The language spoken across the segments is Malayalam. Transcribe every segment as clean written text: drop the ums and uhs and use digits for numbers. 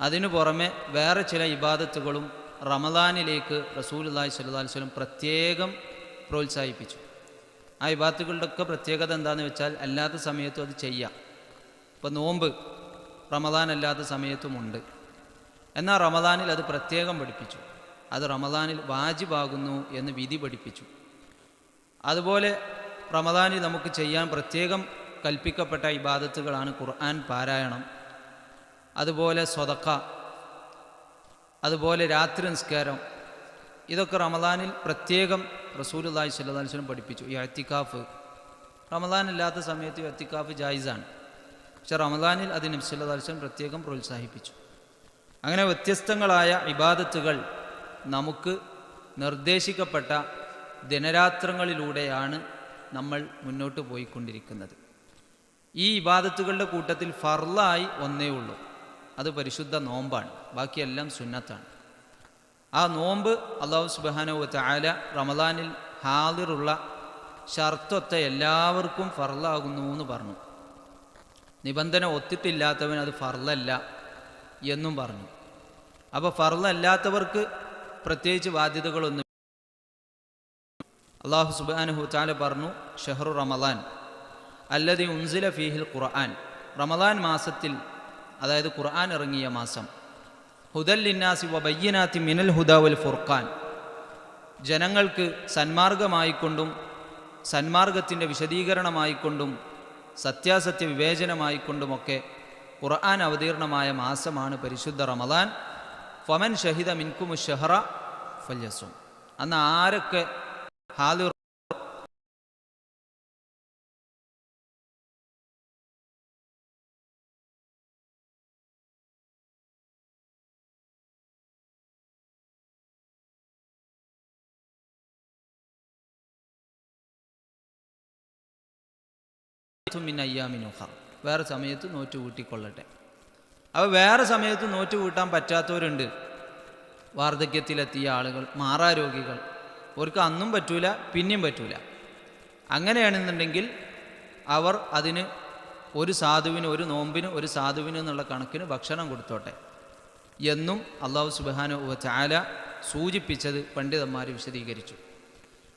അതിനു പുറമെ വേറെ ചില ഇബാദത്തുകളും റമദാനിലേക്ക് റസൂലുള്ളാഹി സ്വല്ലല്ലാഹു അലൈഹി വസല്ലം പ്രത്യേകം പ്രോത്സാഹിപ്പിച്ചു. ആ ഇബാദത്തുകളുടെയൊക്കെ പ്രത്യേകത എന്താണെന്ന് വെച്ചാൽ അല്ലാത്ത സമയത്തും അത് ചെയ്യാം. ഇപ്പോൾ നോമ്പ് റമദാൻ അല്ലാത്ത സമയത്തുമുണ്ട്. എന്നാൽ റമദാനിൽ അത് പ്രത്യേകം പഠിപ്പിച്ചു. അത് റമദാനിൽ വാജിബാകുന്നു എന്ന് വിധി പഠിപ്പിച്ചു. അതുപോലെ റമദാനിൽ നമുക്ക് ചെയ്യാൻ പ്രത്യേകം കൽപ്പിക്കപ്പെട്ട ഇബാദത്തുകളാണ് ഖുർആൻ പാരായണം, അതുപോലെ സ്വതക്ക, അതുപോലെ രാത്രി നിസ്കാരം. ഇതൊക്കെ റമദാനിൽ പ്രത്യേകം റസൂലുള്ളാഹി സ്വല്ലല്ലാഹു അലൈഹി വസല്ലം പഠിപ്പിച്ചു. ഈ ഇഅ്തികാഫ് റമദാൻ ഇല്ലാത്ത സമയത്ത് ഇഅ്തികാഫ് ജായിസാണ്, പക്ഷെ റമദാനിൽ അത് നബി സല്ലല്ലാഹു അലൈഹി വസല്ലം പ്രത്യേകം പ്രോത്സാഹിപ്പിച്ചു. അങ്ങനെ വ്യത്യസ്തങ്ങളായ ഇബാദത്തുകൾ നമുക്ക് നിർദ്ദേശിക്കപ്പെട്ട ദിനരാത്രങ്ങളിലൂടെയാണ് നമ്മൾ മുന്നോട്ട് പോയിക്കൊണ്ടിരിക്കുന്നത്. ഈ ഇബാദത്തുകളുടെ കൂട്ടത്തിൽ ഫർളായി ഒന്നേ ഉള്ളൂ, അത് പരിശുദ്ധ നോമ്പാണ്. ബാക്കിയെല്ലാം സുന്നത്താണ്. ആ നോമ്പ് അല്ലാഹു സുബ്ഹാനഹു വ തആല റമദാനിൽ ഹാദിറുള്ള ഷർത്തൊത്ത എല്ലാവർക്കും ഫർളാകുന്നു എന്ന് പറഞ്ഞു. നിബന്ധന ഒത്തിട്ടില്ലാത്തവൻ അത് ഫർളല്ല എന്നും പറഞ്ഞു. അപ്പോൾ ഫർളല്ലാത്തവർക്ക് പ്രത്യേകിച്ച് ബാധ്യതകളൊന്നും. അല്ലാഹു സുബ്ഹാനഹു വ തആല പറഞ്ഞു, ഷഹ്റു റമദാൻ അല്ലദീ ഉൻസില ഫീഹിൽ ഖുർആൻ, റമദാൻ മാസത്തിൽ, അതായത് ഖുർആൻ ഇറങ്ങിയ മാസം, ഹുദൽ ലിന്നാസി വബയ്യിനാത്തി മിനൽ ഹുദാ വൽ ഫുർഖാൻ, ജനങ്ങൾക്ക് സന്മാർഗമായിക്കൊണ്ടും സന്മാർഗത്തിൻ്റെ വിശദീകരണമായിക്കൊണ്ടും സത്യാസത്യ വിവേചനമായിക്കൊണ്ടുമൊക്കെ ഖുർആൻ അവതീർണമായ മാസമാണ് പരിശുദ്ധ റമദാൻ. ഫമൻ ഷഹിദ മിൻകുമു ഷഹ്റ ഫല്യസും, അന്ന് ആരൊക്കെ ഹാദിർ വേറെ സമയത്ത് നോറ്റ് കൂട്ടിക്കൊള്ളട്ടെ. അപ്പോൾ വേറെ സമയത്ത് നോറ്റ് കൂട്ടാൻ പറ്റാത്തവരുണ്ട്. വാർദ്ധക്യത്തിലെത്തിയ ആളുകൾ, മാറാരോഗികൾ, അവർക്ക് അന്നും പറ്റൂല പിന്നെയും പറ്റൂല. അങ്ങനെയാണെന്നുണ്ടെങ്കിൽ അവർ അതിന് ഒരു സാധുവിന്, ഒരു നോമ്പിന് ഒരു സാധുവിന് എന്നുള്ള കണക്കിന് ഭക്ഷണം കൊടുത്തോട്ടെ എന്നും അല്ലാഹു സുബ്ഹാനഹു വ തആല സൂചിപ്പിച്ചത് പണ്ഡിതന്മാർ വിശദീകരിച്ചു.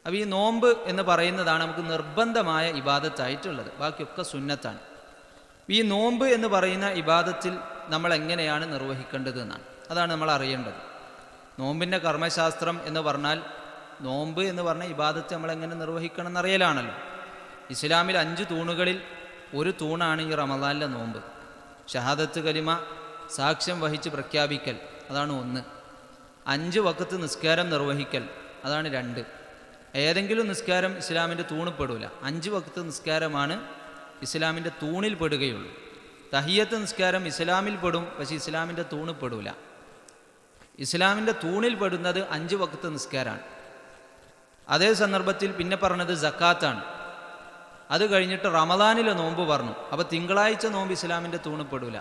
അപ്പോൾ ഈ നോമ്പ് എന്ന് പറയുന്നതാണ് നമുക്ക് നിർബന്ധമായ ഇബാദത്തായിട്ടുള്ളത്, ബാക്കിയൊക്കെ സുന്നത്താണ്. ഈ നോമ്പ് എന്ന് പറയുന്ന ഇബാദത്തിൽ നമ്മൾ എങ്ങനെയാണ് നിർവഹിക്കേണ്ടത് എന്നാണ്, അതാണ് നമ്മൾ അറിയേണ്ടത്. നോമ്പിൻ്റെ കർമ്മശാസ്ത്രം എന്ന് പറഞ്ഞാൽ, നോമ്പ് എന്ന് പറഞ്ഞ ഇബാദത്ത് നമ്മളെങ്ങനെ നിർവഹിക്കണം എന്നറിയലാണല്ലോ. ഇസ്ലാമിൽ 5 തൂണുകളിൽ ഒരു തൂണാണ് ഈ റമദാനിലെ നോമ്പ്. ഷഹാദത്ത് കലിമ സാക്ഷ്യം വഹിച്ച് പ്രഖ്യാപിക്കൽ, അതാണ് 1. 5 വഖത്ത് നിസ്കാരം നിർവഹിക്കൽ, അതാണ് 2. ഏതെങ്കിലും നിസ്കാരം ഇസ്ലാമിൻ്റെ തൂണിൽ പെടൂല. 5 വഖത്ത് നിസ്കാരമാണ് ഇസ്ലാമിൻ്റെ തൂണിൽ പെടുകയുള്ളൂ. തഹിയ്യത്ത് നിസ്കാരം ഇസ്ലാമിൽ പെടും, പക്ഷേ ഇസ്ലാമിൻ്റെ തൂണിൽ പെടൂല. ഇസ്ലാമിൻ്റെ തൂണിൽ പെടുന്നത് 5 വഖത്ത് നിസ്കാരമാണ്. അതേ സന്ദർഭത്തിൽ പിന്നെ പറഞ്ഞത് സക്കാത്താണ്. അത് കഴിഞ്ഞിട്ട് റമദാനിലെ നോമ്പ് പറഞ്ഞു. അപ്പോൾ തിങ്കളാഴ്ച നോമ്പ് ഇസ്ലാമിൻ്റെ തൂണിൽ പെടൂല.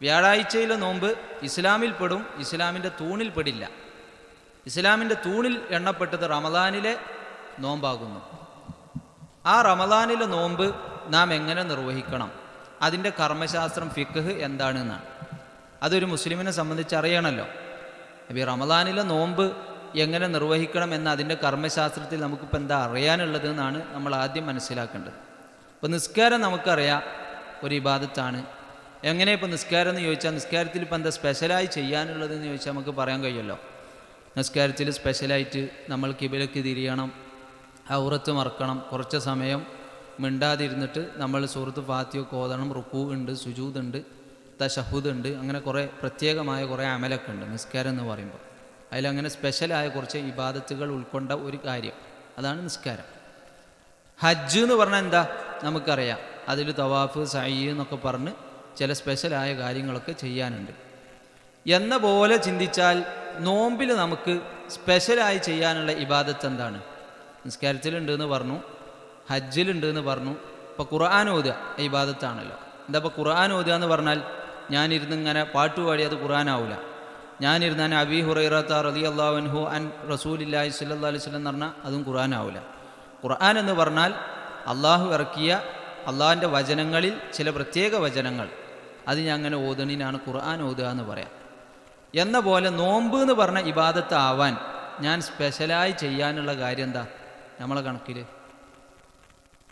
വ്യാഴാഴ്ചയിലെ നോമ്പ് ഇസ്ലാമിൽ പെടും, ഇസ്ലാമിൻ്റെ തൂണിൽ പെടില്ല. ഇസ്ലാമിൻ്റെ തൂണിൽ എണ്ണപ്പെട്ടത് റമദാനിലെ നോമ്പാകുന്നു. ആ റമദാനിലെ നോമ്പ് നാം എങ്ങനെ നിർവഹിക്കണം, അതിൻ്റെ കർമ്മശാസ്ത്രം ഫിഖ് എന്താണെന്നാണ്. അതൊരു മുസ്ലിമിനെ സംബന്ധിച്ച് അറിയണമല്ലോ. അപ്പോൾ ഈ റമദാനിലെ നോമ്പ് എങ്ങനെ നിർവഹിക്കണം എന്ന അതിൻ്റെ കർമ്മശാസ്ത്രത്തിൽ നമുക്കിപ്പോൾ എന്താ അറിയാനുള്ളത് എന്നാണ് നമ്മൾ ആദ്യം മനസ്സിലാക്കേണ്ടത്. ഇപ്പോൾ നിസ്കാരം നമുക്കറിയാം ഒരു ഇബാദത്താണ്. എങ്ങനെ ഇപ്പോൾ നിസ്കാരം എന്ന് ചോദിച്ചാൽ, നിസ്കാരത്തിൽ ഇപ്പോൾ എന്താ സ്പെഷ്യലായി ചെയ്യാനുള്ളതെന്ന് ചോദിച്ചാൽ നമുക്ക് പറയാൻ കഴിയുമല്ലോ. നിസ്കാരത്തിൽ സ്പെഷ്യലായിട്ട് നമ്മൾ കിബിലക്ക് തിരിയണം, ഔറത്ത് മറക്കണം, കുറച്ച് സമയം മിണ്ടാതിരുന്നിട്ട് നമ്മൾ സൂറത്ത് ഫാത്തിഹയൊക്കെ ഓതണം, റുക്കൂ ഉണ്ട്, സുജൂദ് ഉണ്ട്, തശഹുദ് ഉണ്ട്, അങ്ങനെ കുറേ പ്രത്യേകമായ കുറേ അമലൊക്കെ ഉണ്ട് നിസ്കാരം എന്ന് പറയുമ്പോൾ. അതിലങ്ങനെ സ്പെഷ്യലായ കുറച്ച് ഇബാദത്തുകൾ ഉൾക്കൊണ്ട ഒരു കാര്യം, അതാണ് നിസ്കാരം. ഹജ്ജ് എന്ന് പറഞ്ഞാൽ എന്താ നമുക്കറിയാം. അതിൽ തവാഫ്, സഅയ് എന്നൊക്കെ പറഞ്ഞ് ചില സ്പെഷ്യലായ കാര്യങ്ങളൊക്കെ ചെയ്യാനുണ്ട്. എന്ന പോലെ ചിന്തിച്ചാൽ നോമ്പിൽ നമുക്ക് സ്പെഷ്യലായി ചെയ്യാനുള്ള ഇബാദത്ത് എന്താണ്? നിസ്കാരത്തിലുണ്ടെന്ന് പറഞ്ഞു, ഹജ്ജിലുണ്ടെന്ന് പറഞ്ഞു. ഇപ്പോൾ ഖുർആൻ ഓതുക ഇബാദത്താണല്ലോ. എന്താ ഇപ്പോൾ ഖുർആൻ ഓതുക എന്ന് പറഞ്ഞാൽ ഞാനിരുന്ന് ഇങ്ങനെ പാട്ടുപാടി അത് ഖുർആനാവില്ല. ഞാനിരുന്നാൻ അബീ ഹുറൈറത്ത റളിയല്ലാഹു അൻഹു അൻ റസൂലില്ലാഹി സ്വല്ലല്ലാഹു അലൈഹി വസല്ലം എന്ന് പറഞ്ഞാൽ അതും ഖുർആനാവില്ല. ഖുർആൻ എന്ന് പറഞ്ഞാൽ അള്ളാഹു ഇറക്കിയ അള്ളാഹിൻ്റെ വചനങ്ങളിൽ ചില പ്രത്യേക വചനങ്ങൾ, അത് ഞാൻ അങ്ങനെ ഓതണിനാണ് ഖുർആൻ ഓതുക എന്ന് പറയാം. എന്ന പോലെ നോമ്പ് എന്ന് പറഞ്ഞ ഇബാദത്ത് ആവാൻ ഞാൻ സ്പെഷ്യലായി ചെയ്യാനുള്ള കാര്യം എന്താ? നമ്മളെ കണക്കിൽ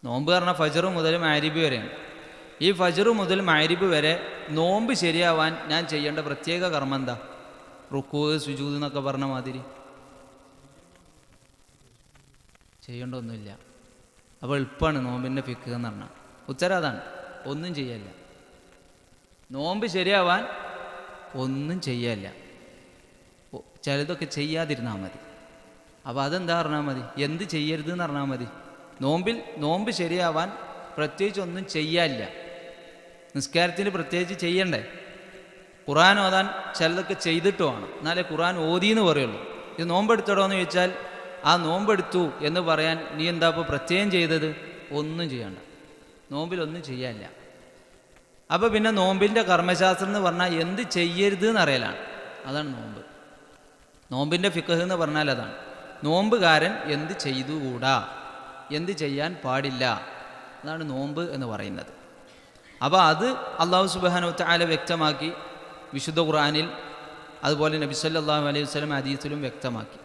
നോമ്പ് പറഞ്ഞാൽ ഫജ്ർ മുതൽ മഗ്‌രിബ് വരെയാണ്. ഈ ഫജ്ർ മുതൽ മഗ്‌രിബ് വരെ നോമ്പ് ശരിയാവാൻ ഞാൻ ചെയ്യേണ്ട പ്രത്യേക കർമ്മം എന്താ? റുക്കൂ സുജൂദ് എന്നൊക്കെ പറഞ്ഞ മാതിരി ചെയ്യേണ്ട ഒന്നുമില്ല. അപ്പോൾ എളുപ്പമാണ് നോമ്പിൻ്റെ ഫിഖ് എന്ന് പറഞ്ഞാൽ. ഉത്തരം അതാണ്, ഒന്നും ചെയ്യല്ല. നോമ്പ് ശരിയാവാൻ ഒന്നും ചെയ്യല്ല, ചിലതൊക്കെ ചെയ്യാതിരുന്നാൽ മതി. അപ്പോൾ അതെന്താ പറഞ്ഞാൽ മതി, എന്ത് ചെയ്യരുത് എന്ന് പറഞ്ഞാൽ മതി. നോമ്പ് ശരിയാവാൻ പ്രത്യേകിച്ച് ഒന്നും ചെയ്യാനില്ല. നിസ്കാരത്തിന് പ്രത്യേകിച്ച് ചെയ്യണ്ടേ? ഖുർആൻ ഓതാൻ ചിലതൊക്കെ ചെയ്തിട്ട് വേണം, എന്നാലേ ഖുർആൻ ഓതിയെന്ന് പറയുള്ളൂ. ഇത് നോമ്പെടുത്തടോ എന്ന് ചോദിച്ചാൽ ആ നോമ്പെടുത്തു എന്ന് പറയാൻ നീ എന്താ ഇപ്പോൾ പ്രത്യേകം ചെയ്തത്? ഒന്നും ചെയ്യണ്ട, നോമ്പിലൊന്നും ചെയ്യാനില്ല. അപ്പോൾ പിന്നെ നോമ്പിൻ്റെ കർമ്മശാസ്ത്രം എന്ന് പറഞ്ഞാൽ എന്ത് ചെയ്യരുത് എന്നറിയലാണ്. അതാണ് നോമ്പ്. നോമ്പിൻ്റെ ഫിഖ് എന്ന് പറഞ്ഞാൽ അതാണ്. നോമ്പുകാരൻ എന്ത് ചെയ്തുകൂടാ, എന്ത് ചെയ്യാൻ പാടില്ല, അതാണ് നോമ്പ് എന്ന് പറയുന്നത്. അപ്പോൾ അത് അല്ലാഹു സുബ്ഹാനഹു വ തആല വ്യക്തമാക്കി വിശുദ്ധ ഖുർആനിൽ, അതുപോലെ നബി സല്ലല്ലാഹു അലൈഹി വസല്ലം ഹദീസിലും വ്യക്തമാക്കി.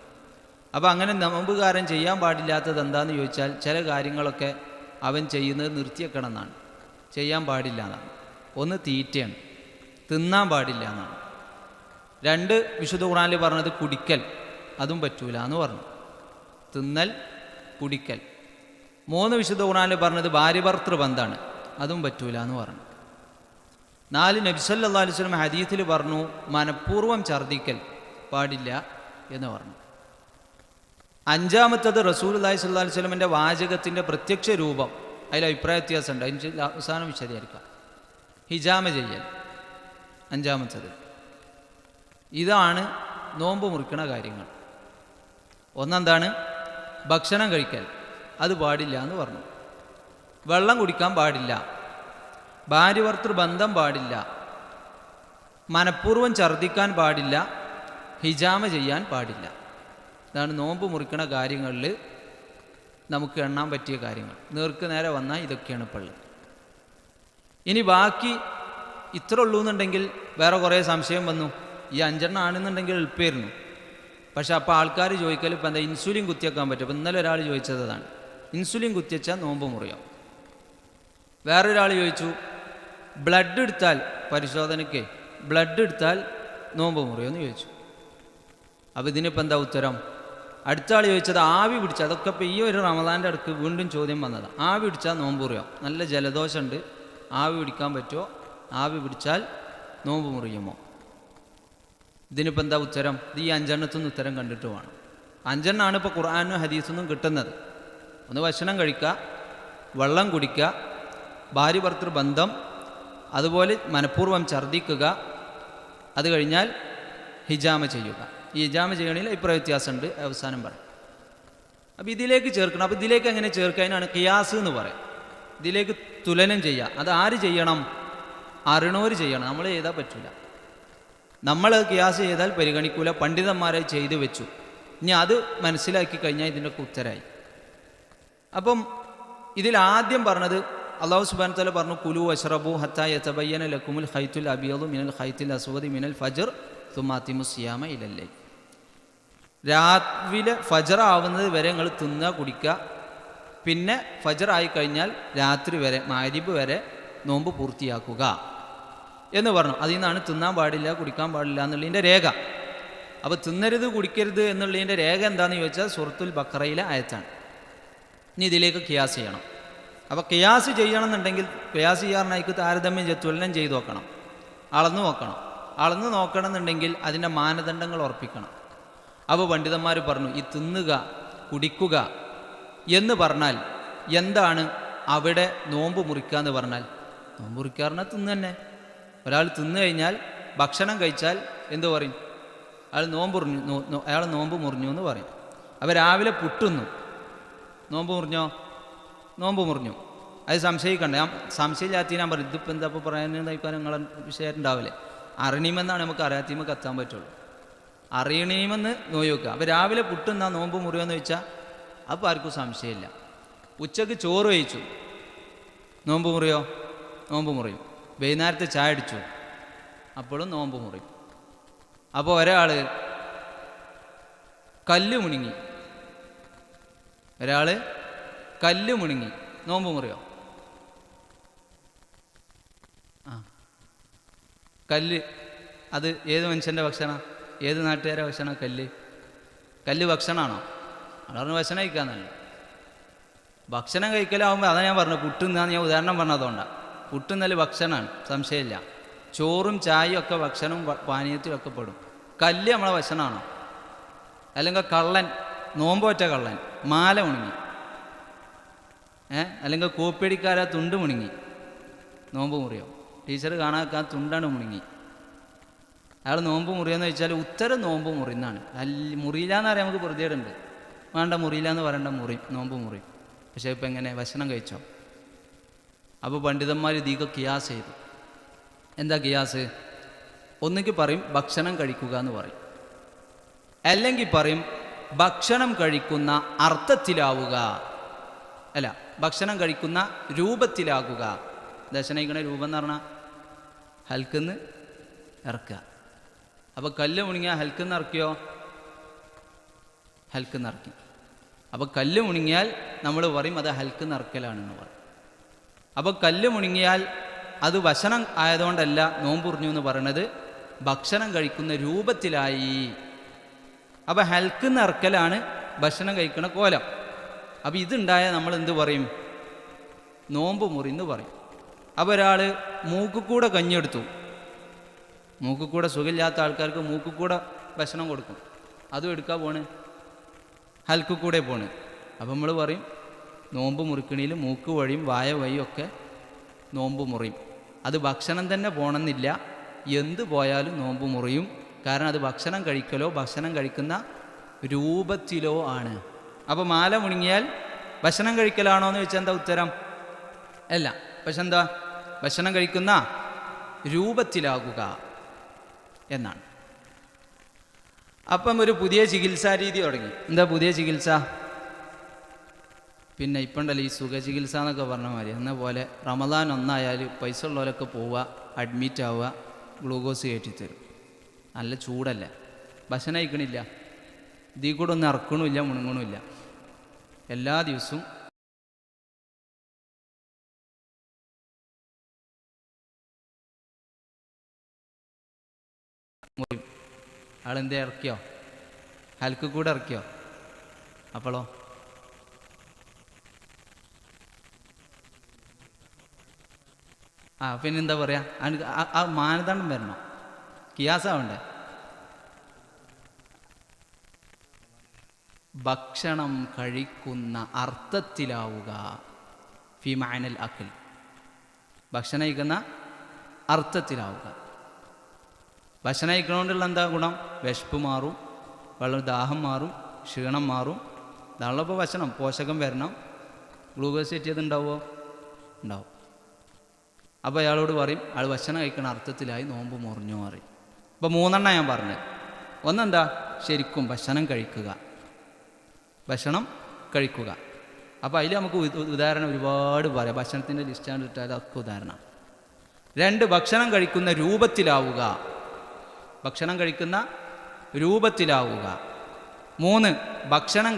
അപ്പോൾ അങ്ങനെ നോമ്പുകാരൻ ചെയ്യാൻ പാടില്ലാത്തത് എന്താണെന്ന് ചോദിച്ചാൽ ചില കാര്യങ്ങളൊക്കെ അവൻ ചെയ്യുന്നത് നിർത്തിവെക്കണം എന്നാണ്, ചെയ്യാൻ പാടില്ല എന്നാണ്. ഒന്ന് തീറ്റയാണ്, തിന്നാൻ പാടില്ല എന്നാണ്. രണ്ട്, വിശുദ്ധ ഖുർആനിൽ പറഞ്ഞത് കുടിക്കൽ, അതും പറ്റൂല എന്ന് പറഞ്ഞു. തിന്നൽ, കുടിക്കൽ. മൂന്ന്, വിശുദ്ധ ഖുർആനിൽ പറഞ്ഞത് ഭാര്യ-ഭർതൃ ബന്ധമാണ്, അതും പറ്റൂല എന്ന് പറഞ്ഞു. നാല്, നബി സല്ലല്ലാഹു അലൈഹി വസല്ലം ഹദീസിൽ പറഞ്ഞു മനഃപൂർവ്വം ഛർദ്ദിക്കൽ പാടില്ല എന്ന് പറഞ്ഞു. അഞ്ചാമത്തത് റസൂലുള്ളാഹി സ്വല്ലല്ലാഹു അലൈഹി വസല്ലമിൻ്റെ വാചകത്തിൻ്റെ പ്രത്യക്ഷ രൂപം, അതിൽ അഭിപ്രായ വ്യത്യാസമുണ്ട്, അതിന് അവസാനം വിശദീകരിക്കാം. ഹിജാമ ചെയ്യൽ അഞ്ചാമത്തത്. ഇതാണ് നോമ്പ് മുറിക്കണ കാര്യങ്ങൾ. ഒന്നെന്താണ്? ഭക്ഷണം കഴിക്കൽ, അത് പാടില്ല എന്ന് പറഞ്ഞു. വെള്ളം കുടിക്കാൻ പാടില്ല, ഭാര്യ-ഭർതൃ ബന്ധം പാടില്ല, മനഃപൂർവ്വം ഛർദ്ദിക്കാൻ പാടില്ല, ഹിജാമ ചെയ്യാൻ പാടില്ല. ഇതാണ് നോമ്പ് മുറിക്കണ കാര്യങ്ങളിൽ നമുക്ക് എണ്ണാൻ പറ്റിയ കാര്യങ്ങൾ. നേർക്ക് നേരെ വന്നാൽ ഇതൊക്കെയാണ് ഇപ്പോൾ ഉള്ളത്. ഇനി ബാക്കി ഇത്ര ഉള്ളൂ എന്നുണ്ടെങ്കിൽ വേറെ കുറേ സംശയം വന്നു. ഈ 5 ആണെന്നുണ്ടെങ്കിൽ എളുപ്പമായിരുന്നു. പക്ഷെ അപ്പോൾ ആൾക്കാർ ചോദിക്കൽ ഇപ്പം എന്താ ഇൻസുലിൻ കുത്തിവെക്കാൻ പറ്റും. ഇപ്പം ഇന്നലെ ഒരാൾ ചോദിച്ചതാണ്, ഇൻസുലിൻ കുത്തിവെച്ചാൽ നോമ്പ് മുറിയാം. വേറൊരാൾ ചോദിച്ചു ബ്ലഡ് എടുത്താൽ, പരിശോധനയ്ക്ക് ബ്ലഡ് എടുത്താൽ നോമ്പ് മുറിയുമെന്ന് ചോദിച്ചു. അപ്പോൾ ഇതിനിപ്പോൾ എന്താ ഉത്തരം? അടുത്ത ആൾ ചോദിച്ചത് ആവി പിടിച്ചാൽ, അതൊക്കെ ഇപ്പോൾ ഈ ഒരു റമദാൻ്റെ അടുക്ക് വീണ്ടും ചോദ്യം വന്നതാണ്. ആവി പിടിച്ചാൽ നോമ്പ് മുറിയാം, നല്ല ജലദോഷമുണ്ട്, ആവി പിടിക്കാൻ പറ്റുമോ? ആവി പിടിച്ചാൽ നോമ്പ് മുറിയുമോ? ഇതിനിപ്പോൾ എന്താ ഉത്തരം? ഇത് ഈ 5 ഉത്തരം കണ്ടിട്ട് വേണം. 5 ഇപ്പോൾ ഖുർആനും ഹദീസൊന്നും കിട്ടുന്നത്. ഒന്ന് ഭക്ഷണം കഴിക്കുക, വെള്ളം കുടിക്കുക, ഭാര്യ-ഭർതൃ ബന്ധം, അതുപോലെ മനഃപൂർവ്വം ഛർദ്ദിക്കുക, അത് കഴിഞ്ഞാൽ ഹിജാമ ചെയ്യുക. ഈ ഹിജാമ ചെയ്യണമെങ്കിൽ അഭിപ്രായ വ്യത്യാസമുണ്ട്, അവസാനം പറയും. അപ്പോൾ ഇതിലേക്ക് ചേർക്കണം. അപ്പോൾ ഇതിലേക്ക് എങ്ങനെ ചേർക്കാനാണ് ഖിയാസ് എന്ന് പറയും. ഇതിലേക്ക് തുലനം ചെയ്യുക. അത് ആര് ചെയ്യണം? അറിയണവർ ചെയ്യണം, നമ്മൾ ചെയ്താൽ പറ്റില്ല. നമ്മൾ ഖിയാസ് ചെയ്താൽ പരിഗണിക്കൂല, പണ്ഡിതന്മാരെ ചെയ്തു വെച്ചു. ഇനി അത് മനസ്സിലാക്കി കഴിഞ്ഞാൽ ഇതിൻ്റെയൊക്കെ ഉത്തരമായി. അപ്പം ഇതിൽ ആദ്യം പറഞ്ഞത് അല്ലാഹു സുബ്ഹാനഹു വ തആല പറഞ്ഞു കുലു വശ്റബു ഹത്താ യതബയ്യന ലക്കുമുൽ ഖൈത്തുൽ അബിയദു മിനൽ ഖൈത്തിൽ അസ്വദി മിനൽ ഫജ്ർ സുമ്മ അതിമു സിയാമ ഇലൽ ലൈൽ. രാവിലെ ഫജ്ർ ആവുന്നത് വരെ നിങ്ങൾ തിന്നുക, കുടിക്കുക. പിന്നെ ഫജ്ർ ആയിക്കഴിഞ്ഞാൽ രാത്രി വരെ, മഗ്‌രിബ് വരെ നോമ്പ് പൂർത്തിയാക്കുക എന്ന് പറഞ്ഞു. അതിൽ നിന്നാണ് തിന്നാൻ പാടില്ല, കുടിക്കാൻ പാടില്ല എന്നുള്ളതിൻ്റെ രേഖ. അപ്പോൾ തിന്നരുത്, കുടിക്കരുത് എന്നുള്ളതിൻ്റെ രേഖ എന്താണെന്ന് ചോദിച്ചാൽ സൂറത്തുൽ ബഖറയിലെ ആയത്താണ്. ഇനി ഇതിലേക്ക് ഖിയാസ് ചെയ്യണം. അപ്പോൾ ഖിയാസ് ചെയ്യണമെന്നുണ്ടെങ്കിൽ ഖിയാസ് ചെയ്യാറിനായിക്ക് താരതമ്യം തുലനം ചെയ്ത് നോക്കണം, അളന്ന് നോക്കണം. അളന്ന് നോക്കണമെന്നുണ്ടെങ്കിൽ അതിൻ്റെ മാനദണ്ഡങ്ങൾ ഉറപ്പിക്കണം. അപ്പോൾ പണ്ഡിതന്മാർ പറഞ്ഞു ഈ തിന്നുക, കുടിക്കുക എന്ന് പറഞ്ഞാൽ എന്താണ്? അവിടെ നോമ്പ് മുറിക്കുക എന്ന് പറഞ്ഞാൽ, നോമ്പ് മുറിക്കുക പറഞ്ഞാൽ തിന്ന് തന്നെ. ഒരാൾ തിന്നു കഴിഞ്ഞാൽ, ഭക്ഷണം കഴിച്ചാൽ എന്തു പറയും? അയാൾ നോമ്പ് മുറിഞ്ഞു എന്ന് പറയും. അപ്പോൾ രാവിലെ പുട്ടുന്നു, നോമ്പ് മുറിഞ്ഞോ? നോമ്പ് മുറിഞ്ഞു. അത് സംശയിക്കണ്ട. ഞാൻ സംശയമില്ലാത്ത ഞാൻ പറയും ഇതിപ്പോൾ എന്താ ഇപ്പോൾ പറയാനായിക്കാൻ നിങ്ങളെ വിഷയം ഉണ്ടാവില്ലേ? അറിയണമെന്നാണ് നമുക്ക് അറിയാത്തീമക്ക് എത്താൻ പറ്റുള്ളൂ. അറിയണമെന്ന് നോക്കുക. അപ്പോൾ രാവിലെ പുട്ടുന്നാ നോമ്പ് മുറിയോന്ന് ചോദിച്ചാൽ അപ്പോൾ ആർക്കും സംശയമില്ല. ഉച്ചക്ക് ചോറ് കഴിച്ചു, നോമ്പ് മുറിയോ? നോമ്പ് മുറിയും. വൈകുന്നേരത്തെ ചായ അടിച്ചു, അപ്പോഴും നോമ്പ് മുറിയും. അപ്പോൾ ഒരാൾ കല്ല് മുണുങ്ങി, നോമ്പ് മുറിയോ? കല്ല് അത് ഏത് മനുഷ്യൻ്റെ ഭക്ഷണം, ഏത് നാട്ടുകാരെ ഭക്ഷണം? കല്ല് ഭക്ഷണമാണോ? അതാണ് ഭക്ഷണം കഴിക്കാന്നല്ല. ഭക്ഷണം കഴിക്കലാവുമ്പോൾ അതാണ് ഞാൻ പറഞ്ഞത്, പുട്ടുന്നാന്ന് ഞാൻ ഉദാഹരണം പറഞ്ഞതുകൊണ്ടാണ്. പുട്ടുന്നല് ഭക്ഷണമാണ്, സംശയമില്ല. ചോറും ചായയും ഒക്കെ ഭക്ഷണവും പാനീയത്തിലൊക്കെ പെടും. കല്ല് നമ്മളെ ഭക്ഷണമാണോ? അല്ലെങ്കിൽ കള്ളൻ, നോമ്പോറ്റ കള്ളൻ മാല മുണുങ്ങി, അല്ലെങ്കിൽ കോപ്പിയടിക്കാരാ തുണ്ട് മുണുങ്ങി, നോമ്പ് മുറിയോ? ടീച്ചർ കാണാൻ തുണ്ടാണ് മുണുങ്ങി, അയാൾ നോമ്പ് മുറിയെന്ന് ചോദിച്ചാൽ ഉത്തരം നോമ്പ് മുറിയുന്നതാണ്. മുറിയില്ല എന്ന് പറയാൻ നമുക്ക് പ്രതികേടുണ്ട്, വേണ്ട മുറിയില്ല എന്ന് പറയേണ്ട, നോമ്പ് മുറി. പക്ഷേ ഇപ്പം എങ്ങനെ? ഭക്ഷണം കഴിച്ചോ? അപ്പോൾ പണ്ഡിതന്മാർ ഇതിക്ക് കിയാസ് ചെയ്തു. എന്താ കിയാസ്? ഒന്നുകിൽ പറയും ഭക്ഷണം കഴിക്കുക എന്ന് പറയും, അല്ലെങ്കിൽ പറയും ഭക്ഷണം കഴിക്കുന്ന അർത്ഥത്തിലാവുക, അല്ല ഭക്ഷണം കഴിക്കുന്ന രൂപത്തിലാകുക. ദശനയിക്കണ രൂപം എന്ന് പറഞ്ഞാൽ ഹൽക്കുന്ന് ഇറക്കുക. അപ്പോൾ കല്ല് മുണുങ്ങിയാൽ ഹൽക്കുന്ന് ഇറക്കിയോ? ഹൽക്കുന്ന് ഇറക്കി. അപ്പോൾ കല്ല് മുണുങ്ങിയാൽ നമ്മൾ പറയും അത് ഹൽക്കുന്ന് ഇറക്കലാണെന്ന് പറയും. അപ്പോൾ കല്ല് മുണുങ്ങിയാൽ അത് ഭക്ഷണം ആയതുകൊണ്ടല്ല നോമ്പ് മുറിഞ്ഞു എന്ന് പറയണത്, ഭക്ഷണം കഴിക്കുന്ന രൂപത്തിലായി. അപ്പോൾ ഹൽക്കുന്ന് ഇറക്കലാണ് ഭക്ഷണം കഴിക്കുന്ന കോലം. അപ്പോൾ ഇതുണ്ടായാൽ നമ്മൾ എന്ത് പറയും? നോമ്പ് മുറി എന്ന് പറയും. അപ്പോൾ ഒരാൾ മൂക്കുകൂടെ കഞ്ഞെടുത്തു, മൂക്കുകൂടെ സുഖമില്ലാത്ത ആൾക്കാർക്ക് മൂക്കുകൂടെ ഭക്ഷണം കൊടുക്കും, അതും എടുക്കാൻ പോണ്, ഹൽക്കുകൂടെ പോണ്. അപ്പം നമ്മൾ പറയും നോമ്പ് മുറിക്കണിയിൽ മൂക്ക് വഴിയും വായ വഴിയും ഒക്കെ നോമ്പ് മുറിയും. അത് ഭക്ഷണം തന്നെ പോകണമെന്നില്ല, എന്ത് പോയാലും നോമ്പ് മുറിയും. കാരണം അത് ഭക്ഷണം കഴിക്കലോ ഭക്ഷണം കഴിക്കുന്ന രൂപത്തിലോ ആണ്. അപ്പോൾ മാല മുണുങ്ങിയാൽ ഭക്ഷണം കഴിക്കലാണോ എന്ന് ചോദിച്ചാൽ എന്താ ഉത്തരം? അല്ല. പക്ഷെ എന്താ? ഭക്ഷണം കഴിക്കുന്ന രൂപത്തിലാകുക എന്നാണ്. അപ്പം ഒരു പുതിയ ചികിത്സാ രീതി തുടങ്ങി. എന്താ പുതിയ ചികിത്സ? പിന്നെ ഇപ്പം ഉണ്ടല്ലോ ഈ സുഖചികിത്സ എന്നൊക്കെ പറഞ്ഞ മാതിരി, എന്ന പോലെ റമദാൻ ഒന്നായാൽ പൈസ ഉള്ളവരൊക്കെ പോവുക, അഡ്മിറ്റ് ആവുക, ഗ്ലൂക്കോസ് കയറ്റിത്തരും. നല്ല ചൂടല്ലേ, ഭക്ഷണം കഴിക്കണില്ല, ഇതിൽ കൂടെ ഒന്നും ഇറക്കണമില്ല മുണുങ്ങണമില്ല, എല്ലാ ദിവസവും മുറിയും. ആളെന്തേ ഇറക്കിയോ? ഹൽക്ക് കൂടെ ഇറക്കിയോ? അപ്പോളോ പിന്നെന്താ പറയാ? ആ മാനദണ്ഡം വരണോ? കിയാസാവണ്ടേ? ഭക്ഷണം കഴിക്കുന്ന അർത്ഥത്തിലാവുക. ഫി മഅനൽ അഖിൽ, ഭക്ഷണം കഴിക്കുന്ന അർത്ഥത്തിലാവുക. ഭക്ഷണം കഴിക്കണോണ്ടുള്ള എന്താ ഗുണം? വിശപ്പ് മാറും, ദാഹം മാറും, ക്ഷീണം മാറും. ഇതാണല്ലോ ഇപ്പോൾ ഭക്ഷണം. പോഷകം വരണം, ഗ്ലൂക്കോസ് കയറ്റിയത് ഉണ്ടാവുമോ? ഉണ്ടാവും. അപ്പോൾ അയാളോട് പറയും അയാൾ ഭക്ഷണം കഴിക്കുന്ന അർത്ഥത്തിലായി നോമ്പ് മുറിഞ്ഞു പറയും. അപ്പോൾ 3 ഞാൻ പറഞ്ഞത്. ഒന്നെന്താ? ശരിക്കും ഭക്ഷണം കഴിക്കുക. അപ്പോൾ അതിൽ നമുക്ക് ഉദാഹരണം ഒരുപാട് പറയാം. ഭക്ഷണത്തിൻ്റെ ലിസ്റ്റാണ് ഇട്ടാൽ അതൊക്കെ ഉദാഹരണം. 2, ഭക്ഷണം കഴിക്കുന്ന രൂപത്തിലാവുക. 3, ഭക്ഷണം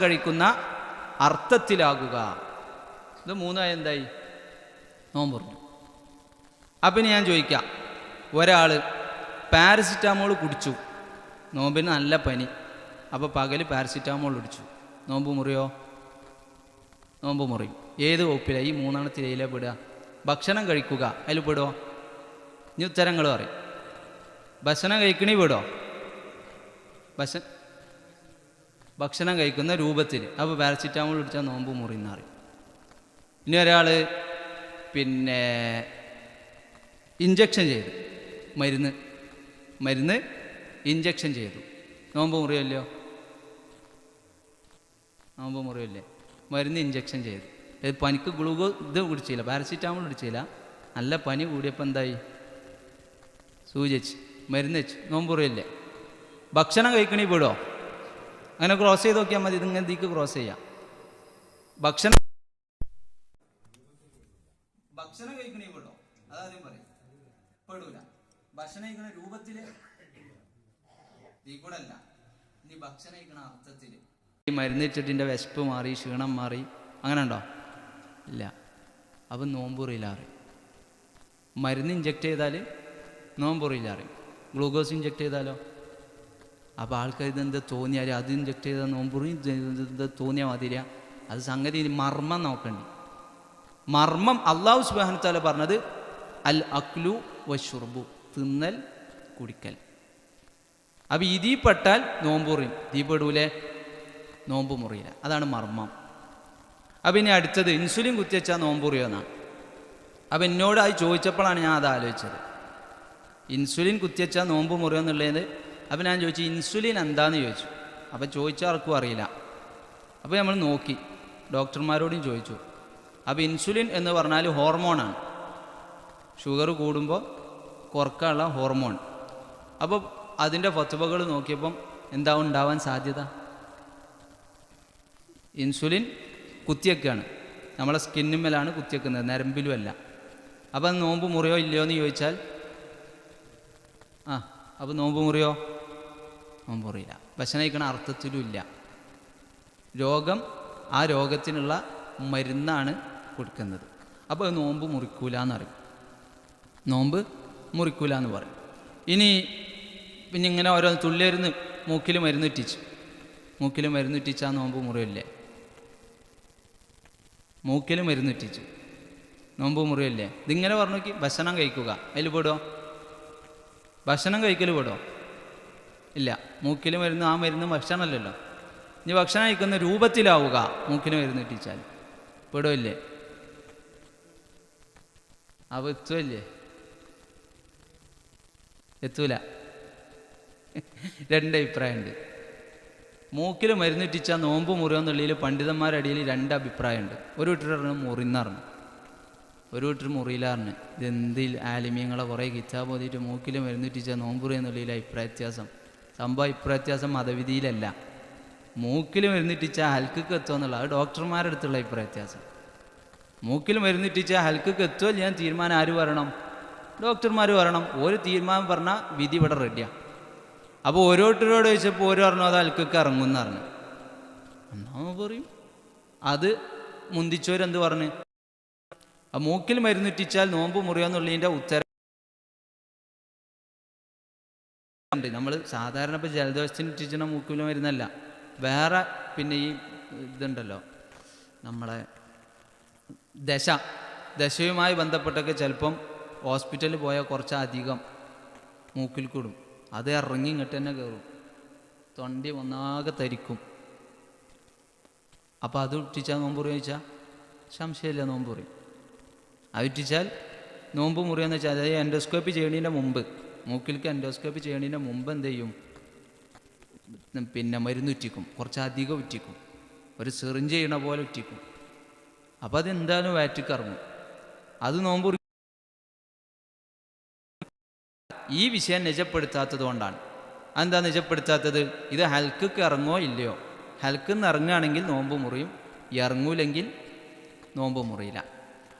കഴിക്കുന്ന അർത്ഥത്തിലാകുക. ഇത് 3 എന്തായി? നോമ്പ് മുറിഞ്ഞു. അപ്പം ഞാൻ ചോദിക്കാം, ഒരാൾ പാരസിറ്റാമോൾ കുടിച്ചു, നോമ്പിന് നല്ല പനി, അപ്പോൾ പകൽ പാരസിറ്റാമോൾ കുടിച്ചു, നോമ്പ് മുറിയോ? നോമ്പ് മുറിയും. ഏത് വകുപ്പിലാണ്? ഈ 3 പെടുക. ഭക്ഷണം കഴിക്കുക അതിൽ പെടുമോ? ഇനി ഉത്തരങ്ങൾ പറയും. ഭക്ഷണം കഴിക്കണേ പെടുമോ? ഭക്ഷണം കഴിക്കുന്ന രൂപത്തിൽ. അപ്പോൾ പാരസിറ്റാമോൾ കുടിച്ചാൽ നോമ്പ് മുറിയെന്ന് പറയും. ഇനി ഒരാൾ പിന്നെ ഇഞ്ചക്ഷൻ ചെയ്തു, മരുന്ന് ഇഞ്ചക്ഷൻ ചെയ്തു, നോമ്പ് മുറിയല്ലോ? നോമ്പ് മുറിയല്ലേ? മരുന്ന് ഇഞ്ചക്ഷൻ ചെയ്തു. പനിക്ക് ഇത് കുടിച്ചില്ല, പാരസിറ്റാമോൾ കുടിച്ചില്ല, നല്ല പനി കൂടിയപ്പോൾ എന്തായി? സൂചിച്ച് മരുന്ന് വെച്ച്, നോമ്പ് മുറിയല്ലേ? ഭക്ഷണം കഴിക്കണേ പെടുമോ? അങ്ങനെ ക്രോസ് ചെയ്ത് നോക്കിയാൽ മതി. ഇതിങ്ങനെ ഇതിക്ക് ക്രോസ് ചെയ്യാം. ഭക്ഷണം കഴിക്കണേ പെടുമോ? അതാദ്യം പറയും. പെടൂല. ഭക്ഷണം കഴിക്കുന്ന രൂപത്തില് ഈ കൂടെ അല്ല, ഇനി ഭക്ഷണം കഴിക്കണ അർത്ഥത്തില്. ഈ മരുന്നിട്ടിന്റെ വിശപ്പ് മാറി, ക്ഷീണം മാറി, അങ്ങനെ ഉണ്ടോ? ഇല്ല. അപ്പം നോമ്പുറിയില്ലാറി. മരുന്ന് ഇഞ്ചെക്ട് ചെയ്താൽ നോമ്പുറിയില്ലാറി. ഗ്ലൂക്കോസ് ഇഞ്ചെക്ട് ചെയ്താലോ? അപ്പോൾ ആൾക്കാർ ഇതെന്താ തോന്നിയാൽ അത് ഇഞ്ചെക്ട് ചെയ്താൽ നോമ്പുറി, ഇത് തോന്നിയാൽ മതിരില്ല. അത് സംഗതി മർമ്മം നോക്കണ്ടി. മർമ്മം അള്ളാഹു സുബ്ഹാനഹു വ തആല പറഞ്ഞത് അൽ അക്ലു വശുർബു, തിന്നൽ കുടിക്കൽ. അപ്പം ഇതിൽ പെട്ടാൽ നോമ്പുറിയും, തീ പെടൂലേ, നോമ്പ് മുറിയില്ല. അതാണ് മർമ്മം. അപ്പം ഇനി അടുത്തത് ഇൻസുലിൻ കുത്തിവെച്ചാൽ നോമ്പുറിയോന്നാണ്. അപ്പം എന്നോട് അത് ചോദിച്ചപ്പോഴാണ് ഞാൻ അത് ആലോചിച്ചത്. ഇൻസുലിൻ കുത്തിവെച്ചാൽ നോമ്പ് മുറിയോന്നുള്ളത്. അപ്പം ഞാൻ ചോദിച്ചു ഇൻസുലിൻ എന്താണെന്ന് ചോദിച്ചു. അപ്പം ചോദിച്ച ആർക്കും അറിയില്ല. അപ്പോൾ നമ്മൾ നോക്കി, ഡോക്ടർമാരോടും ചോദിച്ചു. അപ്പോൾ ഇൻസുലിൻ എന്ന് പറഞ്ഞാൽ ഹോർമോണാണ്, ഷുഗർ കൂടുമ്പോൾ കുറക്കാനുള്ള ഹോർമോൺ. അപ്പോൾ അതിൻ്റെ ഫത്വകൾ നോക്കിയപ്പം എന്താ ഉണ്ടാവാൻ സാധ്യത? ഇൻസുലിൻ കുത്തിവെക്കുകയാണ്, നമ്മളെ സ്കിന്നുമ്മലാണ് കുത്തിവെക്കുന്നത്, നരമ്പിലുമല്ല. അപ്പം അത് നോമ്പ് മുറിയോ ഇല്ലയോ എന്ന് ചോദിച്ചാൽ അപ്പോൾ നോമ്പ് മുറിയോ? നോമ്പ് മുറിയില്ല. ഭക്ഷണം കഴിക്കണ അർത്ഥത്തിലും ഇല്ല. രോഗം, ആ രോഗത്തിനുള്ള മരുന്നാണ് കൊടുക്കുന്നത്. അപ്പോൾ നോമ്പ് മുറിക്കൂല എന്നറിയും, നോമ്പ് മുറിക്കൂല എന്ന് പറയും. ഇനി പിന്നെ ഇങ്ങനെ ഓരോ തുള്ളിമരുന്ന് മൂക്കിൽ മരുന്നിട്ടിച്ച്, മൂക്കിൽ മരുന്നിട്ടിച്ചാൽ നോമ്പ് മുറിയല്ലേ? മൂക്കിൽ മരുന്നിട്ടിച്ചു നോമ്പ് മുറിയല്ലേ? ഇതിങ്ങനെ പറഞ്ഞു നോക്കി. ഭക്ഷണം കഴിക്കുക, അതിൽ പെടുമോ? ഭക്ഷണം കഴിക്കൽ പെടുമോ? ഇല്ല. മൂക്കിൽ മരുന്ന്, ആ മരുന്ന് ഭക്ഷണമല്ലല്ലോ. ഇനി ഭക്ഷണം കഴിക്കുന്ന രൂപത്തിലാവുക, മൂക്കിൽ മരുന്നിട്ടിച്ചാൽ പെടുമല്ലേ? അപ്പോൾ എത്തുമല്ലേ? എത്തൂല. രണ്ട് അഭിപ്രായമുണ്ട്. മൂക്കിൽ മരുന്നിട്ടിച്ചാൽ നോമ്പ് മുറിയെന്നുള്ളതിൽ പണ്ഡിതന്മാരുടെ അടിയിൽ രണ്ട് അഭിപ്രായമുണ്ട്. ഒരു വീട്ടിൽ പറഞ്ഞു മുറിന്നറിഞ്ഞു, ഒരു വീട്ടിൽ മുറിയിലാറിഞ്ഞ്. ഇതെന്തിൽ ആലിമ്യങ്ങളെ കുറേ കിതാബ് ഓതിയിട്ട് മൂക്കിൽ മരുന്നിട്ടിച്ചാൽ നോമ്പുറി എന്നുള്ളതിൽ അഭിപ്രായ വ്യത്യാസം. സംഭവം അഭിപ്രായ വ്യത്യാസം മതവിധിയിലല്ല, മൂക്കിൽ മരുന്നിട്ടിച്ചാൽ ഹൽക്കൊക്കെ എത്തുക എന്നുള്ള അത് ഡോക്ടർമാരുടെ അടുത്തുള്ള അഭിപ്രായ വ്യത്യാസം. മൂക്കിൽ മരുന്നിട്ടിച്ചാൽ ഹൽക്കൊക്കെ എത്തുമോ ഞാൻ തീരുമാനം ആര് പറയണം? ഡോക്ടർമാർ പറയണം. ഒരു തീരുമാനം പറഞ്ഞാൽ വിധി ഇവിടെ റെഡിയാണ്. അപ്പോൾ ഓരോരുത്തരോട് ചോദിച്ചപ്പോൾ ഓരോ പറഞ്ഞു അത് ഹൽക്കൊക്കെ ഇറങ്ങുമെന്ന് പറഞ്ഞു. എന്നാ പറയും, അത് മുന്തിച്ചവരെന്ത് പറഞ്ഞ്? ആ മൂക്കിൽ മരുന്നിട്ടിച്ചാൽ നോമ്പ് മുറിയാന്നുള്ളതിൻ്റെ ഉത്തരം ഉണ്ട്. നമ്മൾ സാധാരണ ഇപ്പോൾ ജലദോഷത്തിന് ഇട്ടിച്ചിട്ട് മൂക്കിൽ മരുന്നല്ല, വേറെ പിന്നെ ഈ ഇതുണ്ടല്ലോ നമ്മളെ ദശയുമായി ബന്ധപ്പെട്ടൊക്കെ ചിലപ്പം ഹോസ്പിറ്റലിൽ പോയാൽ കുറച്ചധികം മൂക്കിൽ കൂടും. അത് ഇറങ്ങി ഇങ്ങോട്ട് തന്നെ കയറും, തൊണ്ടി ഒന്നാകെ തരിക്കും. അപ്പോൾ അത് ഇട്ടിച്ചാൽ നോമ്പ് മുറി ചോദിച്ചാൽ സംശയമില്ല, നോമ്പ് മുറി. അത് ഇട്ടിച്ചാൽ നോമ്പ് മുറിയെന്ന് വെച്ചാൽ അതായത് എൻഡോസ്കോപ്പി ചെയ്യണതിൻ്റെ മുമ്പ്, മൂക്കിലേക്ക് എൻഡോസ്കോപ്പി ചെയ്യണതിൻ്റെ മുമ്പ് എന്ത് ചെയ്യും? പിന്നെ മരുന്ന് ഉറ്റിക്കും, കുറച്ചധികം ഉറ്റിക്കും, ഒരു സിറിഞ്ച് ചെയ്യണ പോലെ ഉറ്റിക്കും. അപ്പോൾ അതെന്തായാലും വയറ്റിക്ക് ഇറങ്ങും. അത് നോമ്പ് ഈ വിഷയം നിജപ്പെടുത്താത്തത് കൊണ്ടാണ്. അതെന്താ നിജപ്പെടുത്താത്തത്? ഇത് ഹൽക്കൊക്കെ ഇറങ്ങോ ഇല്ലയോ? ഹൽക്കിന്ന് ഇറങ്ങുകയാണെങ്കിൽ നോമ്പ് മുറിയും, ഇറങ്ങൂലെങ്കിൽ നോമ്പ് മുറിയില്ല.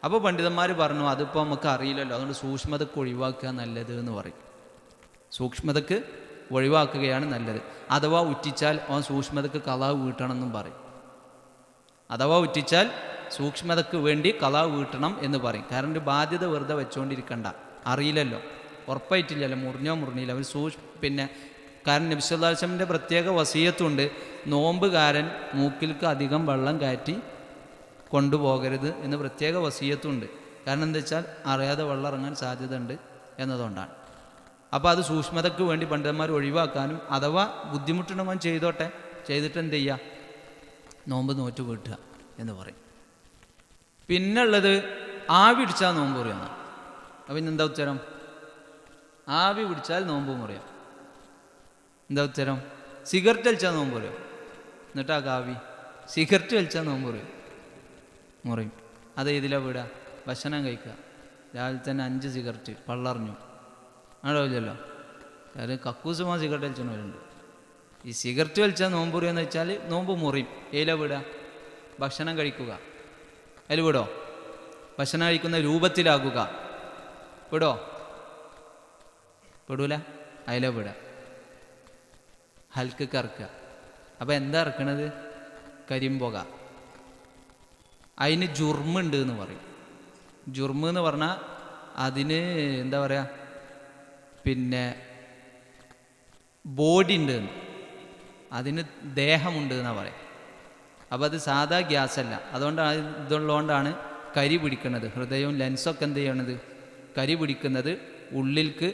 അപ്പോൾ പണ്ഡിതന്മാർ പറഞ്ഞു അതിപ്പോൾ നമുക്ക് അറിയില്ലല്ലോ, അതുകൊണ്ട് സൂക്ഷ്മതക്ക് ഒഴിവാക്കുക നല്ലത് എന്ന് പറയും. സൂക്ഷ്മതക്ക് ഒഴിവാക്കുകയാണ് നല്ലത്. അഥവാ ഉറ്റിച്ചാൽ അവൻ സൂക്ഷ്മതക്ക് കളാവ് വീട്ടണമെന്നും പറയും. അഥവാ ഉറ്റിച്ചാൽ സൂക്ഷ്മതക്ക് വേണ്ടി കളാവ് വീട്ടണം എന്ന് പറയും. കാരണം ഒരു ബാധ്യത വെറുതെ വെച്ചുകൊണ്ടിരിക്കണ്ട, അറിയില്ലല്ലോ, ഉറപ്പായിട്ടില്ലല്ലോ മുറിഞ്ഞോ മുറിഞ്ഞില്ല. അവർ പിന്നെ കാരണം നബി സല്ലല്ലാഹു അലൈഹി വസല്ലമയുടെ പ്രത്യേക വസിയത്തുണ്ട്, നോമ്പുകാരൻ മൂക്കിലേക്ക് അധികം വെള്ളം കയറ്റി കൊണ്ടുപോകരുത് എന്ന് പ്രത്യേക വസിയത്തുണ്ട്. കാരണം എന്താ വെച്ചാൽ അറിയാതെ വെള്ളം ഇറങ്ങാൻ സാധ്യത ഉണ്ട് എന്നതുകൊണ്ടാണ്. അപ്പോൾ അത് സൂക്ഷ്മതയ്ക്ക് വേണ്ടി പണ്ഡിതന്മാർ ഒഴിവാക്കാനും, അഥവാ ബുദ്ധിമുട്ടുണ്ടെങ്കിൽ ചെയ്തോട്ടെ, ചെയ്തിട്ട് എന്ത് ചെയ്യുക? നോമ്പ് നോറ്റ് വീട്ടുക എന്ന് പറയും. പിന്നുള്ളത് ആവി പിടിച്ചാൽ നോമ്പ് മുറിയാണ്. അപ്പം ഇന്നെന്താ ഉത്തരം? ആവി പിടിച്ചാൽ നോമ്പ് മുറിയാം. എന്താ ഉത്തരം? സിഗരറ്റ് വലിച്ചാൽ നോമ്പ് മുറിയോ? എന്നിട്ടാ കാവി സിഗരറ്റ് വലിച്ചാൽ നോമ്പ് മുറിയും, മുറിയും. അത് ഇതിലാ വിടുക? ഭക്ഷണം കഴിക്കുക, രാവിലെ തന്നെ 5 സിഗരറ്റ് പള്ളറിഞ്ഞു ആണോല്ലല്ലോ. കാര്യം കക്കൂസുമാ സിഗരറ്റ് വലിച്ചവരുണ്ട്. ഈ സിഗരറ്റ് വലിച്ചാൽ നോമ്പ് മുറിയെന്ന് വെച്ചാൽ നോമ്പ് മുറിയും. ഏതിലാ വിടുക? ഭക്ഷണം കഴിക്കുക, അതിൽ വിടോ? ഭക്ഷണം കഴിക്കുന്ന രൂപത്തിലാകുക, വിടോ? പെടൂല, അതിലെ വിടുക, ഹൽക്ക് ഇറക്കുക. അപ്പം എന്താ ഇറക്കണത്? കരിമ്പുക. അതിന് ജുർമുണ്ട് എന്ന് പറയും. ജുർമ് എന്ന് പറഞ്ഞാൽ അതിന് എന്താ പറയുക, പിന്നെ ബോഡി ഉണ്ട്, അതിന് ദേഹമുണ്ട് എന്നാണ് പറയാം. അപ്പോൾ അത് സാധാ ഗ്യാസല്ല. ഇതുള്ളതുകൊണ്ടാണ് കരി പിടിക്കുന്നത്. ഹൃദയവും ലെൻസൊക്കെ എന്ത് ചെയ്യണത്? കരി പിടിക്കുന്നത് ഉള്ളിലേക്ക്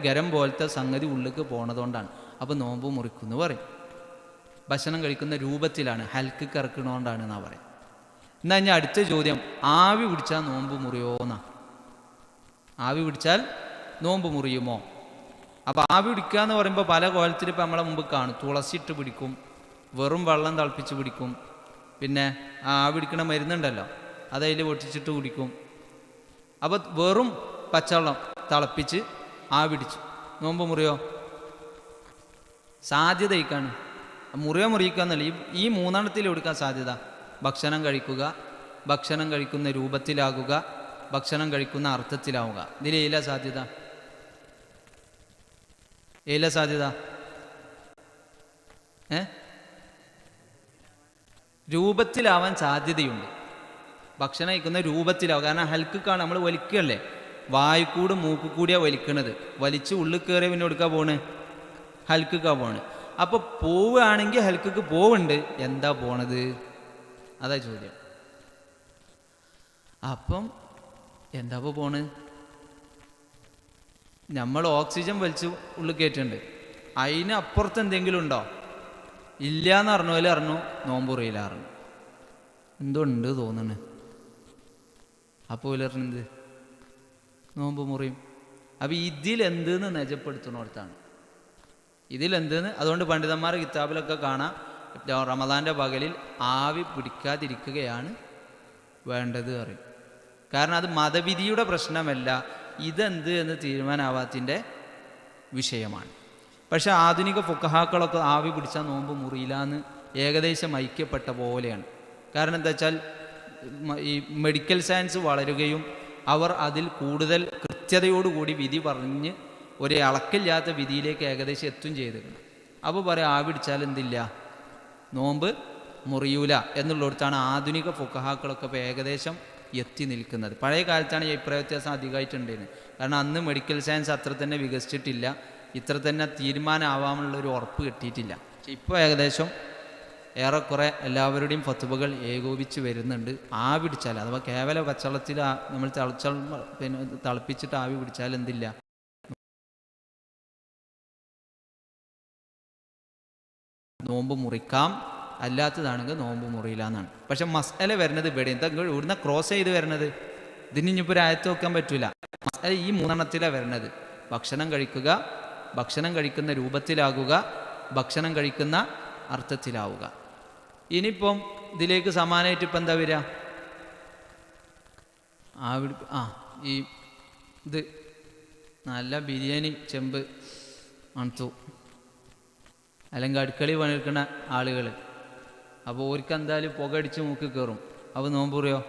ഗരം പോലത്തെ സംഗതി ഉള്ളിലേക്ക് പോണതുകൊണ്ടാണ്. അപ്പോൾ നോമ്പ് മുറിക്കുമെന്ന് പറയും. ഭക്ഷണം കഴിക്കുന്ന രൂപത്തിലാണ്, ഹൽക്ക് ഇറക്കണോണ്ടാണ് എന്നാ പറയാം. എന്നാൽ ഇനി അടുത്ത ചോദ്യം, ആവി പിടിച്ചാൽ നോമ്പ് മുറിയോന്നാ? ആവി പിടിച്ചാൽ നോമ്പ് മുറിയുമോ? അപ്പോൾ ആവി പിടിക്കുക എന്ന് പറയുമ്പോൾ പല കോലത്തിൽ ഇപ്പം നമ്മളെ മുമ്പ് കാണും. തുളസിട്ട് പിടിക്കും, വെറും വെള്ളം തിളപ്പിച്ച് പിടിക്കും, പിന്നെ ആവി പിടിക്കണ മരുന്നുണ്ടല്ലോ അതതിൽ പൊട്ടിച്ചിട്ട് കുടിക്കും. അപ്പോൾ വെറും പച്ചവെള്ളം തിളപ്പിച്ച് ആവി പിടിച്ചു നോമ്പ് മുറിയോ? സാധ്യത ഇക്കാണ്. മുറിക്കുക എന്നല്ല, ഈ മൂന്നെണ്ണത്തിൽ എടുക്കാൻ സാധ്യത. ഭക്ഷണം കഴിക്കുക, ഭക്ഷണം കഴിക്കുന്ന രൂപത്തിലാകുക, ഭക്ഷണം കഴിക്കുന്ന അർത്ഥത്തിലാവുക. ഇതിൽ ഏല സാധ്യത? ഏല സാധ്യത? രൂപത്തിലാവാൻ സാധ്യതയുണ്ട്. ഭക്ഷണം കഴിക്കുന്ന രൂപത്തിലാവും. കാരണം ഹൽക്കാണ്, നമ്മൾ വലിക്കുകയല്ലേ, വായുക്കൂട് മൂക്കുകൂടിയാണ് വലിക്കണത്. വലിച്ച് ഉള്ളിൽ കയറിയ പിന്നെ എടുക്കാൻ പോണ്? ഹൽക്കാ പോണ്. അപ്പോൾ പോവുകയാണെങ്കിൽ ഹൽക്കക്ക് പോവുണ്ട്, എന്താ പോണത്? അതാ ചോദ്യം. അപ്പം എന്താ പോണ്? നമ്മൾ ഓക്സിജൻ വലിച്ച് ഉള്ളിൽ കയറ്റുന്നുണ്ട്, അതിന് അപ്പുറത്ത് എന്തെങ്കിലും ഉണ്ടോ? ഇല്ല എന്ന് അറിഞ്ഞ അറിഞ്ഞു, നോമ്പുറിയില്ല അറിഞ്ഞു, എന്തുണ്ട് തോന്നണ്. അപ്പോൾ പറഞ്ഞത് നോമ്പ് മുറിയും. അപ്പം ഇതിലെന്തെന്ന് നിജപ്പെടുത്തുന്നിടത്താണ്. ഇതിലെന്തെന്ന്, അതുകൊണ്ട് പണ്ഡിതന്മാരുടെ കിതാബിലൊക്കെ കാണാം, റമദാൻ്റെ പകലിൽ ആവി പിടിക്കാതിരിക്കുകയാണ് വേണ്ടത് പറയും. കാരണം അത് മതവിധിയുടെ പ്രശ്നമല്ല, ഇതെന്ത് എന്ന് തീരുമാനാവാത്തിൻ്റെ വിഷയമാണ്. പക്ഷെ ആധുനിക ഫുഖഹാക്കളൊക്കെ ആവി പിടിച്ചാൽ നോമ്പ് മുറിയില്ല എന്ന് ഏകദേശം ഐക്യപ്പെട്ട പോലെയാണ്. കാരണം എന്താ വെച്ചാൽ ഈ മെഡിക്കൽ സയൻസ് വളരുകയും അവർ അതിൽ കൂടുതൽ കൃത്യതയോടുകൂടി വിധി പറഞ്ഞ് ഒരു അളക്കില്ലാത്ത വിധിയിലേക്ക് ഏകദേശം എത്തുകയും ചെയ്തിട്ടുണ്ട്. അപ്പോൾ പറയാം ആവി പിടിച്ചാൽ എന്തില്ല, നോമ്പ് മുറിയൂല എന്നുള്ളിടത്താണ് ആധുനിക ഫുഖഹാക്കളൊക്കെ ഇപ്പോൾ ഏകദേശം എത്തി നിൽക്കുന്നത്. പഴയ കാലത്താണ് ഈ അഭിപ്രായ വ്യത്യാസം അധികമായിട്ടുണ്ടായിരുന്നത്. കാരണം അന്ന് മെഡിക്കൽ സയൻസ് അത്ര തന്നെ വികസിച്ചിട്ടില്ല, ഇത്ര തന്നെ തീരുമാനമാവാനുള്ളൊരു ഉറപ്പ് കിട്ടിയിട്ടില്ല. പക്ഷെ ഇപ്പോൾ ഏകദേശം ഏറെക്കുറെ എല്ലാവരുടെയും ഫത്വകൾ ഏകോപിച്ച് വരുന്നുണ്ട്. ആവി പിടിച്ചാൽ, അഥവാ കേവല പച്ചവെള്ളത്തിൽ നമ്മൾ തിളപ്പിച്ചിട്ട് ആവി പിടിച്ചാൽ എന്തില്ല, നോമ്പ് മുറിക്കാം, അല്ലാത്തതാണെങ്കിൽ നോമ്പ് മുറിയില്ല എന്നാണ്. പക്ഷെ മസ്അല വരുന്നത് ഇവിടെ എന്താ, ഇവിടുന്ന് ക്രോസ് ചെയ്ത് വരുന്നത്, ഇതിന് ഇനിയിപ്പോൾ ഒരു ആയത്ത് വെക്കാൻ പറ്റൂല. മസ്അല ഈ മൂന്നെണ്ണത്തിലാണ് വരുന്നത്. ഭക്ഷണം കഴിക്കുക, ഭക്ഷണം കഴിക്കുന്ന രൂപത്തിലാകുക, ഭക്ഷണം കഴിക്കുന്ന അർത്ഥത്തിലാവുക. ഇനിയിപ്പം ഇതിലേക്ക് സമാനമായിട്ട് ഇപ്പം എന്താ വരിക? ഈ ഇത് നല്ല ബിരിയാണി ചെമ്പ് മണത്തു, അല്ലെങ്കിൽ അടുക്കളയിൽ പണിയെടുക്കുന്ന ആളുകൾ, അപ്പോൾ ഓർക്ക് എന്തായാലും പുകയടിച്ച് മൂക്ക് കയറും. അപ്പോൾ നോമ്പ് മുറിയോ?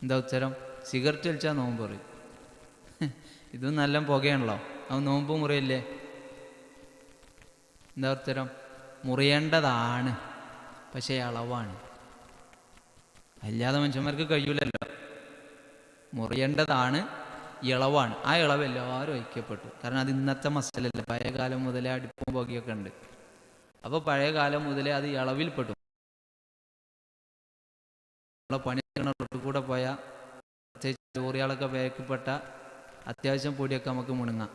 എന്താ ഉത്തരം? സിഗരറ്റ് വലിച്ചാൽ നോമ്പ് മുറിയും. ഇതും നല്ല പുകയാണല്ലോ, അപ്പോൾ നോമ്പ് മുറിയല്ലേ? എന്താ ഉത്തരം? മുറിയേണ്ടതാണ്, പക്ഷേ അളവാണ്. അല്ലാതെ മനുഷ്യന്മാർക്ക് കഴിയൂലല്ലോ. മുറിയേണ്ടതാണ്, ഇളവാണ്. ആ ഇളവ് എല്ലാവരും ഐക്യപ്പെട്ടു. കാരണം അത് ഇന്നത്തെ മസലല്ല, പഴയ കാലം മുതലേ അടുപ്പും പുകയൊക്കെ ഉണ്ട്. അപ്പോൾ പഴയ കാലം മുതലേ അത് ഇളവിൽപ്പെട്ടു. നമ്മളെ പണി റോട്ടിൽ കൂടെ പോയാൽ പ്രത്യേകിച്ച് ചോറിയാളൊക്കെ വേക്കപ്പെട്ട അത്യാവശ്യം പൊടിയൊക്കെ നമുക്ക് മുണുങ്ങാം,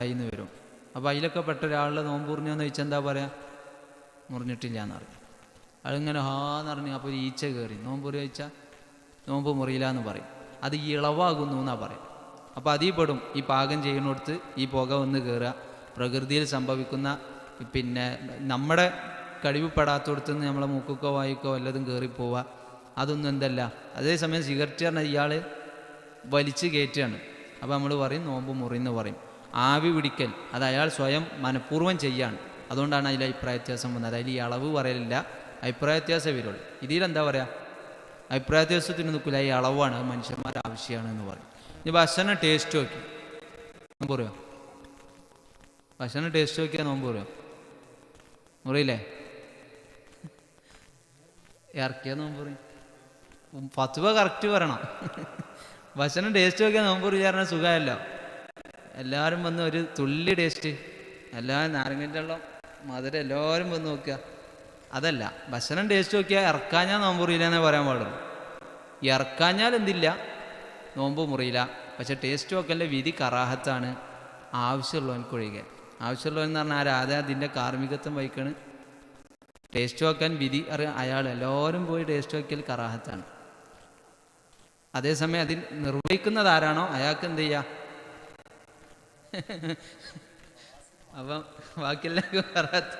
കയ്യിൽ വരും. അപ്പോൾ അതിലൊക്കെ പെട്ട ഒരാളുടെ നോമ്പ് മുറിഞ്ഞോന്ന് ചോദിച്ചാൽ എന്താ പറയുക? മുറിഞ്ഞിട്ടില്ല എന്ന് പറയും. അതിങ്ങനെ ഹാന്ന് പറഞ്ഞു. അപ്പോൾ ഈച്ച കയറി നോമ്പ് മുറി ചോദിച്ചാൽ നോമ്പ് മുറിയില്ല എന്ന് പറയും. അത് ഇളവാകുന്നു എന്നാണ് പറയും. അപ്പോൾ അതിൽ പെടും ഈ പാകം ചെയ്യുന്നിടത്ത് ഈ പുക വന്ന് കയറുക, പ്രകൃതിയിൽ സംഭവിക്കുന്ന പിന്നെ നമ്മുടെ കഴിവുപ്പെടാത്തടത്തുനിന്ന് നമ്മളെ മൂക്കോ വായുക്കോ വല്ലതും കയറിപ്പോവുക, അതൊന്നും എന്തല്ല. അതേസമയം സിഗരറ്റ് പറഞ്ഞാൽ ഇയാൾ വലിച്ച് കയറ്റുകയാണ്. അപ്പോൾ നമ്മൾ പറയും നോമ്പ് മുറിയെന്ന് പറയും. ആവി പിടിക്കൽ അത് അയാൾ സ്വയം മനഃപൂർവ്വം ചെയ്യാണ്. അതുകൊണ്ടാണ് അതിൽ അഭിപ്രായ വ്യത്യാസം വന്നത്. അതിൽ ഈ അളവ് പറയലില്ല, അഭിപ്രായ വ്യത്യാസം വരുള്ളൂ. ഇതിലെന്താ പറയുക? അഭിപ്രായ വ്യത്യാസത്തിന് നിൽക്കില്ല, ഈ അളവാണ്, അത് മനുഷ്യന്മാരുടെ ആവശ്യമാണ് എന്ന് പറയും. ഇനി ഭക്ഷണം ടേസ്റ്റ് നോക്കി നോമ്പ് പറയോ? ഭക്ഷണം ടേസ്റ്റ് നോക്കിയാൽ നോമ്പ് പറയോ? മുറിയില്ലേ? ഇറക്കിയാൽ നോമ്പ് പറയും. ഫത്വ കറക്റ്റ് പറയണം. ഭക്ഷണം ടേസ്റ്റ് നോക്കിയാൽ നോമ്പ് പറഞ്ഞാൽ സുഖമല്ലോ. എല്ലാവരും വന്ന് ഒരു തുള്ളി ടേസ്റ്റ്, എല്ലാവരും നാരങ്ങൻ്റെ വെള്ളം മധുരം എല്ലാവരും വന്ന് നോക്കുക. അതല്ല, ഭക്ഷണം ടേസ്റ്റ് നോക്കിയാൽ ഇറക്കാഞ്ഞാൽ നോമ്പ് മുറിയില്ല എന്നേ പറയാൻ പാടുള്ളൂ. ഇറക്കാഞ്ഞാൽ എന്തില്ല, നോമ്പ് മുറിയില്ല. പക്ഷെ ടേസ്റ്റ് നോക്കലിൻ്റെ വിധി കറാഹത്താണ്, ആവശ്യമുള്ളവനക്ക് ഒഴികെ. ആവശ്യമുള്ളവനെന്ന് പറഞ്ഞാൽ ആരാധന അതിൻ്റെ കാർമ്മികത്വം വഹിക്കണ്. ടേസ്റ്റ് നോക്കാൻ വിധി അറിയാം അയാൾ, എല്ലാവരും പോയി ടേസ്റ്റ് നോക്കിയാൽ കറാഹത്താണ്. അതേസമയം അതിൽ നിർവഹിക്കുന്നത് ആരാണോ അയാൾക്ക് എന്ത് ചെയ്യുക? അപ്പം ബാക്കിയെല്ലാം കറാഹത്ത്.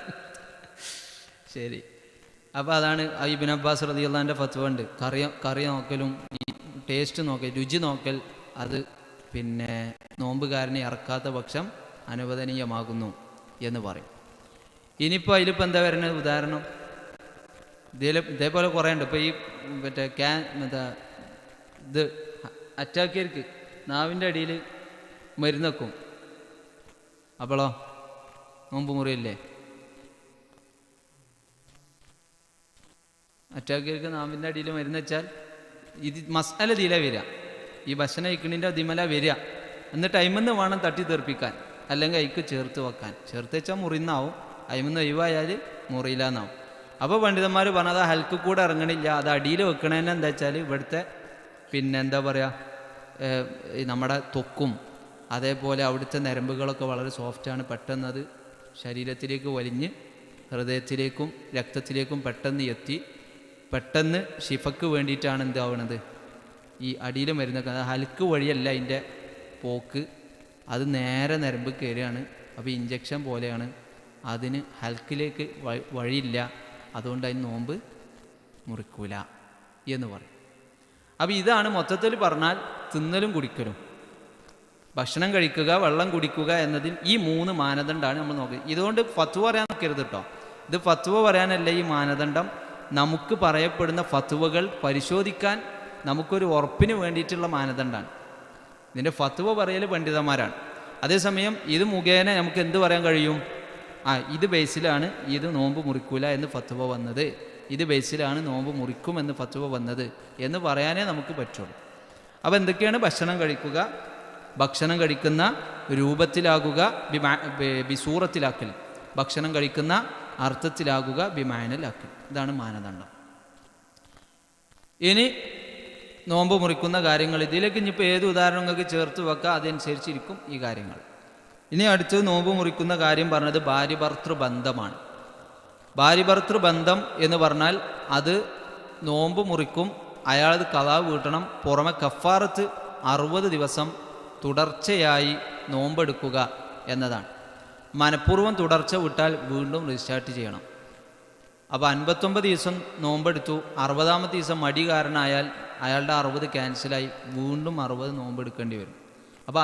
ശരി. അപ്പോൾ അതാണ് ഇബ്നു അബ്ബാസ് റളിയല്ലാഹുവിൻ്റെ ഫത്വ ഉണ്ട്. കറി നോക്കലും ഈ ടേസ്റ്റ് നോക്കൽ, രുചി നോക്കൽ, അത് പിന്നെ നോമ്പുകാരനെ ഇറക്കാത്ത പക്ഷം അനുവദനീയമാകുന്നു എന്ന് പറയും. ഇനിയിപ്പോൾ അതിലിപ്പോൾ എന്താ വരുന്നത്? ഉദാഹരണം ഇതേപോലെ കുറേ ഉണ്ട്. ഇപ്പോൾ ഈ മറ്റേ ഇത് അറ്റാക്കിയർക്ക് നാവിൻ്റെ അടിയിൽ മരുന്ന് വെക്കും. അപ്പോളോ നോമ്പ് മുറിയില്ലേ? അറ്റാക്കിയർക്ക് നാവിൻ്റെ അടിയിൽ മരുന്ന് വെച്ചാൽ ഇത് മസാല തീല വരിക, ഈ ഭക്ഷണം കഴിക്കണിൻ്റെ അതിമല വരിക. എന്നിട്ട് അയിമെന്ന് വേണം തട്ടി തെറിപ്പിക്കാൻ, അല്ലെങ്കിൽ അതിക്ക് ചേർത്ത് വെക്കാൻ. ചേർത്ത് വെച്ചാൽ മുറിന്നാവും, അയിമെന്ന് ഒഴിവായാൽ മുറിയില്ല എന്നാവും. അപ്പോൾ പണ്ഡിതന്മാർ പറഞ്ഞത് ഹൽക്ക് കൂടെ ഇറങ്ങണില്ല, അത് അടിയിൽ വെക്കണേന്നെ എന്താ വെച്ചാൽ ഇവിടുത്തെ പിന്നെ എന്താ പറയുക, നമ്മുടെ ത്വക്കും അതേപോലെ അവിടുത്തെ ഞരമ്പുകളൊക്കെ വളരെ സോഫ്റ്റാണ്. പെട്ടെന്നത് ശരീരത്തിലേക്ക് വലിഞ്ഞ് ഹൃദയത്തിലേക്കും രക്തത്തിലേക്കും പെട്ടെന്ന് എത്തി പെട്ടെന്ന് ഷിഫക്ക് വേണ്ടിയിട്ടാണ് എന്താവണത്, ഈ അടിയിൽ മരുന്നൊക്കെ. അത് ഹൽക്ക് വഴിയല്ല അതിൻ്റെ പോക്ക്, അത് നേരെ ഞരമ്പ് കയറുകയാണ്. അപ്പോൾ ഇഞ്ചക്ഷൻ പോലെയാണ്, അതിന് ഹൽക്കിലേക്ക് വഴിയില്ല. അതുകൊണ്ട് അതിന് നോമ്പ് മുറിക്കൂല എന്ന് പറയും. അപ്പോൾ ഇതാണ് മൊത്തത്തിൽ പറഞ്ഞാൽ തിന്നലും കുടിക്കലും, ഭക്ഷണം കഴിക്കുക, വെള്ളം കുടിക്കുക എന്നതിൽ ഈ 3 മാനദണ്ഡമാണ് നമ്മൾ നോക്കുന്നത്. ഇതുകൊണ്ട് ഫത്വ പറയാൻ നോക്കരുത് കേട്ടോ. ഇത് ഫത്വ പറയാനല്ല ഈ മാനദണ്ഡം. നമുക്ക് പറയപ്പെടുന്ന ഫത്വകൾ പരിശോധിക്കാൻ നമുക്കൊരു ഉറപ്പിന് വേണ്ടിയിട്ടുള്ള മാനദണ്ഡമാണ്. ഇതിൻ്റെ ഫത്വ പറയൽ പണ്ഡിതന്മാരാണ്. അതേസമയം ഇത് മുഖേന നമുക്ക് എന്ത് പറയാൻ കഴിയും? ഇത് ബേസിലാണ് ഇത് നോമ്പ് മുറിക്കൂല എന്ന് ഫത്വ വന്നത്, ഇത് ബേസിലാണ് നോമ്പ് മുറിക്കുമെന്ന് ഫത്വ വന്നത് എന്ന് പറയാനേ നമുക്ക് പറ്റുള്ളൂ. അപ്പോൾ എന്തൊക്കെയാണ്? ഭക്ഷണം കഴിക്കുക, ഭക്ഷണം കഴിക്കുന്ന രൂപത്തിലാകുക, ബിസൂറത്തിലാക്കൽ, ഭക്ഷണം കഴിക്കുന്ന അർത്ഥത്തിലാകുക, ബിമാനലാക്കൽ. ഇതാണ് മാനദണ്ഡം. ഇനി നോമ്പ് മുറിക്കുന്ന കാര്യങ്ങൾ, ഇതിലേക്ക് ഇനിയിപ്പോൾ ഏത് ഉദാഹരണങ്ങൾക്ക് ചേർത്ത് വെക്കുക, അതനുസരിച്ചിരിക്കും ഈ കാര്യങ്ങൾ. ഇനി അടുത്തത് നോമ്പ് മുറിക്കുന്ന കാര്യം പറഞ്ഞത് ഭാര്യ-ഭർത്തൃബന്ധമാണ്. ഭാര്യ-ഭർത്തൃബന്ധം എന്ന് പറഞ്ഞാൽ അത് നോമ്പ് മുറിക്കും, അയാളത് ഖളാ വീട്ടണം. പുറമെ കഫാറത്ത് 60 ദിവസം തുടർച്ചയായി നോമ്പെടുക്കുക എന്നതാണ്. മനഃപൂർവ്വം തുടർച്ച വിട്ടാൽ വീണ്ടും റീസ്റ്റാർട്ട് ചെയ്യണം. അപ്പോൾ 59 ദിവസം നോമ്പെടുത്തു, 60ാമത്തെ ദിവസം മടി കാരണമായാൽ അയാളുടെ 60 ക്യാൻസലായി, വീണ്ടും 60 നോമ്പെടുക്കേണ്ടി വരും. അപ്പോൾ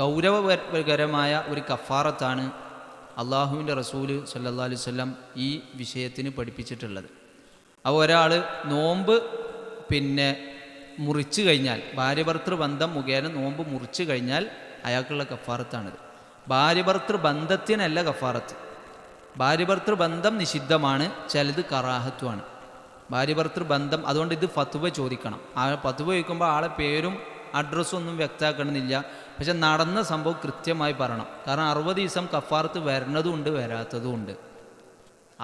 ഗൗരവകരമായ ഒരു കഫാറത്താണ് അള്ളാഹുവിൻ്റെ റസൂല് സല്ലല്ലാഹു അലൈഹി വസല്ലം ഈ വിഷയത്തിന് പഠിപ്പിച്ചിട്ടുള്ളത്. അപ്പോൾ ഒരാൾ നോമ്പ് പിന്നെ മുറിച്ചു കഴിഞ്ഞാൽ, ഭാര്യ-ഭർത്തൃബന്ധം മുഖേന നോമ്പ് മുറിച്ചു കഴിഞ്ഞാൽ അയാൾക്കുള്ള കഫാറത്താണിത്. ഭാര്യ-ഭർത്തൃബന്ധത്തിനല്ല കഫാറത്ത്. ഭാര്യ-ഭർത്തൃബന്ധം നിഷിദ്ധമാണ്, ചിലത് കറാഹത്തുമാണ്. ഭാര്യ-ഭർത്തൃബന്ധം, അതുകൊണ്ട് ഇത് ഫത്വ ചോദിക്കണം. ആ ഫത്വ ചോദിക്കുമ്പോൾ ആളെ പേരും അഡ്രസ്സും ഒന്നും വ്യക്തമാക്കണമെന്നില്ല, പക്ഷെ നടന്ന സംഭവം കൃത്യമായി പറയണം. കാരണം 60 ദിവസം കഫാറത്ത് വരുന്നതുമുണ്ട്, വരാത്തതുമുണ്ട്.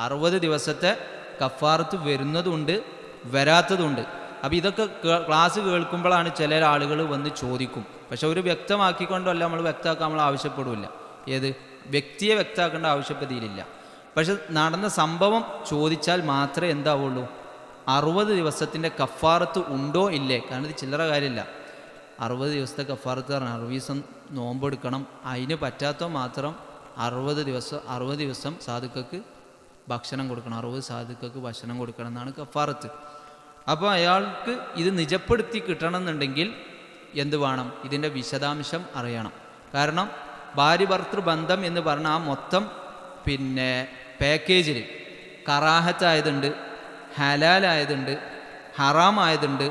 60 ദിവസത്തെ കഫാറത്ത് വരുന്നതുണ്ട്, വരാത്തതുണ്ട്. അപ്പോൾ ഇതൊക്കെ ക്ലാസ് കേൾക്കുമ്പോഴാണ് ചില ആളുകൾ വന്ന് ചോദിക്കും. പക്ഷെ ഒരു വ്യക്തമാക്കിക്കൊണ്ടല്ല നമ്മൾ വ്യക്തമാക്കാൻ നമ്മൾ ആവശ്യപ്പെടില്ല. ഏത് വ്യക്തിയെ വ്യക്തമാക്കേണ്ട ആവശ്യപ്പെതിയിലില്ല. പക്ഷെ നടന്ന സംഭവം ചോദിച്ചാൽ മാത്രമേ എന്താവുള്ളൂ, 60 ദിവസത്തിൻ്റെ കഫാറത്ത് ഉണ്ടോ ഇല്ലേ. കാരണം ഇത് ചില്ലറ കാര്യമില്ല. 60 ദിവസത്തെ കഫാറത്ത് പറഞ്ഞാൽ 60 ദിവസം നോമ്പെടുക്കണം. അതിന് പറ്റാത്ത മാത്രം 60 ദിവസം സാധുക്കൾക്ക് ഭക്ഷണം കൊടുക്കണം. 60 സാധുക്കൾക്ക് ഭക്ഷണം കൊടുക്കണം എന്നാണ് കഫാറത്ത്. അപ്പോൾ അയാൾക്ക് ഇത് നിജപ്പെടുത്തി കിട്ടണമെന്നുണ്ടെങ്കിൽ എന്ത് വേണം? ഇതിൻ്റെ വിശദാംശം അറിയണം. കാരണം ഭാര്യ-ഭർത്തൃബന്ധം എന്ന് പറഞ്ഞാൽ ആ മൊത്തം പിന്നെ പാക്കേജിൽ കറാഹത്തായതുണ്ട്, ഹലാലായതുണ്ട്, ഹറാമായതുണ്ട്.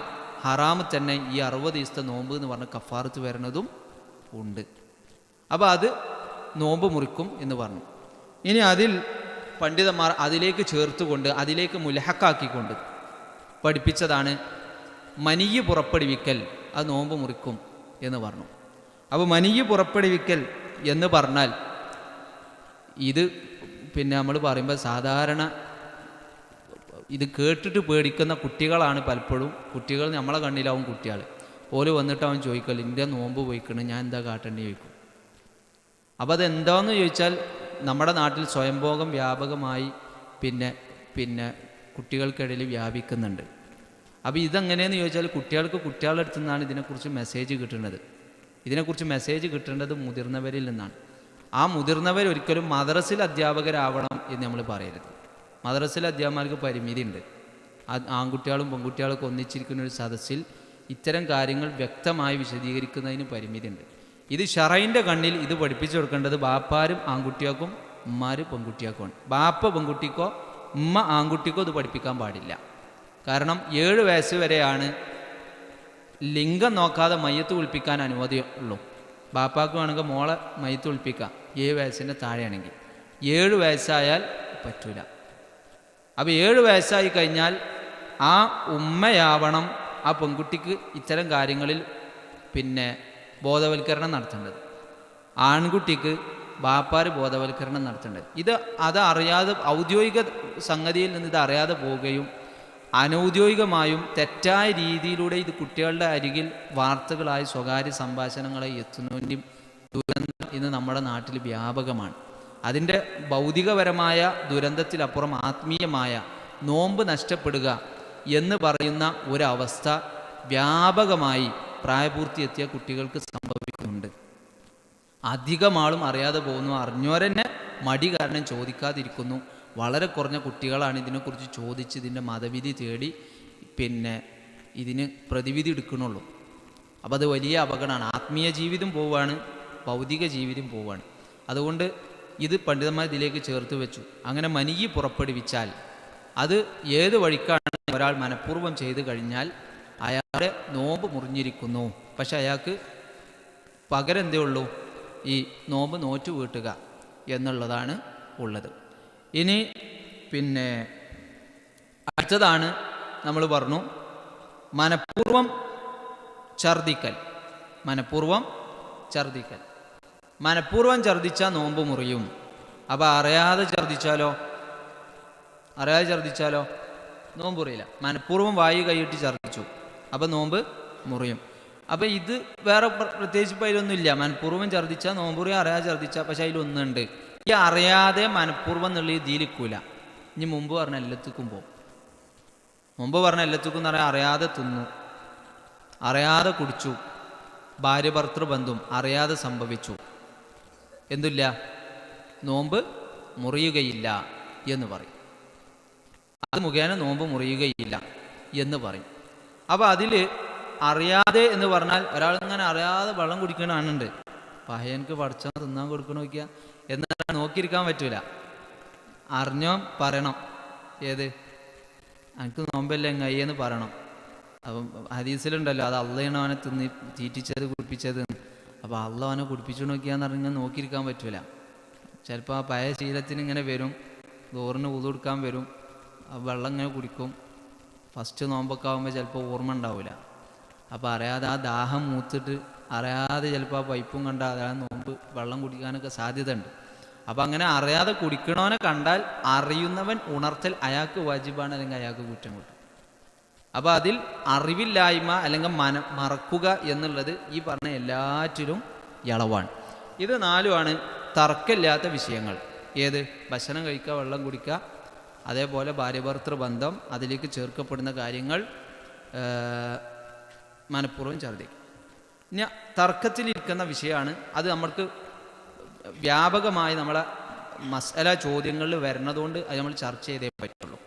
ഹറാമ് തന്നെ ഈ 60 ദിവസത്തെ നോമ്പ് എന്ന് പറഞ്ഞ കഫാറത്ത് വരുന്നതും ഉണ്ട്. അപ്പോൾ അത് നോമ്പ് മുറിക്കും എന്ന് പറഞ്ഞു. ഇനി അതിൽ പണ്ഡിതന്മാർ അതിലേക്ക് ചേർത്തുകൊണ്ട് അതിലേക്ക് മുലഹക്കാക്കിക്കൊണ്ട് പഠിപ്പിച്ചതാണ് മനിയ്യ് പുറപ്പെടുവിക്കൽ, അത് നോമ്പ് മുറിക്കും എന്ന് പറഞ്ഞു. അപ്പോൾ മനിയ്യ് പുറപ്പെടുവിക്കൽ എന്ന് പറഞ്ഞാൽ ഇത് നമ്മൾ പറയുമ്പോൾ സാധാരണ ഇത് കേട്ടിട്ട് പേടിക്കുന്ന കുട്ടികളാണ് പലപ്പോഴും. കുട്ടികൾ നമ്മളെ കണ്ണിലാവും കുട്ടികൾ. ഓല് വന്നിട്ട് അവൻ ചോദിക്കൽ എൻ്റെ നോമ്പ് പോയിക്കണം, ഞാൻ എന്താ കാട്ടേണ്ടി ചോദിക്കും. അപ്പോൾ അതെന്താണെന്ന് ചോദിച്ചാൽ നമ്മുടെ നാട്ടിൽ സ്വയംഭോഗം വ്യാപകമായി പിന്നെ കുട്ടികൾക്കിടയിൽ വ്യാപിക്കുന്നുണ്ട്. അപ്പോൾ ഇതെങ്ങനെയെന്ന് ചോദിച്ചാൽ കുട്ടികളുടെ അടുത്തു നിന്നാണ് ഇതിനെക്കുറിച്ച് മെസ്സേജ് കിട്ടുന്നത്. ഇതിനെക്കുറിച്ച് മെസ്സേജ് കിട്ടേണ്ടത് മുതിർന്നവരിൽ നിന്നാണ്. ആ മുതിർന്നവർ ഒരിക്കലും മദ്രസയിൽ അധ്യാപകരാവണം എന്ന് നമ്മൾ പറയരുത്. മദ്രസയിലെ അധ്യാപകർക്ക് പരിമിതി ഉണ്ട്. ആൺകുട്ടികളും പെൺകുട്ടികളൊക്കെ ഒന്നിച്ചിരിക്കുന്ന ഒരു സദസ്സിൽ ഇത്തരം കാര്യങ്ങൾ വ്യക്തമായി വിശദീകരിക്കുന്നതിന് പരിമിതി ഉണ്ട്. ഇത് ശറൈൻ്റെ കണ്ണിൽ ഇത് പഠിപ്പിച്ചു കൊടുക്കേണ്ടത് ബാപ്പാരും ആൺകുട്ടികൾക്കും ഉമ്മാർ പെൺകുട്ടികൾക്കുമാണ്. ബാപ്പ പെൺകുട്ടിക്കോ ഉമ്മ ആൺകുട്ടിക്കോ ഇത് പഠിപ്പിക്കാൻ പാടില്ല. കാരണം 7 വയസ്സ് വരെയാണ് ലിംഗം നോക്കാതെ മയ്യത്ത് കുളിപ്പിക്കാൻ അനുമതിയുള്ളൂ. ബാപ്പാക്ക് വേണമെങ്കിൽ മോളെ മയ്യത്ത് കുളിപ്പിക്കാം 7 വയസ്സിൻ്റെ താഴെയാണെങ്കിൽ. 7 വയസ്സായാൽ പറ്റൂല. അപ്പോൾ 7 വയസ്സായി കഴിഞ്ഞാൽ ആ ഉമ്മയാവണം ആ പെൺകുട്ടിക്ക് ഇത്തരം കാര്യങ്ങളിൽ ബോധവൽക്കരണം നടത്തേണ്ടത്. ആൺകുട്ടിക്ക് ബാപ്പാര് ബോധവൽക്കരണം നടത്തേണ്ടത്. അത് അറിയാതെ ഔദ്യോഗിക സംഗതിയിൽ നിന്ന് ഇത് അറിയാതെ പോവുകയും അനൗദ്യോഗികമായും തെറ്റായ രീതിയിലൂടെ ഇത് കുട്ടികളുടെ അരികിൽ വാർത്തകളായി സ്വകാര്യ സംഭാഷണങ്ങളായി എത്തുന്നതിൻ്റെയും ദുരന്തം ഇന്ന് നമ്മുടെ നാട്ടിൽ വ്യാപകമാണ്. അതിൻ്റെ ഭൗതികപരമായ ദുരന്തത്തിലപ്പുറം ആത്മീയമായ നോമ്പ് നഷ്ടപ്പെടുക എന്ന് പറയുന്ന ഒരവസ്ഥ വ്യാപകമായി പ്രായപൂർത്തിയെത്തിയ കുട്ടികൾക്ക് സംഭവിക്കുന്നുണ്ട്. അധികം ആളും അറിയാതെ പോകുന്നു. അറിഞ്ഞവരെന്നെ മടി കാരണം ചോദിക്കാതിരിക്കുന്നു. വളരെ കുറഞ്ഞ കുട്ടികളാണ് ഇതിനെക്കുറിച്ച് ചോദിച്ച് ഇതിൻ്റെ മതവിധി തേടി ഇതിന് പ്രതിവിധി എടുക്കണുള്ളൂ. അപ്പോൾ അത് വലിയ അപകടമാണ്. ആത്മീയ ജീവിതം പോവുകയാണ്, ഭൗതിക ജീവിതം പോവുകയാണ്. അതുകൊണ്ട് ഇത് പണ്ഡിതന്മാർ ഇതിലേക്ക് ചേർത്ത് വെച്ചു. അങ്ങനെ മനിയ്യ് പുറപ്പെടുവിച്ചാൽ അത് ഏത് വഴിക്കാണ് ഒരാൾ മനഃപൂർവ്വം ചെയ്തു കഴിഞ്ഞാൽ അയാളുടെ നോമ്പ് മുറിഞ്ഞിരിക്കുന്നു. പക്ഷെ അയാൾക്ക് പകരം എന്തേ ഉള്ളൂ? ഈ നോമ്പ് നോറ്റ് വീട്ടുക എന്നുള്ളതാണ് ഉള്ളത്. ഇനി അടുത്തതാണ് നമ്മൾ പറഞ്ഞു മനഃപൂർവ്വം ഛർദിക്കൽ. മനഃപൂർവ്വം ഛർദിച്ചാൽ നോമ്പ് മുറിയും. അപ്പോൾ അറിയാതെ ഛർദിച്ചാലോ നോമ്പ് മുറിയില്ല. മനഃപൂർവ്വം വായു കൈയിട്ട് ഛർദിച്ചു, അപ്പോൾ നോമ്പ് മുറിയും. അപ്പോൾ ഇത് വേറെ പ്രത്യേകിച്ച് ഇപ്പോൾ അതിലൊന്നുമില്ല. മനഃപൂർവ്വം ഛർദിച്ചാൽ നോമ്പ് മുറിയും, അറിയാതെ ഛർദിച്ചാൽ. പക്ഷെ അതിലൊന്നുണ്ട്, ഈ അറിയാതെ മനഃപൂർവ്വം എന്നുള്ള ഇതിലിക്കൂല. ഇനി മുമ്പ് പറഞ്ഞ എല്ലാത്തിക്കും പോകും. മുമ്പ് പറഞ്ഞ എല്ലാത്തിക്കും എന്ന് പറയാൻ അറിയാതെ തിന്നു, അറിയാതെ കുടിച്ചു, ഭാര്യ ഭർത്തൃബന്ധം അറിയാതെ സംഭവിച്ചു, എന്തില്ല? നോമ്പ് മുറിയുകയില്ല എന്ന് പറയും. അത് മുഖേന നോമ്പ് മുറിയുകയില്ല എന്ന് പറയും. അപ്പോൾ അതിൽ അറിയാതെ എന്ന് പറഞ്ഞാൽ ഒരാളിങ്ങനെ അറിയാതെ വെള്ളം കുടിക്കണാണുണ്ട്. പഹയനക്ക് പഠിച്ചാൽ തിന്നാൻ കൊടുക്കണ നോക്കിയാൽ എന്നാൽ നോക്കിയിരിക്കാൻ പറ്റൂല. അറിഞ്ഞോ പറയണം, ഏത് എനിക്ക് നോമ്പല്ലേ എങ്ങയ്യെന്ന് പറയണം. അപ്പം ഹദീസിലുണ്ടല്ലോ, അത് അള്ളയാണ് അവനെ തീറ്റിച്ചത് കുടിപ്പിച്ചത്. അപ്പോൾ അള്ള അവനെ കുടിപ്പിച്ചു നോക്കിയാന്ന് പറഞ്ഞാൽ നോക്കിയിരിക്കാൻ പറ്റൂല. ചിലപ്പോൾ ആ പഴയ ശീലത്തിന് ഇങ്ങനെ വരും, ദോറിന് വുളു എടുക്കാൻ വരും, വെള്ളം ഇങ്ങനെ കുടിക്കും. ഫസ്റ്റ് നോമ്പൊക്കെ ആകുമ്പോൾ ചിലപ്പോൾ ഓർമ്മ ഉണ്ടാവില്ല. അപ്പോൾ അറിയാതെ ആ ദാഹം മൂത്തിട്ട് അറിയാതെ ചിലപ്പോൾ ആ പൈപ്പും കണ്ട അതായത് നോമ്പ് വെള്ളം കുടിക്കാനൊക്കെ സാധ്യത ഉണ്ട്. അപ്പം അങ്ങനെ അറിയാതെ കുടിക്കണവനെ കണ്ടാൽ അറിയുന്നവൻ ഉണർത്തൽ അയാൾക്ക് വാജിബാണ്, അല്ലെങ്കിൽ അയാൾക്ക് കുറ്റം കിട്ടും. അപ്പോൾ അതിൽ അറിവില്ലായ്മ അല്ലെങ്കിൽ മറക്കുക എന്നുള്ളത് ഈ പറഞ്ഞ എല്ലാറ്റിലും ഇളവാണ്. ഇത് 4 തർക്കമില്ലാത്ത വിഷയങ്ങൾ. ഏത്? ഭക്ഷണം കഴിക്കുക, വെള്ളം കുടിക്കുക, അതേപോലെ ഭാര്യഭർത്തൃ ബന്ധം, അതിലേക്ക് ചേർക്കപ്പെടുന്ന കാര്യങ്ങൾ, മനഃപൂർവ്വം ഛർദ്ദിക്കും. ഇനി തർക്കത്തിലിരിക്കുന്ന വിഷയമാണ്. അത് നമ്മൾക്ക് വ്യാപകമായി നമ്മളെ മസല ചോദ്യങ്ങളിൽ വരുന്നതുകൊണ്ട് അത് നമ്മൾ ചർച്ച ചെയ്തേ പറ്റുള്ളൂ.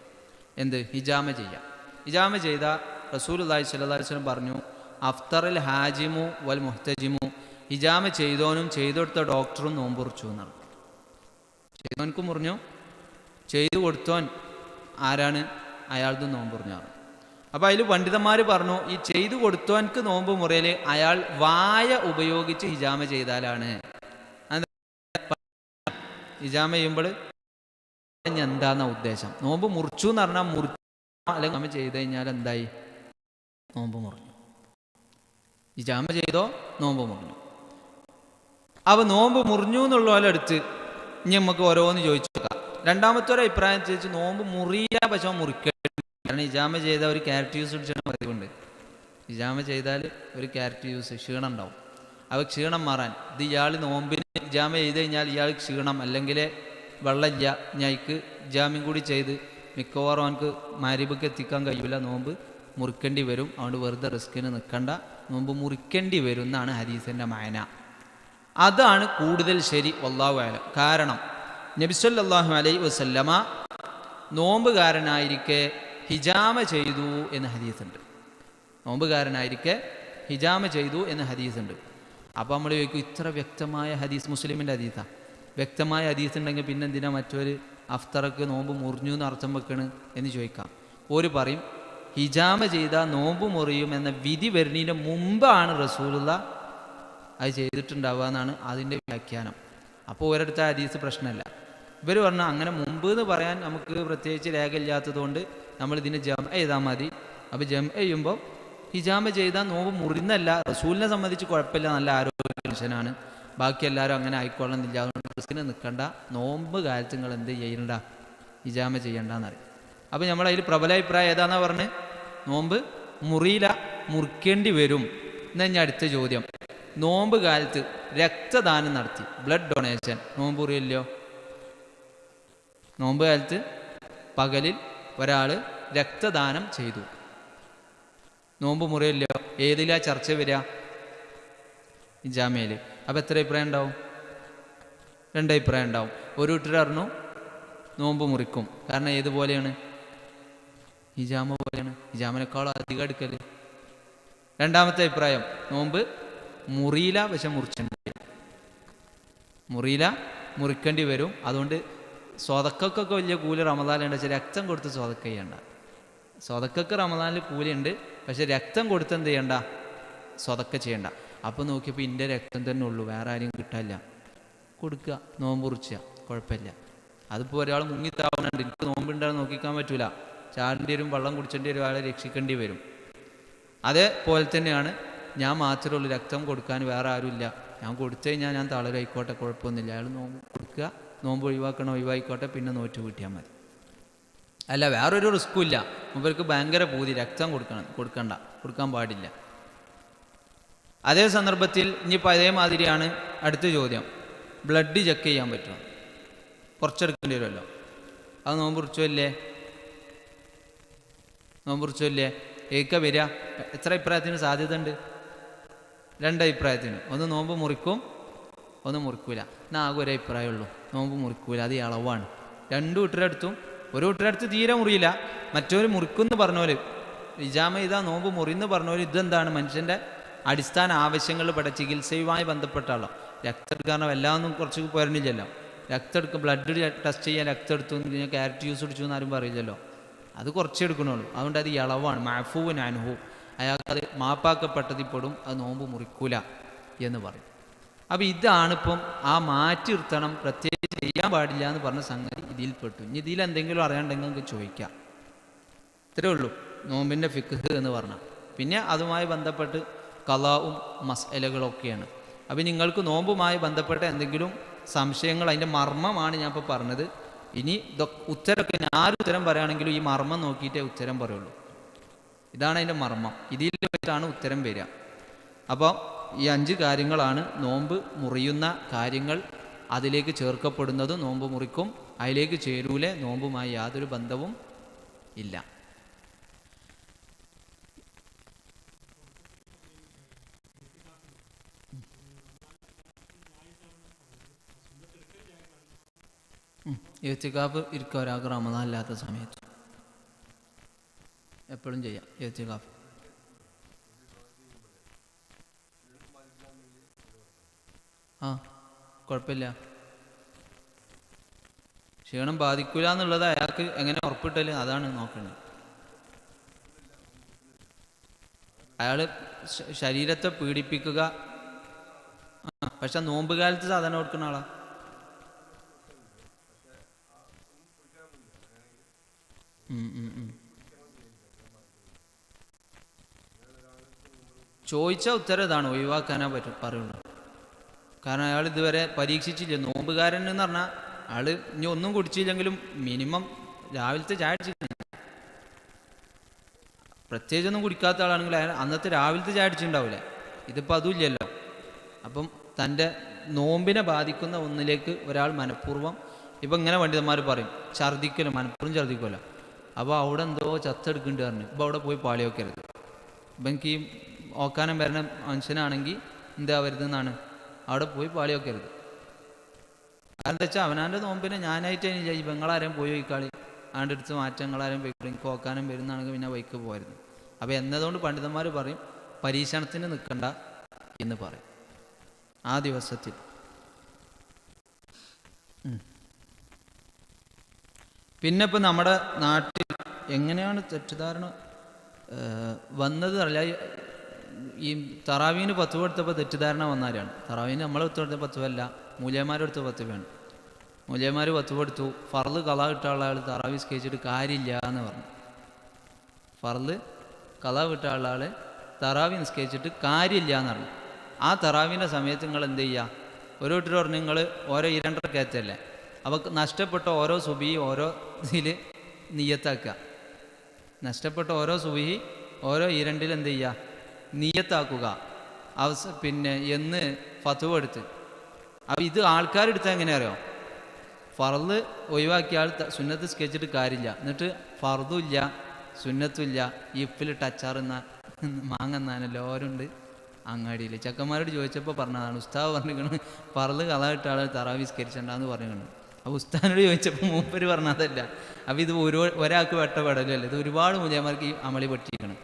എന്ത്? ഹിജാമ ചെയ്യാം. ഹിജാമ ചെയ്ത റസൂലുള്ളാഹി സ്വല്ലല്ലാഹു അലൈഹി വസല്ലം പറഞ്ഞു, അഫ്തറൽ ഹാജിമു വൽ മുഹ്തജിമു. ഹിജാമ ചെയ്തോനും ചെയ്തെടുത്ത ഡോക്ടറും നോമ്പുറിച്ചു എന്നാണ്. ചെയ്തോൻക്കും മുറിഞ്ഞു, ചെയ്തു കൊടുത്തോൻ ആരാണ്? അയാളത് നോമ്പുറിഞ്ഞാണ്. അപ്പോൾ അതിൽ പണ്ഡിതന്മാർ പറഞ്ഞു ഈ ചെയ്തു കൊടുത്തവനക്ക് നോമ്പ് മുറിയൽ അയാൾ വായ ഉപയോഗിച്ച് ഹിജാമ ചെയ്താലാണ്. ഹിജാമ ചെയ്യുമ്പോൾ എന്താന്ന ഉദ്ദേശം? നോമ്പ് മുറിച്ചു എന്ന് പറഞ്ഞാൽ മുറിച്ചു അല്ലെങ്കിൽ ഹിജാമ ചെയ്ത് കഴിഞ്ഞാൽ എന്തായി? നോമ്പ് മുറിഞ്ഞു. ഹിജാമ ചെയ്തോ നോമ്പ് മുറിഞ്ഞു. അപ്പോൾ നോമ്പ് മുറിഞ്ഞു എന്നുള്ള പോലെ എടുത്ത് ഇനി നമുക്ക് ഓരോന്ന് ചോദിച്ചു നോക്കാം. രണ്ടാമത്തെ ഒരു അഭിപ്രായം ചോദിച്ചു നോമ്പ് മുറിയില്ല, പക്ഷേ മുറിക്കണം. കാരണം ഹിജാമ ചെയ്താൽ ഒരു ക്യാരറ്റ് ജ്യൂസ് കുടിച്ചാൽ പതിവുണ്ട്. ഹിജാമ ചെയ്താൽ ഒരു ക്യാരറ്റ് ജ്യൂസ് ക്ഷീണം ഉണ്ടാവും. അപ്പോൾ ക്ഷീണം മാറാൻ ഇത് ഇയാൾ നോമ്പിന് ഹിജാമ ചെയ്ത് കഴിഞ്ഞാൽ ഇയാൾ ക്ഷീണം അല്ലെങ്കിൽ വെള്ളമില്ല, ഞയ്ക്ക് ഹിജാമയും കൂടി ചെയ്ത് മിക്കവാറും അവനക്ക് മരിബക്ക് എത്തിക്കാൻ കഴിയില്ല, നോമ്പ് മുറിക്കേണ്ടി വരും. അതുകൊണ്ട് വെറുതെ റിസ്കിന് നിൽക്കണ്ട, നോമ്പ് മുറിക്കേണ്ടി വരും എന്നാണ് ഹദീസിൻ്റെ മായന. അതാണ് കൂടുതൽ ശരി, വല്ലാഹു അലം. കാരണം നബി സല്ലല്ലാഹു അലൈഹി വസല്ലമ നോമ്പുകാരനായിരിക്കെ ഹിജാമ ചെയ്തു എന്ന് ഹദീസുണ്ട്. നോമ്പുകാരനായിരിക്കെ ഹിജാമ ചെയ്തു എന്ന് ഹദീസുണ്ട്. അപ്പോൾ നമ്മൾ ചോദിക്കും ഇത്ര വ്യക്തമായ ഹദീസ് മുസ്ലിമിൻ്റെ ഹദീസാണ്. വ്യക്തമായ ഹദീസ് ഉണ്ടെങ്കിൽ പിന്നെ എന്തിനാ മറ്റൊരു അഫ്തറക്ക് നോമ്പ് മുറിഞ്ഞു എന്ന് അർത്ഥം വെക്കണ് എന്ന് ചോദിക്കാം. ഒരു പറയും ഹിജാമ ചെയ്താൽ നോമ്പ് മുറിയും എന്ന വിധി വരുന്നതിന് മുമ്പാണ് റസൂലുള്ള അത് ചെയ്തിട്ടുണ്ടാവുക എന്നാണ് അതിൻ്റെ വ്യാഖ്യാനം. അപ്പോൾ ഒരിടത്ത ഹദീസ് പ്രശ്നമല്ല. ഇവർ പറഞ്ഞാൽ അങ്ങനെ മുമ്പ് എന്ന് പറയാൻ നമുക്ക് പ്രത്യേകിച്ച് രേഖയില്ലാത്തതുകൊണ്ട് നമ്മൾ ഇതിന് ജം ചെയ്താൽ മതി. അപ്പോൾ ജം ചെയ്യുമ്പോൾ ഹിജാമ ചെയ്താൽ നോമ്പ് മുറിന്നല്ല. റസൂലിനെ സംബന്ധിച്ച് കുഴപ്പമില്ല, നല്ല ആരോഗ്യ ടെൻഷനാണ്, ബാക്കി എല്ലാവരും അങ്ങനെ ആയിക്കൊള്ളുന്നില്ല, അതുകൊണ്ട് റിസ്കിന് നിൽക്കണ്ട, നോമ്പ് കാലത്ത് നിങ്ങൾ എന്ത് ചെയ്യണ്ട, ഹിജാമ ചെയ്യണ്ടെന്നറിയും. അപ്പോൾ നമ്മളതിൽ പ്രബല അഭിപ്രായം ഏതാണെന്നാണ് പറഞ്ഞ് നോമ്പ് മുറിയില്ല, മുറിക്കേണ്ടി വരും. എന്നാൽ ഞാൻ അടുത്ത ചോദ്യം, നോമ്പ് കാലത്ത് രക്തദാനം നടത്തി ബ്ലഡ് ഡൊണേഷൻ നോമ്പ് മുറിയില്ലയോ? നോമ്പ് കാലത്ത് പകലിൽ ഒരാൾ രക്തദാനം ചെയ്തു, നോമ്പ് മുറിയില്ലയോ? ഏതിലാ ചർച്ച വരിക? ഹിജാമയിൽ. അപ്പോൾ എത്ര അഭിപ്രായം ഉണ്ടാവും? രണ്ട് അഭിപ്രായം ഉണ്ടാവും. ഒരു കൂട്ടർ പറഞ്ഞു നോമ്പ് മുറിക്കും, കാരണം ഏതുപോലെയാണ്? ഹിജാമ പോലെയാണ്, ഹിജാമിനേക്കാളും അധികം എടുക്കൽ. രണ്ടാമത്തെ അഭിപ്രായം നോമ്പ് മുറിയില, പക്ഷെ മുറിച്ചേണ്ടി വരും. മുറിയില, മുറിക്കേണ്ടി വരും. അതുകൊണ്ട് സ്വതക്കൊക്കെ വലിയ കൂലി റമദാനുണ്ട്, പക്ഷെ രക്തം കൊടുത്ത് സ്വതക്ക ചെയ്യണ്ട. സ്വതക്കൊക്കെ റമദാനിൽ കൂലിയുണ്ട്, പക്ഷെ രക്തം കൊടുത്ത് എന്ത് ചെയ്യണ്ട? സ്വതക്ക ചെയ്യണ്ട. അപ്പോൾ നോക്കിയപ്പോൾ എൻ്റെ രക്തം തന്നെ ഉള്ളൂ, വേറെ ആരെയും കിട്ടാനില്ല, കൊടുക്കുക, നോമ്പ് മുറിച്ചുക, കുഴപ്പമില്ല. അതിപ്പോൾ ഒരാൾ മുങ്ങിത്താവുന്നുണ്ട്, എനിക്ക് നോമ്പുണ്ടാകുന്ന നോക്കിക്കാൻ പറ്റൂല, ചാടേണ്ടി വരും, വെള്ളം കുടിച്ചേണ്ടി വരും, ആളെ രക്ഷിക്കേണ്ടി വരും. അതേപോലെ തന്നെയാണ് ഞാൻ മാത്രമേ ഉള്ളൂ, രക്തം കൊടുക്കാൻ വേറെ ആരുമില്ല, ഞാൻ കൊടുത്തു കഴിഞ്ഞാൽ ഞാൻ തളരായിക്കോട്ടെ, കുഴപ്പമൊന്നുമില്ല, അയാൾ നോമ്പ് കൊടുക്കുക, നോമ്പ് ഒഴിവാക്കണം, ഒഴിവായിക്കോട്ടെ, പിന്നെ നോറ്റ് വീട്ടിയാൽ മതി. അല്ല വേറൊരു റിസ്ക്കും ഇല്ല, ഇവർക്ക് ഭയങ്കര പൂതി, രക്തം കൊടുക്കാൻ പാടില്ല. അതേ സന്ദർഭത്തിൽ ഇനിയിപ്പോൾ അതേമാതിരിയാണ് അടുത്ത ചോദ്യം, ബ്ലഡ് ചെക്ക് ചെയ്യാൻ പറ്റുമോ? കുറച്ചെടുക്കേണ്ടി വരുമല്ലോ, അത് നോമ്പ് മുറിച്ചല്ലേ? നോമ്പ് മുറിച്ചല്ലേ? ഏക്ക വരിക? എത്ര അഭിപ്രായത്തിന് സാധ്യത ഉണ്ട്? രണ്ട് അഭിപ്രായത്തിന്. ഒന്ന് നോമ്പ് മുറിക്കും, ഒന്ന് മുറിക്കൂല. എന്നാൽ ആകെ ഒരു അഭിപ്രായമുള്ളൂ, നോമ്പ് മുറിക്കൂല, അത് ഇളവാണ്. രണ്ടു കൂട്ടരെടുത്തും, ഒരു കൂട്ടരടുത്ത് തീരെ മുറിയില്ല, മറ്റൊരു മുറിക്കുമെന്ന് പറഞ്ഞോല്, ഹിജാമ ചെയ്താ നോമ്പ് മുറിയെന്ന് പറഞ്ഞോല്. ഇതെന്താണ്? മനുഷ്യൻ്റെ അടിസ്ഥാന ആവശ്യങ്ങൾ പെട്ട ചികിത്സയുമായി ബന്ധപ്പെട്ടാണല്ലോ. രക്തം എടുക്കാനോ എല്ലാമൊന്നും കുറച്ച് പോരണില്ലല്ലോ. രക്തം എടുക്കും, ബ്ലഡ് ടെസ്റ്റ് ചെയ്യാൻ രക്തം എടുത്തു എന്ന് ക്യാരറ്റ് ജ്യൂസ് കുടിച്ചു എന്ന് ആരും പറയില്ലല്ലോ, അത് കുറച്ച് എടുക്കണുള്ളൂ. അതുകൊണ്ട് അത് ഇളവാണ്, മഅഫൂൻ അൻഹു, അയാൾക്കത് മാപ്പാക്കപ്പെട്ടതിൽ പെടും, അത് നോമ്പ് മുറിക്കൂല എന്ന് പറയും. അപ്പോൾ ഇതാണിപ്പം ആ മാറ്റി നിർത്തണം, പ്രത്യേകിച്ച് ചെയ്യാൻ പാടില്ല എന്ന് പറഞ്ഞ സംഗതി ഇതിൽപ്പെട്ടു. ഇനി ഇതിലെന്തെങ്കിലും അറിയാണ്ടെങ്കിൽ നമുക്ക് ചോദിക്കാം. ഇത്രയേ ഉള്ളൂ നോമ്പിൻ്റെ ഫിഖ് എന്ന് പറഞ്ഞാൽ. പിന്നെ അതുമായി ബന്ധപ്പെട്ട് ഖളാഉം മസ്അലകളൊക്കെയാണ്. അപ്പോൾ നിങ്ങൾക്ക് നോമ്പുമായി ബന്ധപ്പെട്ട എന്തെങ്കിലും സംശയങ്ങൾ, അതിൻ്റെ മർമ്മമാണ് ഞാൻ ഇപ്പോൾ പറഞ്ഞത്. ഇനി ഉത്തരമൊക്കെ ആര് ഉത്തരം പറയുകയാണെങ്കിലും ഈ മർമ്മം നോക്കിയിട്ടേ ഉത്തരം പറയുള്ളൂ. ഇതാണ് അതിൻ്റെ മർമ്മം, ഇതിൽ വെച്ചാണ് ഉത്തരം വരിക. അപ്പോൾ ഈ 5 കാര്യങ്ങളാണ് നോമ്പ് മുറിയുന്ന കാര്യങ്ങൾ. അതിലേക്ക് ചേർക്കപ്പെടുന്നത് നോമ്പ് മുറിക്കും, അതിലേക്ക് ചേരൂലെ നോമ്പുമായി യാതൊരു ബന്ധവും ഇല്ല. ഇഅ്തികാഫ് ഇരിക്കുക ഒരാൾക്ക് റമദാൻ അല്ലാത്ത സമയത്ത് എപ്പോഴും ചെയ്യാം ഇഅ്തികാഫ്. കുഴപ്പമില്ല, ക്ഷീണം ബാധിക്കില്ല എന്നുള്ളത് അയാൾക്ക് എങ്ങനെ ഉറപ്പിട്ടല്, അതാണ് നോക്കേണ്ടത്. അയാൾ ശരീരത്തെ പീഡിപ്പിക്കുക. പക്ഷെ നോമ്പ് കാലത്ത് സാധനം കൊടുക്കുന്ന ആളാ. ചോദിച്ച ഉത്തരം ഇതാണ്, ഒഴിവാക്കാനാ പറയുള്ളൂ. കാരണം അയാൾ ഇതുവരെ പരീക്ഷിച്ചില്ല. നോമ്പുകാരൻ എന്ന് പറഞ്ഞാൽ അയാൾ ഇനി ഒന്നും കുടിച്ചില്ലെങ്കിലും മിനിമം രാവിലത്തെ ചായ അടിച്ചിട്ടുണ്ട്. പ്രത്യേകിച്ചൊന്നും കുടിക്കാത്ത ആളാണെങ്കിൽ അയാൾ അന്നത്തെ രാവിലത്തെ ചായ അടിച്ചിട്ടുണ്ടാവില്ല. ഇതിപ്പോൾ അതുമില്ലല്ലോ. അപ്പം തൻ്റെ നോമ്പിനെ ബാധിക്കുന്ന ഒന്നിലേക്ക് ഒരാൾ മനഃപൂർവ്വം, ഇപ്പം ഇങ്ങനെ പണ്ഡിതന്മാർ പറയും, ഛർദ്ദിക്കല്ലോ, മനഃപൂർവ്വം ഛർദ്ദിക്കുമല്ലോ. അപ്പോൾ അവിടെ എന്തോ ചത്തെടുക്കേണ്ടി പറഞ്ഞു. ഇപ്പോൾ അവിടെ പോയി പാളി വെക്കരുത്. ഇപ്പം എനിക്ക് ഈ ഓക്കാനം വരുന്ന മനുഷ്യനാണെങ്കിൽ എന്താ വരുതെന്നാണ്, അവിടെ പോയി പാളി വെക്കരുത്. കാരണം എന്താ വെച്ചാൽ അവനാൻ്റെ നോമ്പിനെ ഞാനായിട്ട് ഈ ബംഗളാരെയും പോയി വയ്ക്കാളി, ആണ്ട് എടുത്ത് മാറ്റങ്ങളാരെയും പോയിക്കളി, എനിക്ക് ഓക്കാനം വരുന്നതാണെങ്കിൽ പിന്നെ വൈക്ക് പോയിരുന്നു. അപ്പോൾ എന്നതുകൊണ്ട് പണ്ഡിതന്മാർ പറയും പരീക്ഷണത്തിന് നിൽക്കണ്ട എന്ന് പറയും ആ ദിവസത്തിൽ. പിന്നെ ഇപ്പം നമ്മുടെ നാട്ടിൽ എങ്ങനെയാണ് തെറ്റിദ്ധാരണ വന്നത് അറിയില്ല. ഈ തറാവീന് 10 കൊടുത്തപ്പോൾ തെറ്റിദ്ധാരണ വന്നാലാണ്. തറാവീന് നമ്മൾ 10 കൊടുത്ത 10 അല്ല, മൂല്യന്മാരെടുത്ത് 10 വേണം. മൂല്യന്മാർ 10 കൊടുത്തു. ഫർള് കള കിട്ടാനുള്ള ആൾ തറാവി സ്കേച്ചിട്ട് കാര്യമില്ല എന്ന് പറഞ്ഞു. ഫർള് കള കിട്ടാനുള്ള ആൾ തറാവി നിസ്കരിച്ചിട്ട് കാര്യമില്ല എന്ന് പറഞ്ഞു. ആ തറാവിൻ്റെ സമയത്ത് നിങ്ങൾ എന്ത് ചെയ്യുക? ഓരോരുത്തർ പറഞ്ഞു നിങ്ങൾ ഓരോ 2 കയറ്റല്ലേ, അപ്പോൾ നഷ്ടപ്പെട്ട ഓരോ സുബി ഓരോ ഇതിൽ നിയ്യത്താക്കുക. നഷ്ടപ്പെട്ട ഓരോ സുബി ഓരോ 2 എന്ത് ചെയ്യുക? നിയ്യത്താക്കുക. പിന്നെ എന്ന് ഫത്വ എടുത്ത്. അപ്പോൾ ഇത് ആൾക്കാരെടുത്താൽ എങ്ങനെ അറിയോ? ഫർള് ഒഴിവാക്കിയ ആൾ സുന്നത്ത് സ്കെച്ചിട്ട് കാര്യമില്ല, എന്നിട്ട് ഫർദും ഇല്ല സുന്നത്തും ഇല്ല, ഇപ്പിലിട്ട് അച്ചാറെന്ന മാങ്ങന്നാണ് എല്ലാവരും ഉണ്ട് അങ്ങാടിയിൽ. ചെക്കന്മാരോട് ചോദിച്ചപ്പോൾ പറഞ്ഞതാണ്, ഉസ്താദ് പറഞ്ഞിരിക്കണം ഫർള് കളായിട്ട് ആൾ തറാവി സ്കരിച്ചിട്ടുണ്ടാന്ന് പറഞ്ഞിട്ടുണ്ട്. അപ്പോൾ ഉസ്താദിനോട് ചോദിച്ചപ്പോൾ മൂപ്പര് പറഞ്ഞതല്ല. അപ്പോൾ ഇത് ഒരാൾക്ക് വെട്ടപ്പെടലല്ലേ, ഇത് ഒരുപാട് മൂല്യന്മാർക്ക് ഈ അമളി പറ്റിയിരിക്കണം.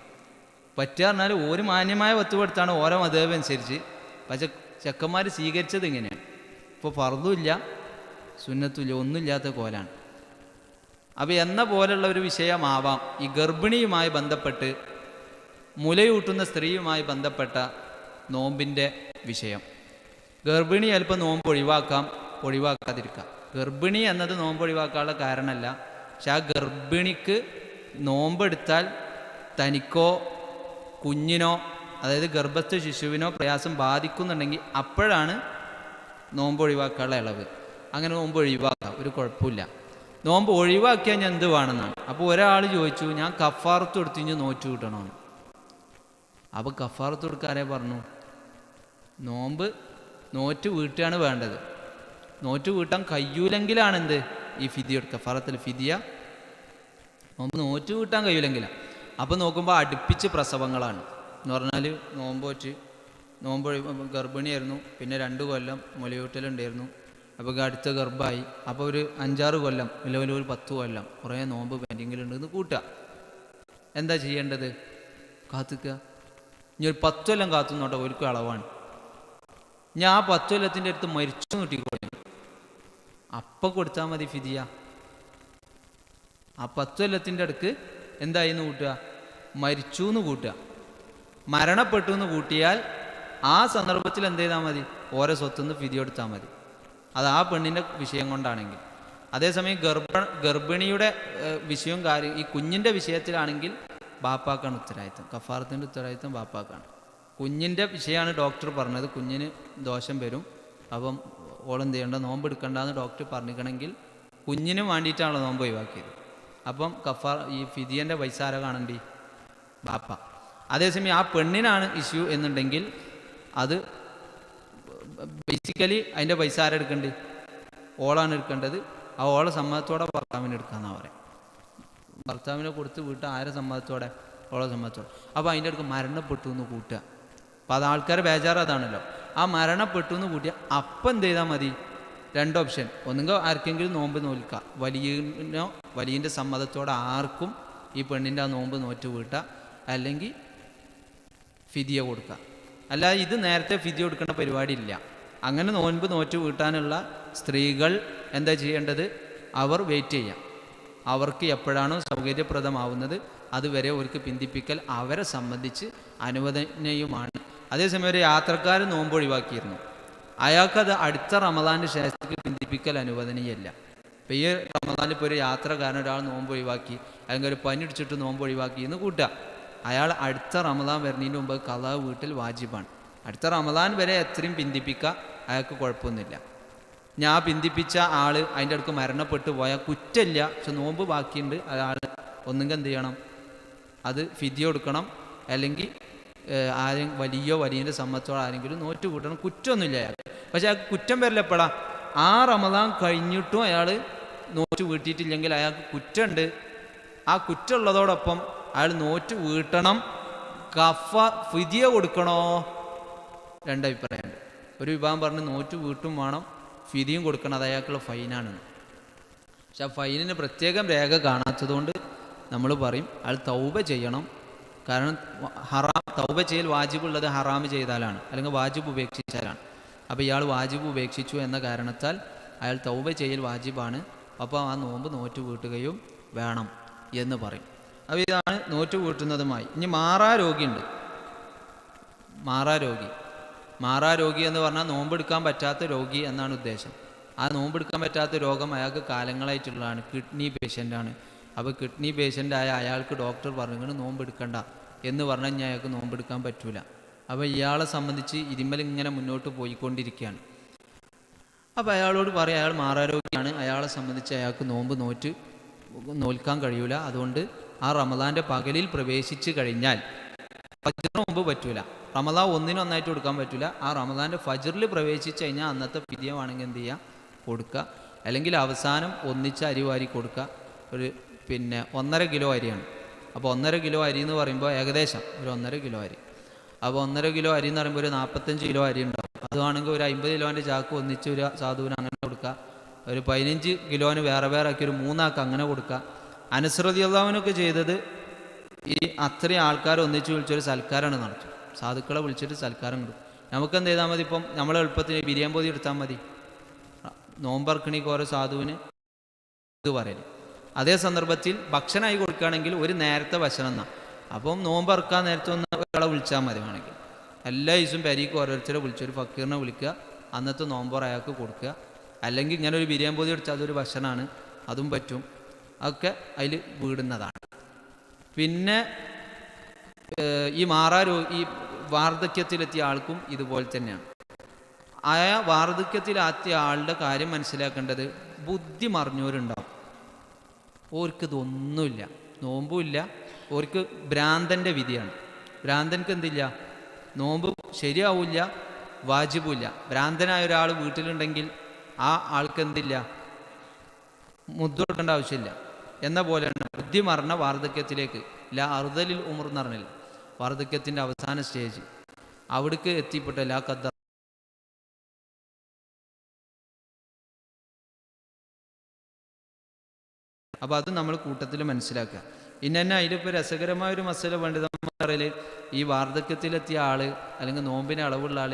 പറ്റുക പറഞ്ഞാൽ ഒരു മാന്യമായ ഒത്തുപെടുത്താണ് ഓരോ മതേബ് അനുസരിച്ച്. പക്ഷെ ചെക്കന്മാർ സ്വീകരിച്ചത് ഇങ്ങനെയാണ്. ഇപ്പോൾ ഫർദും ഇല്ല സുന്നത്തും ഇല്ല, ഒന്നുമില്ലാത്ത കോലാണ്. അപ്പോൾ എന്ന പോലുള്ള ഒരു വിഷയമാവാം ഈ ഗർഭിണിയുമായി ബന്ധപ്പെട്ട്, മുലയൂട്ടുന്ന സ്ത്രീയുമായി ബന്ധപ്പെട്ട നോമ്പിൻ്റെ വിഷയം. ഗർഭിണി ചിലപ്പോൾ നോമ്പ് ഒഴിവാക്കാം, ഒഴിവാക്കാതിരിക്കാം. ഗർഭിണി എന്നത് നോമ്പ് ഒഴിവാക്കാനുള്ള കാരണമല്ല. പക്ഷെ ആ ഗർഭിണിക്ക് നോമ്പെടുത്താൽ തനിക്കോ കുഞ്ഞിനോ, അതായത് ഗർഭസ്ഥ ശിശുവിനോ പ്രയാസം ബാധിക്കുന്നുണ്ടെങ്കിൽ അപ്പോഴാണ് നോമ്പ് ഒഴിവാക്കാനുള്ള ഇളവ്. അങ്ങനെ നോമ്പ് ഒഴിവാക്കാം, ഒരു കുഴപ്പമില്ല. നോമ്പ് ഒഴിവാക്കിയാൽ ഞാൻ എന്ത് വേണമെന്നാണ്. അപ്പോൾ ഒരാൾ ചോദിച്ചു, ഞാൻ കഫാറത്ത് കൊടുത്തു കഴിഞ്ഞ് നോറ്റ് കിട്ടണമെന്ന്. അപ്പോൾ കഫാറത്ത് കൊടുക്കാരെ പറഞ്ഞു, നോമ്പ് നോറ്റ് വീട്ടുകയാണ് വേണ്ടത്. നോറ്റ് വീട്ടാൻ കഴിയൂലെങ്കിലാണ് എന്ത് ഈ ഫിദിയ എടുക്കുക. കഫാറത്തിൽ ഫിദിയ നോമ്പ് നോറ്റ് വീട്ടാൻ കഴിയൂലെങ്കിലാണ്. അപ്പോൾ നോക്കുമ്പോൾ അടുപ്പിച്ച് പ്രസവങ്ങളാണ് എന്ന് പറഞ്ഞാൽ നോമ്പ് ഗർഭിണിയായിരുന്നു, പിന്നെ 2 കൊല്ലം മുലയൂട്ടലുണ്ടായിരുന്നു, അപ്പോൾ അടുത്ത ഗർഭമായി. അപ്പോൾ ഒരു 5-6 കൊല്ലം അല്ലെങ്കിൽ ഒരു 10 കൊല്ലം കുറേ നോമ്പ് പെൻഡിങ്ങിലുണ്ടെന്ന് കൂട്ടുക. എന്താ ചെയ്യേണ്ടത്? കാത്തുക്കുക. ഇനി ഒരു 10 കൊല്ലം കാത്തുന്നോട്ടെ, ഒരിക്കലും അളവാണ്. ഞാൻ ആ 10 കൊല്ലത്തിൻ്റെ അടുത്ത് മരിച്ചു കിട്ടിക്കോളി, അപ്പം കൊടുത്താൽ മതി ഫിദിയ. ആ 10 കൊല്ലത്തിൻ്റെ അടുക്ക് എന്തായിന്ന് കൂട്ടുക? മരിച്ചു എന്ന് കൂട്ടുക. മരണപ്പെട്ടു എന്ന് കൂട്ടിയാൽ ആ സന്ദർഭത്തിൽ എന്ത് ചെയ്താൽ മതി? ഓരോ സ്വത്തുനിന്ന് ഫിദിയ എടുത്താൽ മതി. അത് ആ പെണ്ണിൻ്റെ വിഷയം കൊണ്ടാണെങ്കിൽ. അതേസമയം ഗർഭിണിയുടെ വിഷയവും കാര്യം ഈ കുഞ്ഞിൻ്റെ വിഷയത്തിലാണെങ്കിൽ ബാപ്പാക്കാണ് ഉത്തരവാദിത്തം. കഫാറത്തിൻ്റെ ഉത്തരവാദിത്തം ബാപ്പാക്കാണ്. കുഞ്ഞിൻ്റെ വിഷയമാണ് ഡോക്ടർ പറഞ്ഞത്, കുഞ്ഞിന് ദോഷം വരും, അപ്പം ഓളെന്ത് ചെയ്യേണ്ട, നോമ്പ് എടുക്കണ്ടെന്ന് ഡോക്ടർ പറഞ്ഞിരിക്കണമെങ്കിൽ കുഞ്ഞിന് വേണ്ടിയിട്ടാണല്ലോ നോമ്പ് ഒഴിവാക്കിയത്. അപ്പം ഈ ഫിദിയൻ്റെ പൈസ ആരാ കാണണ്ടി? ബാപ്പ. അതേസമയം ആ പെണ്ണിനാണ് ഇഷ്യൂ എന്നുണ്ടെങ്കിൽ അത് ബേസിക്കലി അതിൻ്റെ പൈസ ആരെടുക്കേണ്ടത്? ഓളാണ് എടുക്കേണ്ടത്. ആ ഓളെ സമ്മതത്തോടെ ഭർത്താവിന് എടുക്കാമെന്നാണ് പറയാം. ഭർത്താവിനെ കൊടുത്ത് വീട്ടുക ആരെ സമ്മതത്തോടെ? ഓളെ സമ്മതത്തോടെ. അപ്പോൾ അതിൻ്റെ അടുക്ക് മരണപ്പെട്ടു എന്ന് കൂട്ടുക. അപ്പോൾ അത് ആൾക്കാരെ ബേജാറ് അതാണല്ലോ. ആ മരണപ്പെട്ടു എന്ന് കൂട്ടിയ അപ്പം എന്ത് ചെയ്താൽ മതി? 2 ഓപ്ഷൻ. ഒന്നുകിൽ ആർക്കെങ്കിലും നോമ്പ് നോൽക്കുക, വലിയൻ്റെ സമ്മതത്തോടെ ആർക്കും ഈ പെണ്ണിൻ്റെ ആ നോമ്പ് നോറ്റ് വീട്ടുക, അല്ലെങ്കിൽ ഫിദിയ കൊടുക്കുക. അല്ലാതെ ഇത് നേരത്തെ ഫിദിയ കൊടുക്കേണ്ട പരിപാടിയില്ല. അങ്ങനെ നോൻപ് നോറ്റ് വീട്ടാനുള്ള സ്ത്രീകൾ എന്താ ചെയ്യേണ്ടത്? അവർ വെയിറ്റ് ചെയ്യാം. അവർക്ക് എപ്പോഴാണോ സൗകര്യപ്രദമാവുന്നത് അതുവരെ അവർക്ക് പിന്തിപ്പിക്കൽ അവരെ സംബന്ധിച്ച് അനുവദനീയമാണ്. അതേസമയം ഒരു യാത്രക്കാർ നോമ്പ് ഒഴിവാക്കിയിരുന്നു, അയാൾക്കത് അടുത്ത റമദാൻ്റെ ശേഷത്തേക്ക് പിന്തിപ്പിക്കൽ അനുവദനീയമല്ല. ഇപ്പം ഈ റമദാനിൽ ഇപ്പോൾ ഒരു യാത്രക്കാരൻ ഒരാൾ നോമ്പ് ഒഴിവാക്കി, അല്ലെങ്കിൽ ഒരു പനി അടിച്ചിട്ട് നോമ്പ് ഒഴിവാക്കി എന്ന് കൂട്ടുക, അയാൾ അടുത്ത റമദാൻ വരുന്നതിന് മുമ്പ് ഖളാ വീട്ടിൽ വാജിബാണ്. അടുത്ത റമദാൻ വരെ എത്രയും പിന്തിപ്പിക്കുക, അയാൾക്ക് കുഴപ്പമൊന്നുമില്ല. ഞാൻ പിന്തിപ്പിച്ച ആൾ അതിൻ്റെ അടുക്ക് മരണപ്പെട്ടു പോയാൽ കുറ്റമില്ല, പക്ഷെ നോമ്പ് ബാക്കിയുണ്ട്, അയാൾ ഒന്നുകിൽ എന്ത് ചെയ്യണം, അത് ഫിദ്യ കൊടുക്കണം, അല്ലെങ്കിൽ ആരും വലിയൻ്റെ സമ്മത്തോടെ ആരെങ്കിലും നോറ്റ് കൂട്ടണം, കുറ്റമൊന്നുമില്ല അയാൾ. പക്ഷെ അയാൾക്ക് കുറ്റം വരില്ലപ്പെടാം, ആ റമദാൻ കഴിഞ്ഞിട്ടും അയാൾ നോറ്റ് വീട്ടിയിട്ടില്ലെങ്കിൽ അയാൾക്ക് കുറ്റമുണ്ട്. ആ കുറ്റമുള്ളതോടൊപ്പം അയാൾ നോറ്റ് വീട്ടണം, ഫിദ്യ കൊടുക്കണോ, രണ്ടഭിപ്രായമുണ്ട്. ഒരു വിഭാഗം പറഞ്ഞ് നോറ്റ് വീട്ടും വേണം, ഫിദിയും കൊടുക്കണം, അത് അയാൾക്കുള്ള ഫൈനാണ്. പക്ഷെ ആ ഫൈനിന് പ്രത്യേകം രേഖ കാണാത്തതുകൊണ്ട് നമ്മൾ പറയും അയാൾ തൗബ ചെയ്യണം. കാരണം തൗബ ചെയ്യൽ വാജിബുള്ളത് ഹറാമ് ചെയ്താലാണ്, അല്ലെങ്കിൽ വാജിബ് ഉപേക്ഷിച്ചാലാണ്. അപ്പോൾ ഇയാൾ വാജിബ് ഉപേക്ഷിച്ചു എന്ന കാരണത്താൽ അയാൾ തൗബ ചെയ്യൽ വാജിബാണ്, അപ്പോൾ ആ നോമ്പ് നോറ്റ് വീട്ടുകയും വേണം എന്ന് പറയും. അപ്പോൾ ഇതാണ് നോറ്റ് വീട്ടുന്നതുമായി. ഇനി മാറാരോഗിയുണ്ട്. മാറാരോഗി എന്ന് പറഞ്ഞാൽ നോമ്പെടുക്കാൻ പറ്റാത്ത രോഗി എന്നാണ് ഉദ്ദേശം. ആ നോമ്പെടുക്കാൻ പറ്റാത്ത രോഗം അയാൾക്ക് കാലങ്ങളായിട്ടുള്ളതാണ്, കിഡ്നി പേഷ്യൻ്റാണ്. അപ്പോൾ കിഡ്നി പേഷ്യൻ്റായ അയാൾക്ക് ഡോക്ടർ പറഞ്ഞു നോമ്പെടുക്കണ്ട എന്ന് പറഞ്ഞു കഴിഞ്ഞാൽ അയാൾക്ക് നോമ്പെടുക്കാൻ പറ്റൂല. അപ്പോൾ ഇയാളെ സംബന്ധിച്ച് ഇതിന്മേൽ ഇങ്ങനെ മുന്നോട്ട് പോയിക്കൊണ്ടിരിക്കുകയാണ്. അപ്പോൾ അയാളോട് പറയാം, അയാൾ മാറാരോഗിയാണ്, അയാളെ സംബന്ധിച്ച് അയാൾക്ക് നോമ്പ് നോൽക്കാൻ കഴിയൂല. അതുകൊണ്ട് ആ റമദാൻ്റെ പകലിൽ പ്രവേശിച്ച് കഴിഞ്ഞാൽ ഫജ്റിന് മുമ്പ് പറ്റൂല, റമദാൻ ഒന്നിനൊന്നായിട്ട് കൊടുക്കാൻ പറ്റില്ല. ആ റമദാൻ്റെ ഫജ്റിൽ പ്രവേശിച്ച് കഴിഞ്ഞാൽ അന്നത്തെ ഫിദ്യ വേണമെങ്കിൽ എന്ത് ചെയ്യുക, കൊടുക്കുക. അല്ലെങ്കിൽ അവസാനം ഒന്നിച്ച് അരി വാരി കൊടുക്കുക. ഒരു 1.5 കിലോ അരിയാണ്. അപ്പോൾ 1.5 കിലോ അരി എന്ന് പറയുമ്പോൾ ഏകദേശം ഒരു 1.5 കിലോ അരി. അപ്പോൾ 1.5 കിലോ അരി എന്ന് പറയുമ്പോൾ ഒരു 45 കിലോ അരി ഉണ്ടാവും. അതുവാണെങ്കിൽ ഒരു 50 കിലോൻ്റെ ചാക്ക് ഒന്നിച്ച് ഒരു സാധുവിന് അങ്ങനെ കൊടുക്കുക. ഒരു 15 കിലോന് വേറെ വേറെ ആക്കി ഒരു 3 ആൾക്ക് അങ്ങനെ കൊടുക്കുക. അനസ് റളിയല്ലാഹുവിനൊക്കെ ചെയ്തത് ഈ അത്രയും ആൾക്കാർ ഒന്നിച്ച് വിളിച്ചൊരു സൽക്കാരമാണ് നടത്തും. സാധുക്കളെ വിളിച്ചിട്ട് സൽക്കാരം കൊടുക്കും. നമുക്കെന്ത് ചെയ്താൽ മതി, ഇപ്പം നമ്മളെ എളുപ്പത്തിന് ബിരിയാൻ പൊതി എടുത്താൽ മതി, നോമ്പർക്കണിക്ക് ഓരോ സാധുവിന് ഇത് പറയല്. അതേ സന്ദർഭത്തിൽ ഭക്ഷണമായി കൊടുക്കുകയാണെങ്കിൽ ഒരു നേരത്തെ ഭക്ഷണം എന്നാ, അപ്പം നോമ്പറക്കാൻ നേരത്തെ ഒന്ന് ഒരാളെ വിളിച്ചാൽ മതി. വേണമെങ്കിൽ എല്ലാ ദിവസവും പെരീക്ക് ഓരോരുത്തരെ വിളിച്ചൊരു ഫക്കീറിനെ വിളിക്കുക, അന്നത്തെ നോമ്പർ അയാൾക്ക് കൊടുക്കുക. അല്ലെങ്കിൽ ഇങ്ങനെ ഒരു ബിരിയാൻ പൊതി എടുത്താൽ അതൊരു ഭക്ഷണമാണ്, അതും പറ്റും. അതൊക്കെ അതിൽ വീടുന്നതാണ്. പിന്നെ ഈ ഈ വാർദ്ധക്യത്തിലെത്തിയ ആൾക്കും ഇതുപോലെ തന്നെയാണ്. ആ വാർദ്ധക്യത്തിലെത്തിയ ആളുടെ കാര്യം മനസ്സിലാക്കേണ്ടത്, ബുദ്ധി മറിഞ്ഞവരുണ്ടാവും, ഓർക്കിതൊന്നുമില്ല, നോമ്പുമില്ല, ഓർക്ക് ഭ്രാന്തൻ്റെ വിധിയാണ്. ഭ്രാന്തൻക്ക് എന്തില്ല, നോമ്പ് ശരിയാവില്ല, വാജിബുമില്ല. ഭ്രാന്തനായ ഒരാൾ വീട്ടിലുണ്ടെങ്കിൽ ആ ആൾക്ക് എന്തില്ല, മുദ്ദ കൊടുക്കേണ്ട ആവശ്യമില്ല. എന്ന പോലെയാണ് ബുദ്ധി മറന്ന വാർദ്ധക്യത്തിലേക്ക്, അറുതലിൽ ഉമർ എന്ന് പറഞ്ഞില്ല, വാർദ്ധക്യത്തിൻ്റെ അവസാന സ്റ്റേജ്, അവിടേക്ക് എത്തിപ്പെട്ട ലാ ഖദ്ദർ. അപ്പോൾ അത് നമ്മൾ കൂട്ടത്തിൽ മനസ്സിലാക്കുക. ഇന്നെ അതിലിപ്പോൾ രസകരമായൊരു മസല പണ്ഡിതന്മാരിൽ ഈ വാർദ്ധക്യത്തിലെത്തിയ ആൾ അല്ലെങ്കിൽ നോമ്പിന് അളവുള്ള ആൾ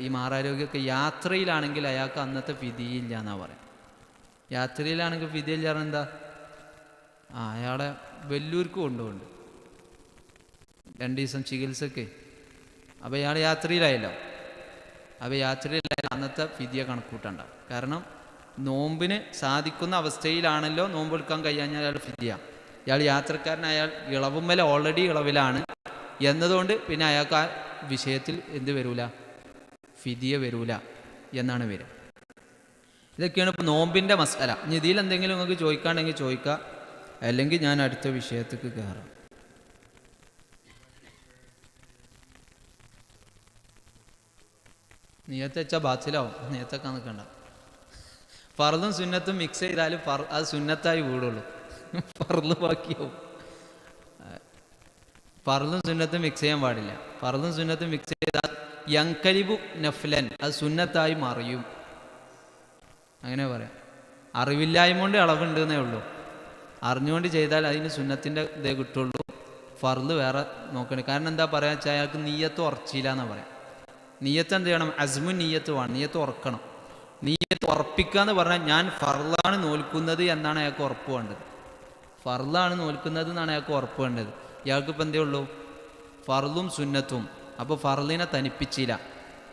ഈ മാറാരോഗ്യമൊക്കെ യാത്രയിലാണെങ്കിൽ അയാൾക്ക് അന്നത്തെ ഫിദിയില്ല എന്നാണ് പറയാം. യാത്രയിലാണെങ്കിൽ ഫിദിയില്ല പറഞ്ഞാൽ എന്താ, അയാളെ വെല്ലൂർക്ക് കൊണ്ടുപോകുന്നുണ്ട് 2 ദിവസം ചികിത്സക്ക്. അപ്പോൾ ഇയാൾ യാത്രയിലായല്ലോ. അപ്പോൾ യാത്രയിലായ അന്നത്തെ ഫിദിയ കണക്കൂട്ടണ്ട. കാരണം നോമ്പിന് സാധിക്കുന്ന അവസ്ഥയിലാണല്ലോ നോമ്പ് എടുക്കാൻ കഴിയാഞ്ഞാൽ അയാൾ ഫിദിയ. ഇയാൾ യാത്രക്കാരനായാൽ ഇളവുമ്മല ഓൾറെഡി ഇളവിലാണ് എന്നതുകൊണ്ട് പിന്നെ അയാൾക്ക് ആ വിഷയത്തിൽ എന്ത് വരൂല, ഫിദിയ വരൂല എന്നാണ് വരിക. ഇതൊക്കെയാണ് ഇപ്പോൾ നോമ്പിൻ്റെ മസല. ഇനി ഇതിൽ എന്തെങ്കിലും നിങ്ങൾക്ക് ചോദിക്കാണ്ടെങ്കിൽ ചോദിക്കുക, അല്ലെങ്കിൽ ഞാൻ അടുത്ത വിഷയത്തേക്ക് കയറാം. നിയത്ത് വെച്ചാൽ ബാത്തിലാവും, നിയത്തൊക്കെ നിൽക്കണ്ട. ഫർളും സുന്നത്തും മിക്സ് ചെയ്താൽ അത് സുന്നത്തായി വീടുള്ളൂ, ഫർള് ബാക്കിയാവും. ഫർളും സുന്നത്തും മിക്സ് ചെയ്യാൻ പാടില്ല. ഫർളും സുന്നത്തും മിക്സ് ചെയ്താൽ യങ്കലിബു നഫ്ലൻ, അത് സുന്നത്തായി മറിയും. അങ്ങനെ പറയാം. അറിവില്ലായ്മ കൊണ്ട് അളവുണ്ട് എന്നേ ഉള്ളൂ. അറിഞ്ഞുകൊണ്ട് ചെയ്താൽ അതിന് സുന്നത്തിൻ്റെ ഇതേ കിട്ടുള്ളൂ, ഫർള് വേറെ നോക്കണേ. കാരണം എന്താ പറയുക വെച്ചാൽ അയാൾക്ക് നീയത്ത് ഉറച്ചില്ല എന്നാണ് പറയാം. നീയത്ത് എന്ത് ചെയ്യണം, അസ്മു നീയത്ത് വേണം, നീയത്ത് ഉറക്കണം. നീയത്ത് ഉറപ്പിക്കുക എന്ന് പറഞ്ഞാൽ ഞാൻ ഫർളാണ് നോൽക്കുന്നത് എന്നാണ് അയാൾക്ക് ഉറപ്പ് വേണ്ടത്. ഫർളാണ് നോൽക്കുന്നത് എന്നാണ് അയാൾക്ക് ഉറപ്പ് വേണ്ടത്. ഇയാൾക്ക് ഇപ്പം എന്തേ ഉള്ളൂ? ഫർളും സുന്നത്തും. അപ്പോൾ ഫർളിനെ തനിപ്പിച്ചില്ല,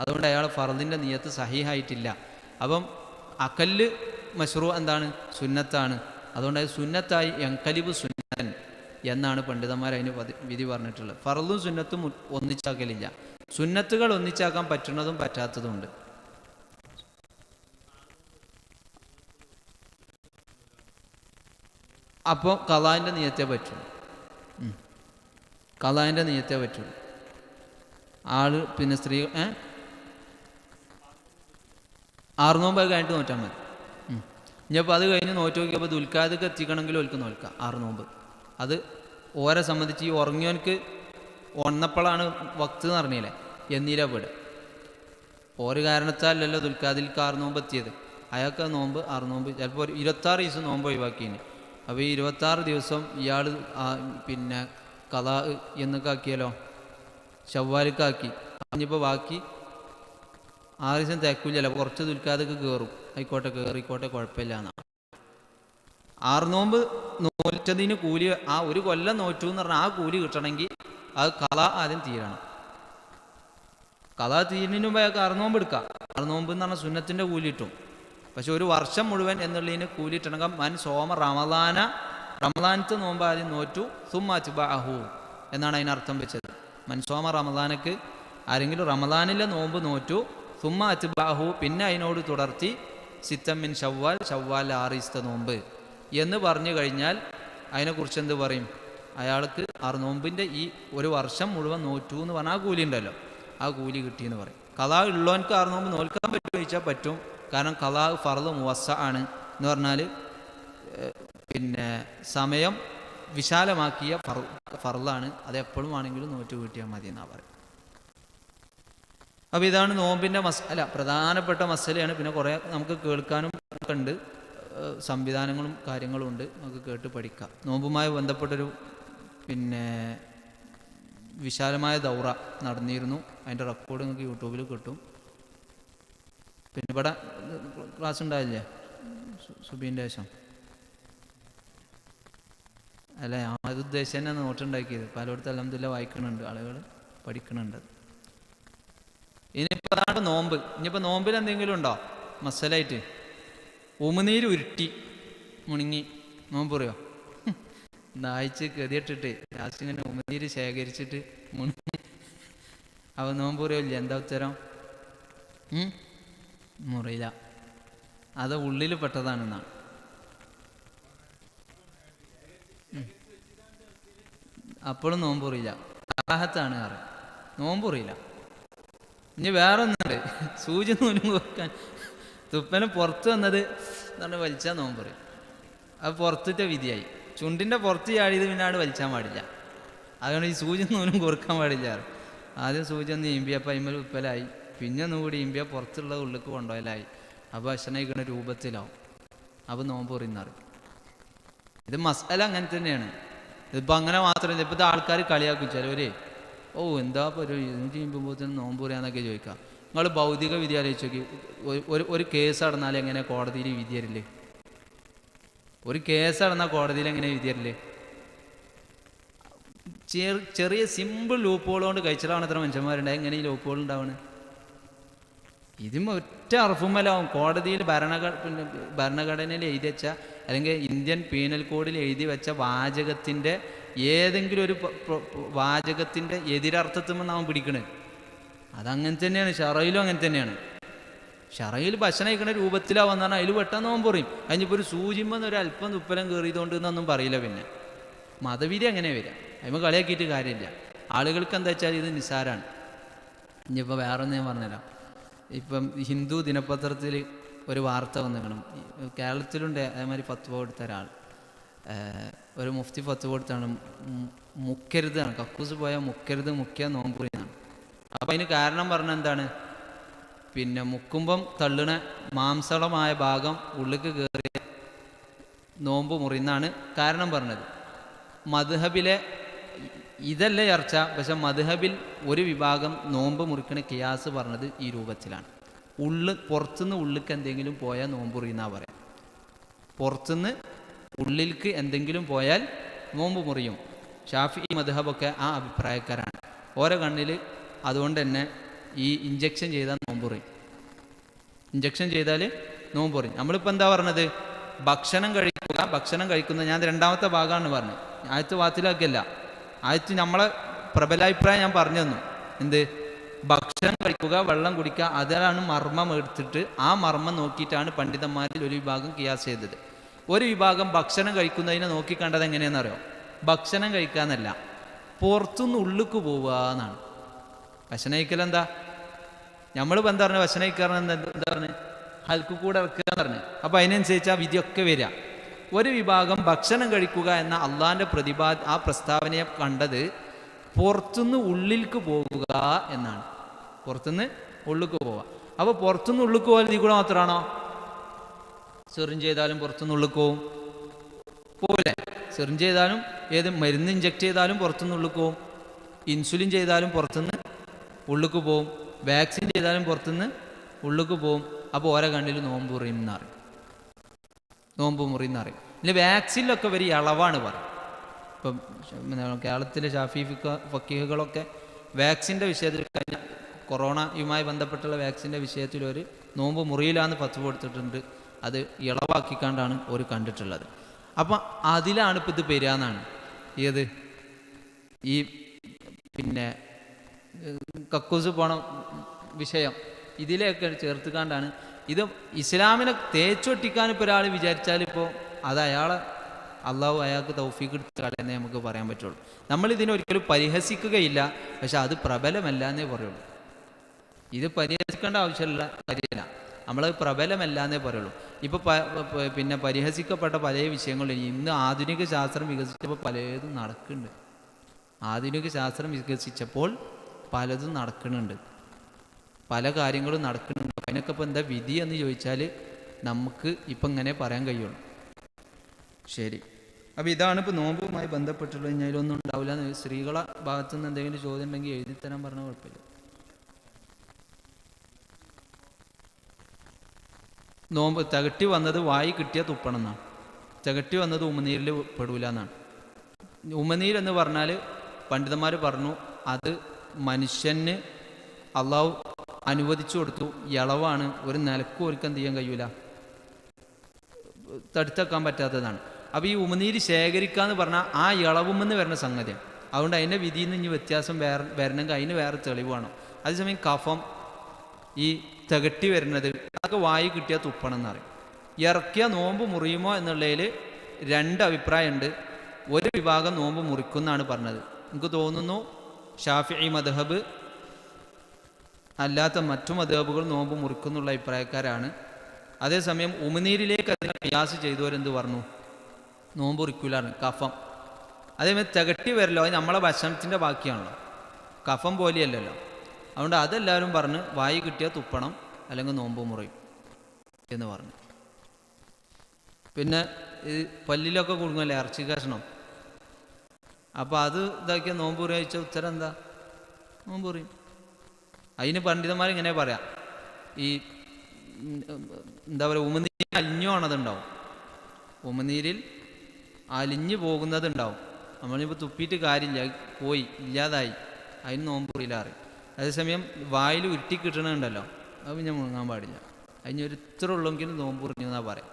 അതുകൊണ്ട് അയാൾ ഫർളിൻ്റെ നിയത്ത് സഹീഹായിട്ടില്ല. അപ്പം അക്കല്ല് മശ്റൂ എന്താണ്? സുന്നത്താണ്. അതുകൊണ്ട് അത് സുന്നത്തായി എങ്കലിബ് സുന്നൻ എന്നാണ് പണ്ഡിതന്മാർ അതിന് വിധി പറഞ്ഞിട്ടുള്ളത്. ഫർളും സുന്നത്തും ഒന്നിച്ചാക്കലില്ല. സുന്നത്തുകൾ ഒന്നിച്ചാക്കാൻ പറ്റുന്നതും പറ്റാത്തതുമുണ്ട്. അപ്പോൾ ഖളാൻ്റെ നിയത്തേ പറ്റുള്ളൂ. ഖളാൻ്റെ നിയത്തേ പറ്റുള്ളൂ. ആള് പിന്നെ സ്ത്രീ 6 നോമ്പ് കഴിഞ്ഞിട്ട് നോറ്റാൽ മതി. ഇനിയിപ്പോൾ അത് കഴിഞ്ഞ് നോറ്റ് നോക്കിയപ്പോൾ ദുൽഖാദക്ക് എത്തിക്കണമെങ്കിൽ ഓൽക്ക് നോൽക്കാം 6 നോമ്പ്. അത് ഓരെ സംബന്ധിച്ച് ഈ ഉറങ്ങിയവനക്ക് ഒന്നപ്പോഴാണ് വക്ത് എന്ന് പറഞ്ഞില്ലേ, എന്നീല വീട് ഒരു കാരണത്താലല്ലോ ദുൽഖാദിൽക്ക് 6 നോമ്പ് എത്തിയത്. അയാൾക്ക് ആ നോമ്പ് 6 നോമ്പ് ചിലപ്പോൾ 26 ദിവസം നോമ്പ് ഒഴിവാക്കിയിന്. അപ്പോൾ ഈ 26 ദിവസം ഇയാൾ പിന്നെ ഖളാ എന്നൊക്കെ ആക്കിയാലോ, ശവ്വാലിക്കാക്കി. ഇനിയിപ്പോൾ ബാക്കി 6 ദിവസം തേക്കൂലല്ലോ, കുറച്ച് ദുൽഖാദക്ക് കയറും. ആയിക്കോട്ടെ, കയറിക്കോട്ടെ, കുഴപ്പമില്ല എന്നാണ്. 6 നോമ്പ് നോറ്റതിന് കൂലി, ആ ഒരു കൊല്ലം നോറ്റു എന്ന് പറഞ്ഞാൽ ആ കൂലി കിട്ടണമെങ്കിൽ അത് ഖളാ ആദ്യം തീരണം. ഖളാ തീരുന്നതിന് മുമ്പ് അയാൾക്ക് 6 നോമ്പ് എടുക്കാം. 6 നോമ്പ് എന്ന് പറഞ്ഞാൽ സുന്നത്തിൻ്റെ കൂലി കിട്ടും. പക്ഷെ ഒരു വർഷം മുഴുവൻ എന്നുള്ളതിന് കൂലി കിട്ടണമെങ്കിൽ മൻ സോമ റമദാനത്തെ നോമ്പ് ആദ്യം നോറ്റു സുമ്മ അത്ബഅഹു എന്നാണ് അതിനർത്ഥം വെച്ചത്. മൻസോമ റമദാനക്ക് ആരെങ്കിലും റമദാനിലെ നോമ്പ് നോറ്റു സുമ്മ അത്ബഅഹു പിന്നെ അതിനോട് തുടർത്തി സിത്തമ്മിൻ ഷവ്വാൽ 6 ദിവസത്തെ നോമ്പ് എന്ന് പറഞ്ഞു കഴിഞ്ഞാൽ അതിനെക്കുറിച്ച് എന്ത് പറയും? അയാൾക്ക് 6 നോമ്പിൻ്റെ ഈ ഒരു വർഷം മുഴുവൻ നോറ്റു എന്ന് പറഞ്ഞാൽ ആ കൂലി ഉണ്ടല്ലോ, ആ കൂലി കിട്ടിയെന്ന് പറയും. ഖളാ ഉള്ളവനക്ക് 6 നോമ്പ് നോൽക്കാൻ പറ്റുമോ ചോദിച്ചാൽ പറ്റും. കാരണം ഖളാ ഫർള് മുവസ്സ ആണ് എന്ന് പറഞ്ഞാൽ പിന്നെ സമയം വിശാലമാക്കിയ ഫർളാണ്. അത് എപ്പോഴും ആണെങ്കിലും നോറ്റ് വീട്ടിയാൽ മതി എന്നാണ് പറയും. അപ്പോൾ ഇതാണ് നോമ്പിൻ്റെ മസല, പ്രധാനപ്പെട്ട മസലയാണ്. പിന്നെ കുറേ നമുക്ക് കേൾക്കാനും ഒക്കെ ഉണ്ട്, സംവിധാനങ്ങളും കാര്യങ്ങളും ഉണ്ട്, നമുക്ക് കേട്ട് പഠിക്കാം. നോമ്പുമായി ബന്ധപ്പെട്ടൊരു പിന്നെ വിശാലമായ ദൗറ നടന്നിരുന്നു. അതിൻ്റെ റെക്കോർഡ് നിങ്ങൾക്ക് യൂട്യൂബിൽ കിട്ടും. പിന്നെ ഇവിടെ ക്ലാസ് ഉണ്ടായില്ലേ സുബീൻ്റെ ശേഷം? അല്ല, അത് ഉദ്ദേശം തന്നെ നോട്ടുണ്ടാക്കിയത്. പലയിടത്തും അൽഹംദുലില്ലാ വായിക്കുന്നുണ്ട്, ആളുകൾ പഠിക്കുന്നുണ്ട്. ഇനിയിപ്പോൾ അതാണ് നോമ്പ്. ഇനിയിപ്പോൾ നോമ്പിൽ എന്തെങ്കിലും ഉണ്ടോ മസലായിട്ട്? ഉമിനീര് ഉരുട്ടി മുണുങ്ങി നോമ്പ് പറയോ? ദാഹിച്ച് ഗതിയിട്ടിട്ട് ലാസ്റ്റ് ഇങ്ങനെ ഉമിനീര് ശേഖരിച്ചിട്ട് മുണുങ്ങി അവ നോമ്പ് പറയില്ല. എന്താ ഉത്തരം? മുറിയില്ല, അത് ഉള്ളിൽ പെട്ടതാണെന്നാണ്. അപ്പോഴും നോമ്പ് പറയില്ല, കാഹത്താണ് കാറ്, നോമ്പ് പറയില്ല. ഇനി വേറെ ഒന്നുണ്ട്, സൂചി നൂലും കൊടുക്കാൻ തുപ്പനം പുറത്ത് വന്നത് എന്ന് വലിച്ചാൽ നോമ്പ് പറയും. അത് പുറത്തിൻ്റെ വിധിയായി. ചുണ്ടിൻ്റെ പുറത്ത് ചാടിയത് പിന്നെ അവിടെ വലിച്ചാൻ പാടില്ല. അതുകൊണ്ട് ഈ സൂചി നൂലും കൊടുക്കാൻ പാടില്ല. ആദ്യം സൂചി ഒന്ന് ഈമ്പിയപ്പോൾ അയിമൽ ഉപ്പലായി, പിന്നെ ഒന്നുകൂടി ഈമ്പിയ പുറത്തുള്ളത് ഉള്ളിലേക്ക് കൊണ്ടുപോയലായി. അപ്പോൾ ഭക്ഷണം കഴിക്കുന്ന രൂപത്തിലാവും. അപ്പോൾ നോമ്പ് പറയുന്നറിയും. ഇത് മസാല അങ്ങനെ തന്നെയാണ്. ഇതിപ്പോൾ അങ്ങനെ മാത്രമല്ല, ഇപ്പോഴത്തെ ആൾക്കാർ കളിയാക്കും ചിലവര്. എന്താ ഒരു ഇതിന് ചെയ്യുമ്പോഴത്തേനും നോമ്പ് പറയാന്നൊക്കെ ചോദിക്കാം. നിങ്ങൾ ഭൗതിക വിധി ആലോചിച്ച് നോക്കി. ഒരു കേസ് നടന്നാൽ എങ്ങനെ കോടതിയിൽ വിധി തരില്ലേ? ഒരു കേസ് നടന്നാൽ കോടതിയിൽ എങ്ങനെ വിധി തരില്ലേ? ചെറിയ സിമ്പിൾ ലൂപ്പുകൾ കൊണ്ട് കഴിച്ചിട്ടാണ് എത്ര മനുഷ്യന്മാരുണ്ടായി. എങ്ങനെ ഈ ലൂപ്പുകൾ ഉണ്ടാവണേ? ഇതും ഒറ്റ അർഫുമലാവും. കോടതിയിൽ ഭരണഘടനയിൽ എഴുതി വെച്ച അല്ലെങ്കിൽ ഇന്ത്യൻ പീനൽ കോഡിൽ എഴുതി വെച്ച വാചകത്തിൻ്റെ ഏതെങ്കിലും ഒരു വാചകത്തിൻ്റെ എതിരർത്ഥത്തുമ്പോൾ നാം പിടിക്കണേ. അതങ്ങനെ തന്നെയാണ്. ഷറയിലും അങ്ങനെ തന്നെയാണ്. ഷറയിൽ ഭക്ഷണം കഴിക്കുന്ന രൂപത്തിലാണ് വന്നാൽ അതിൽ പെട്ടെന്ന് നോമ്പ് പറയും. അതിനിപ്പോൾ ഒരു സൂചിമെന്ന് ഒരു അല്പം തുപ്പലം കയറിയതുകൊണ്ട് എന്നൊന്നും പറയില്ല. പിന്നെ മതവിധി അങ്ങനെ വരാം. അതിന് കളിയാക്കിയിട്ട് കാര്യമില്ല. ആളുകൾക്ക് എന്താ വെച്ചാൽ ഇത് നിസ്സാരമാണ്. ഇനിയിപ്പോൾ വേറൊന്നും ഞാൻ പറഞ്ഞുതരാം. ഇപ്പം ഹിന്ദു ദിനപത്രത്തിൽ ഒരു വാർത്ത വന്നിക്കണം. കേരളത്തിലുണ്ട് അതേമാതിരി ഫത്വ കൊടുത്ത ഒരാൾ, ഒരു മുഫ്തി ഫത്വ കൊടുത്താണ് മുക്കരുതാണ്, കക്കൂസ് പോയാൽ മുക്കരുത്, മുക്കിയാൽ നോമ്പ് മുറിയാണ്. അപ്പം അതിന് കാരണം പറഞ്ഞ എന്താണ്? പിന്നെ മുക്കുമ്പം തള്ളണ മാംസളമായ ഭാഗം ഉള്ളിലേക്ക് കയറി നോമ്പ് മുറിയെന്നാണ് കാരണം പറഞ്ഞത്. മദ്ഹബിലെ ഇതല്ല ചർച്ച. പക്ഷെ മദ്ഹബിൽ ഒരു വിഭാഗം നോമ്പ് മുറിക്കണ ഖിയാസ് പറഞ്ഞത് ഈ രൂപത്തിലാണ്. പുറത്തുനിന്ന് ഉള്ളിലേക്ക് എന്തെങ്കിലും പോയാൽ നോമ്പ് മുറിയെന്നാ പറയാം. പുറത്തുനിന്ന് ഉള്ളിലേക്ക് എന്തെങ്കിലും പോയാൽ നോമ്പ് മുറിയും. ഷാഫി മദ്ഹബൊക്കെ ആ അഭിപ്രായക്കാരാണ്. ഓരോ കണ്ണിൽ അതുകൊണ്ട് തന്നെ ഈ ഇഞ്ചക്ഷൻ ചെയ്താൽ നോമ്പ് മുറിയും. ഇഞ്ചക്ഷൻ ചെയ്താൽ നോമ്പ് മുറിയും. നമ്മളിപ്പോൾ എന്താ പറഞ്ഞത്? ഭക്ഷണം കഴിക്കുന്ന ഞാൻ രണ്ടാമത്തെ ഭാഗമാണ് പറഞ്ഞത്. ആയത്ത് വാത്തിലാക്കിയല്ല. ആയത്ത് നമ്മളെ പ്രബലാഭിപ്രായം ഞാൻ പറഞ്ഞു തന്നു. എന്ത്? ഭക്ഷണം കഴിക്കുക, വെള്ളം കുടിക്കുക, അതിലാണ് മർമ്മം എടുത്തിട്ട് ആ മർമ്മം നോക്കിയിട്ടാണ് പണ്ഡിതന്മാരിൽ ഒരു വിഭാഗം കിയാസ് ചെയ്തത്. ഒരു വിഭാഗം ഭക്ഷണം കഴിക്കുന്നതിനെ നോക്കിക്കണ്ടത് എങ്ങനെയാണെന്നറിയോ? ഭക്ഷണം കഴിക്കാന്നല്ല, പുറത്തുനിന്ന് ഉള്ളിക്ക് പോവുക എന്നാണ്. ഭക്ഷണം കഴിക്കലെന്താ? നമ്മളിപ്പോൾ എന്താ പറഞ്ഞത്? ഭക്ഷണം കഴിക്കാറെന്ന് എന്താ പറഞ്ഞത്? ഹൽക്ക് കൂടെ വെക്കുക എന്ന് പറഞ്ഞു. അപ്പോൾ അതിനനുസരിച്ച് ആ വിധിയൊക്കെ വരിക. ഒരു വിഭാഗം ഭക്ഷണം കഴിക്കുക എന്ന അള്ളാഹിൻ്റെ ആ പ്രസ്താവനയെ കണ്ടത് പുറത്തുനിന്ന് ഉള്ളിലേക്ക് പോവുക എന്നാണ്. പുറത്തുനിന്ന് ഉള്ളിലേക്ക് പോവുക. അപ്പോൾ പുറത്തുനിന്ന് ഉള്ളിലേക്ക് പോയാൽ നീ കൂടെ മാത്രമാണോ? സിറിഞ്ച് ചെയ്താലും പുറത്തുനിന്ന് ഉള്ളിലേക്ക് പോവും, പോവില്ലേ? സിറിഞ്ച് ചെയ്താലും ഏത് മരുന്ന് ഇഞ്ചക്ട് ചെയ്താലും പുറത്തുനിന്ന് ഉള്ളിലേക്ക് പോവും. ഇൻസുലിൻ ചെയ്താലും പുറത്തുനിന്ന് ഉള്ളിലേക്ക് പോവും. വാക്സിൻ ചെയ്താലും പുറത്തുനിന്ന് ഉള്ളിലേക്ക് പോവും. അപ്പോൾ ഓരോ കണ്ണിൽ നോമ്പ് മുറിയും എന്നറിയും. നോമ്പ് മുറി എന്നറിയും. ഇല്ല, വാക്സിനിലൊക്കെ വരി ഇളവാണ് പറയും. ഇപ്പം കേരളത്തിലെ ഷാഫി ഫക്കീഹുകളൊക്കെ വാക്സിൻ്റെ വിഷയത്തിൽ കഴിഞ്ഞ കൊറോണയുമായി ബന്ധപ്പെട്ടുള്ള വാക്സിൻ്റെ വിഷയത്തിൽ ഒരു നോമ്പ് മുറിയിലാന്ന് ഫത്വ കൊടുത്തിട്ടുണ്ട്. അത് ഇളവാക്കിക്കാണ്ടാണ് ഒരു കണ്ടിട്ടുള്ളത്. അപ്പം അതിലാണ് ഇപ്പം ഇത് പെരാന്നാണ്. ഏത് ഈ പിന്നെ കക്കൂസ് പോണ വിഷയം ഇതിലേക്ക് ചേർത്തുകാണ്ടാണ് ഇത്. ഇസ്ലാമിനെ തേച്ചൊട്ടിക്കാൻ ഇപ്പോൾ ഒരാൾ വിചാരിച്ചാൽ ഇപ്പോൾ അത് അയാളെ അള്ളാഹു അയാൾക്ക് തൗഫീഖ് എടുത്ത് കളയെന്നേ നമുക്ക് പറയാൻ പറ്റുള്ളൂ. നമ്മളിതിനൊരിക്കലും പരിഹസിക്കുകയില്ല, പക്ഷെ അത് പ്രബലമല്ല എന്നേ പറയുള്ളൂ. ഇത് പരിഹസിക്കേണ്ട ആവശ്യമുള്ള കാര്യമില്ല, നമ്മൾ പ്രബലമല്ല എന്നേ പറയുള്ളൂ. ഇപ്പോൾ പിന്നെ പരിഹസിക്കപ്പെട്ട പല വിഷയങ്ങളും ഇന്ന് ആധുനിക ശാസ്ത്രം വികസിച്ചപ്പോൾ പലതും നടക്കുന്നുണ്ട്. ആധുനിക ശാസ്ത്രം വികസിച്ചപ്പോൾ പലതും നടക്കുന്നുണ്ട്, പല കാര്യങ്ങളും നടക്കുന്നുണ്ട്. അതിനൊക്കെ ഇപ്പോൾ എന്താ വിധി എന്ന് ചോദിച്ചാൽ നമുക്ക് ഇപ്പം ഇങ്ങനെ പറയാൻ കഴിയുള്ളൂ. ശരി, അപ്പോൾ ഇതാണ് ഇപ്പോൾ നോമ്പുമായി ബന്ധപ്പെട്ടുള്ളത്. ഇനി അതിലൊന്നും ഉണ്ടാവില്ല. സ്ത്രീകളെ ഭാഗത്തുനിന്ന് എന്തെങ്കിലും ചോദ്യം ഉണ്ടെങ്കിൽ എഴുതി തരാൻ പറഞ്ഞാൽ കുഴപ്പമില്ല. നോമ്പ് തികട്ടി വന്നത് വായി കിട്ടിയ തുപ്പണം എന്നാണ്. തികട്ടി വന്നത് ഉമിനീരിൽ പെടൂല എന്നാണ്. ഉമിനീരെന്ന് പറഞ്ഞാൽ പണ്ഡിതന്മാർ പറഞ്ഞു അത് മനുഷ്യന് അള്ളാഹു അനുവദിച്ചു കൊടുത്തു, ഇളവാണ്, ഒരു നിലക്കും ഒരുക്കം ചെയ്യാൻ കഴിയൂല, തടുത്തേക്കാൻ പറ്റാത്തതാണ്. അപ്പോൾ ഈ ഉമിനീര് ശേഖരിക്കുക എന്ന് പറഞ്ഞാൽ ആ ഇളവുമെന്ന് വരുന്ന സംഗതിയാണ്. അതുകൊണ്ട് അതിൻ്റെ വിധിയിൽ നിന്ന് ഇനി വ്യത്യാസം വരണമെങ്കിൽ അതിന് വേറെ തെളിവ് വേണം. അതേസമയം കഫം ഈ തികട്ടി വരുന്നത് അതൊക്കെ വായി കിട്ടിയാൽ തുപ്പണം എന്നറിയും. ഇറക്കിയ നോമ്പ് മുറിയുമോ എന്നുള്ളതിൽ രണ്ട് അഭിപ്രായമുണ്ട്. ഒരു വിഭാഗം നോമ്പ് മുറിക്കുന്നാണ് പറഞ്ഞത്. എനിക്ക് തോന്നുന്നു ഷാഫിഈ മദ്ഹബ് അല്ലാത്ത മറ്റു മദ്ഹബുകൾ നോമ്പ് മുറിക്കുന്നുള്ള അഭിപ്രായക്കാരാണ്. അതേസമയം ഉമിനീരിലേക്ക് അതിനെ ഖിയാസ് ചെയ്തവരെന്ത് പറഞ്ഞു? നോമ്പ് മുറിക്കൂലാണ് കഫം. അതേമാതിരി തികട്ടി വരല്ലോ, അത് നമ്മളെ ഭക്ഷണത്തിൻ്റെ ബാക്കിയാണല്ലോ, കഫം പോലെയല്ലല്ലോ. അതുകൊണ്ട് അതെല്ലാവരും പറഞ്ഞ് വായി കിട്ടിയാൽ തുപ്പണം, അല്ലെങ്കിൽ നോമ്പ് മുറിയും എന്ന് പറഞ്ഞു. പിന്നെ ഈ പല്ലിലൊക്കെ കുടുങ്ങല്ലേ ഇറച്ചി കഷ്ണം, അപ്പോൾ അത് ഇതാക്കിയ നോമ്പ് മുറി കഴിച്ച ഉത്തരം എന്താ? നോമ്പ് മുറിയും. അതിന് പണ്ഡിതന്മാരിങ്ങനെ പറയാം, ഈ എന്താ പറയുക, ഉമിനീരിൽ അലിഞ്ഞു പോണതുണ്ടാവും, ഉമിനീരിൽ അലിഞ്ഞു പോകുന്നതുണ്ടാവും. നമ്മളിപ്പോൾ തുപ്പിയിട്ട് കാര്യമില്ല, പോയി ഇല്ലാതായി, അതിന് നോമ്പ് മുറിയിലറിയും. അതേസമയം വായിൽ ഉരുട്ടി കിട്ടണുണ്ടല്ലോ, അത് പിന്നെ മുങ്ങാൻ പാടില്ല, അതിനൊരു ഇത്ര ഉള്ളെങ്കിലും നോമ്പ് മുറിഞ്ഞു എന്നാ പറയാം.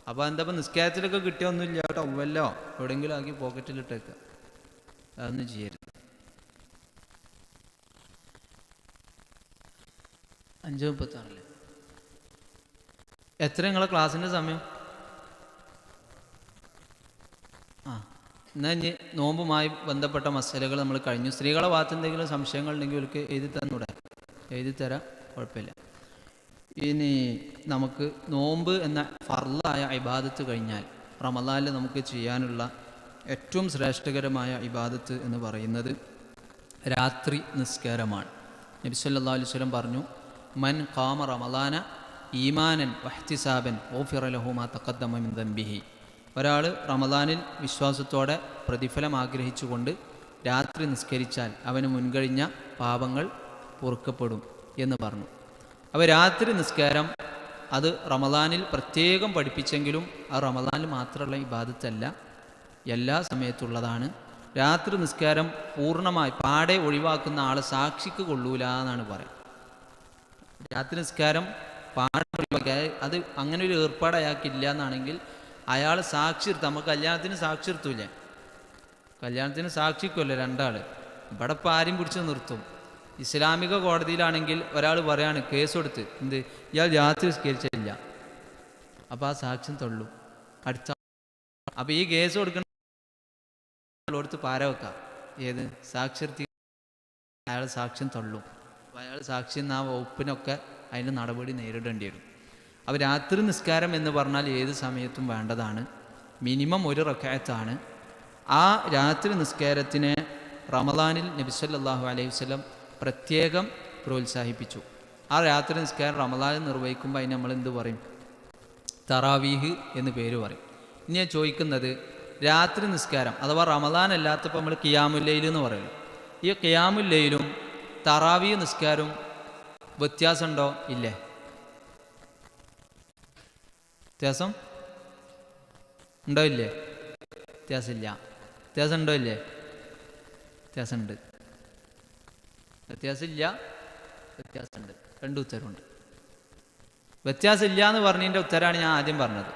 അപ്പോൾ എന്താ ഇപ്പം നിസ്കാരത്തിലൊക്കെ കിട്ടിയൊന്നുമില്ല കേട്ടോ, ഒവ്വല്ലോ എവിടെയെങ്കിലും ആക്കി പോക്കറ്റിലിട്ടേക്കുക, അതൊന്നും ചെയ്യരുത്. 5:36 എത്ര നിങ്ങളെ ക്ലാസ്സിൻ്റെ സമയം? എന്നാൽ ഇനി നോമ്പുമായി ബന്ധപ്പെട്ട മസലകൾ നമ്മൾ കഴിഞ്ഞു. സ്ത്രീകളെ ഭാഗത്ത് എന്തെങ്കിലും സംശയങ്ങൾ ഉണ്ടെങ്കിൽ അവർക്ക് എഴുതി തരാം, കുഴപ്പമില്ല. ഇനി നമുക്ക് നോമ്പ് എന്ന ഫർളായ ഇബാദത്ത് കഴിഞ്ഞാൽ റമളാനിൽ നമുക്ക് ചെയ്യാനുള്ള ഏറ്റവും ശ്രേഷ്ഠകരമായ ഇബാദത്ത് എന്ന് പറയുന്നത് രാത്രി നിസ്കാരമാണ്. നബി സല്ലല്ലാഹു അലൈഹി വസല്ലം പറഞ്ഞു, മൻ ഖാമ റമളാന ഈമാനൻ വഹ്തിസാബൻ ഗുഫിറ ലഹു മാ തഖദ്ദമ മിൻ ദംബിഹി. ഒരാൾ റമളാനിൽ വിശ്വാസത്തോടെ പ്രതിഫലം ആഗ്രഹിച്ചുകൊണ്ട് രാത്രി നിസ്കരിച്ചാൽ അവന് മുൻകഴിഞ്ഞ പാപങ്ങൾ പൊറുക്കപ്പെടും എന്ന് പറഞ്ഞു. അപ്പോൾ രാത്രി നിസ്കാരം അത് റമദാനിൽ പ്രത്യേകം പഠിപ്പിച്ചെങ്കിലും ആ റമദാനിൽ മാത്രമുള്ള ഇബാദത്തല്ല, എല്ലാ സമയത്തുള്ളതാണ്. രാത്രി നിസ്കാരം പൂർണ്ണമായി പാടെ ഒഴിവാക്കുന്ന ആൾ സാക്ഷിക്ക് കൊള്ളൂല എന്നാണ് പറയുക. രാത്രി നിസ്കാരം പാടെ ഒഴിവാക്കി അത് അങ്ങനെ ഒരു ഏർപ്പാട് അയാൾക്കില്ല എന്നാണെങ്കിൽ അയാൾ സാക്ഷി നിർത്തും. നമ്മൾ കല്യാണത്തിന് സാക്ഷി നിർത്തൂലേ, കല്യാണത്തിന് സാക്ഷിക്കുമല്ലോ രണ്ടാൾ. ഇവിടെ ഇപ്പോൾ ആരും പിടിച്ച് നിർത്തും. ഇസ്ലാമിക കോടതിയിലാണെങ്കിൽ ഒരാൾ പറയാണ് കേസ് കൊടുത്ത് എന്ത് ഇയാൾ രാത്രി നിസ്കരിച്ചില്ല, അപ്പോൾ ആ സാക്ഷ്യം തള്ളും അടുത്ത. അപ്പോൾ ഈ കേസ് കൊടുക്കുന്ന പാര വെക്കാം, ഏത് സാക്ഷി അയാൾ സാക്ഷ്യം തള്ളും. അപ്പോൾ അയാൾ സാക്ഷി എന്ന ആ വകുപ്പിനൊക്കെ അതിൻ്റെ നടപടി നേരിടേണ്ടി വരും. അപ്പോൾ രാത്രി നിസ്കാരം എന്ന് പറഞ്ഞാൽ ഏത് സമയത്തും വേണ്ടതാണ്. മിനിമം ഒരു റക്അത്താണ്. ആ രാത്രി നിസ്കാരത്തിനെ റമദാനിൽ നബി സല്ലല്ലാഹു അലൈഹി വസല്ലം പ്രത്യേകം പ്രോത്സാഹിപ്പിച്ചു. ആ രാത്രി നിസ്കാരം റമദാനിൽ നിർവഹിക്കുമ്പോൾ അതിന് നമ്മൾ എന്ത് പറയും? തറാവീഹ് എന്ന് പേര് പറയും. ഇനി ഞാൻ ചോദിക്കുന്നത്, രാത്രി നിസ്കാരം അഥവാ റമദാൻ അല്ലാത്തപ്പോൾ നമ്മൾ ഖിയാമുൽ ലൈൽ എന്ന് പറയുമല്ലോ, ഈ ഖിയാമുൽ ലൈലും തറാവീഹ് നിസ്കാരവും വ്യത്യാസമുണ്ടോ? ഇല്ലേ? വ്യത്യാസം ഉണ്ടോ? ഇല്ലേ? വ്യത്യാസമില്ല. വ്യത്യാസം ഉണ്ടോ? ഇല്ലേ? വ്യത്യാസമുണ്ട്. വ്യത്യാസമില്ല, വ്യത്യാസമുണ്ട്. രണ്ട് ഉത്തരവുണ്ട്. വ്യത്യാസമില്ല എന്ന് പറഞ്ഞതിൻ്റെ ഉത്തരമാണ് ഞാൻ ആദ്യം പറഞ്ഞത്.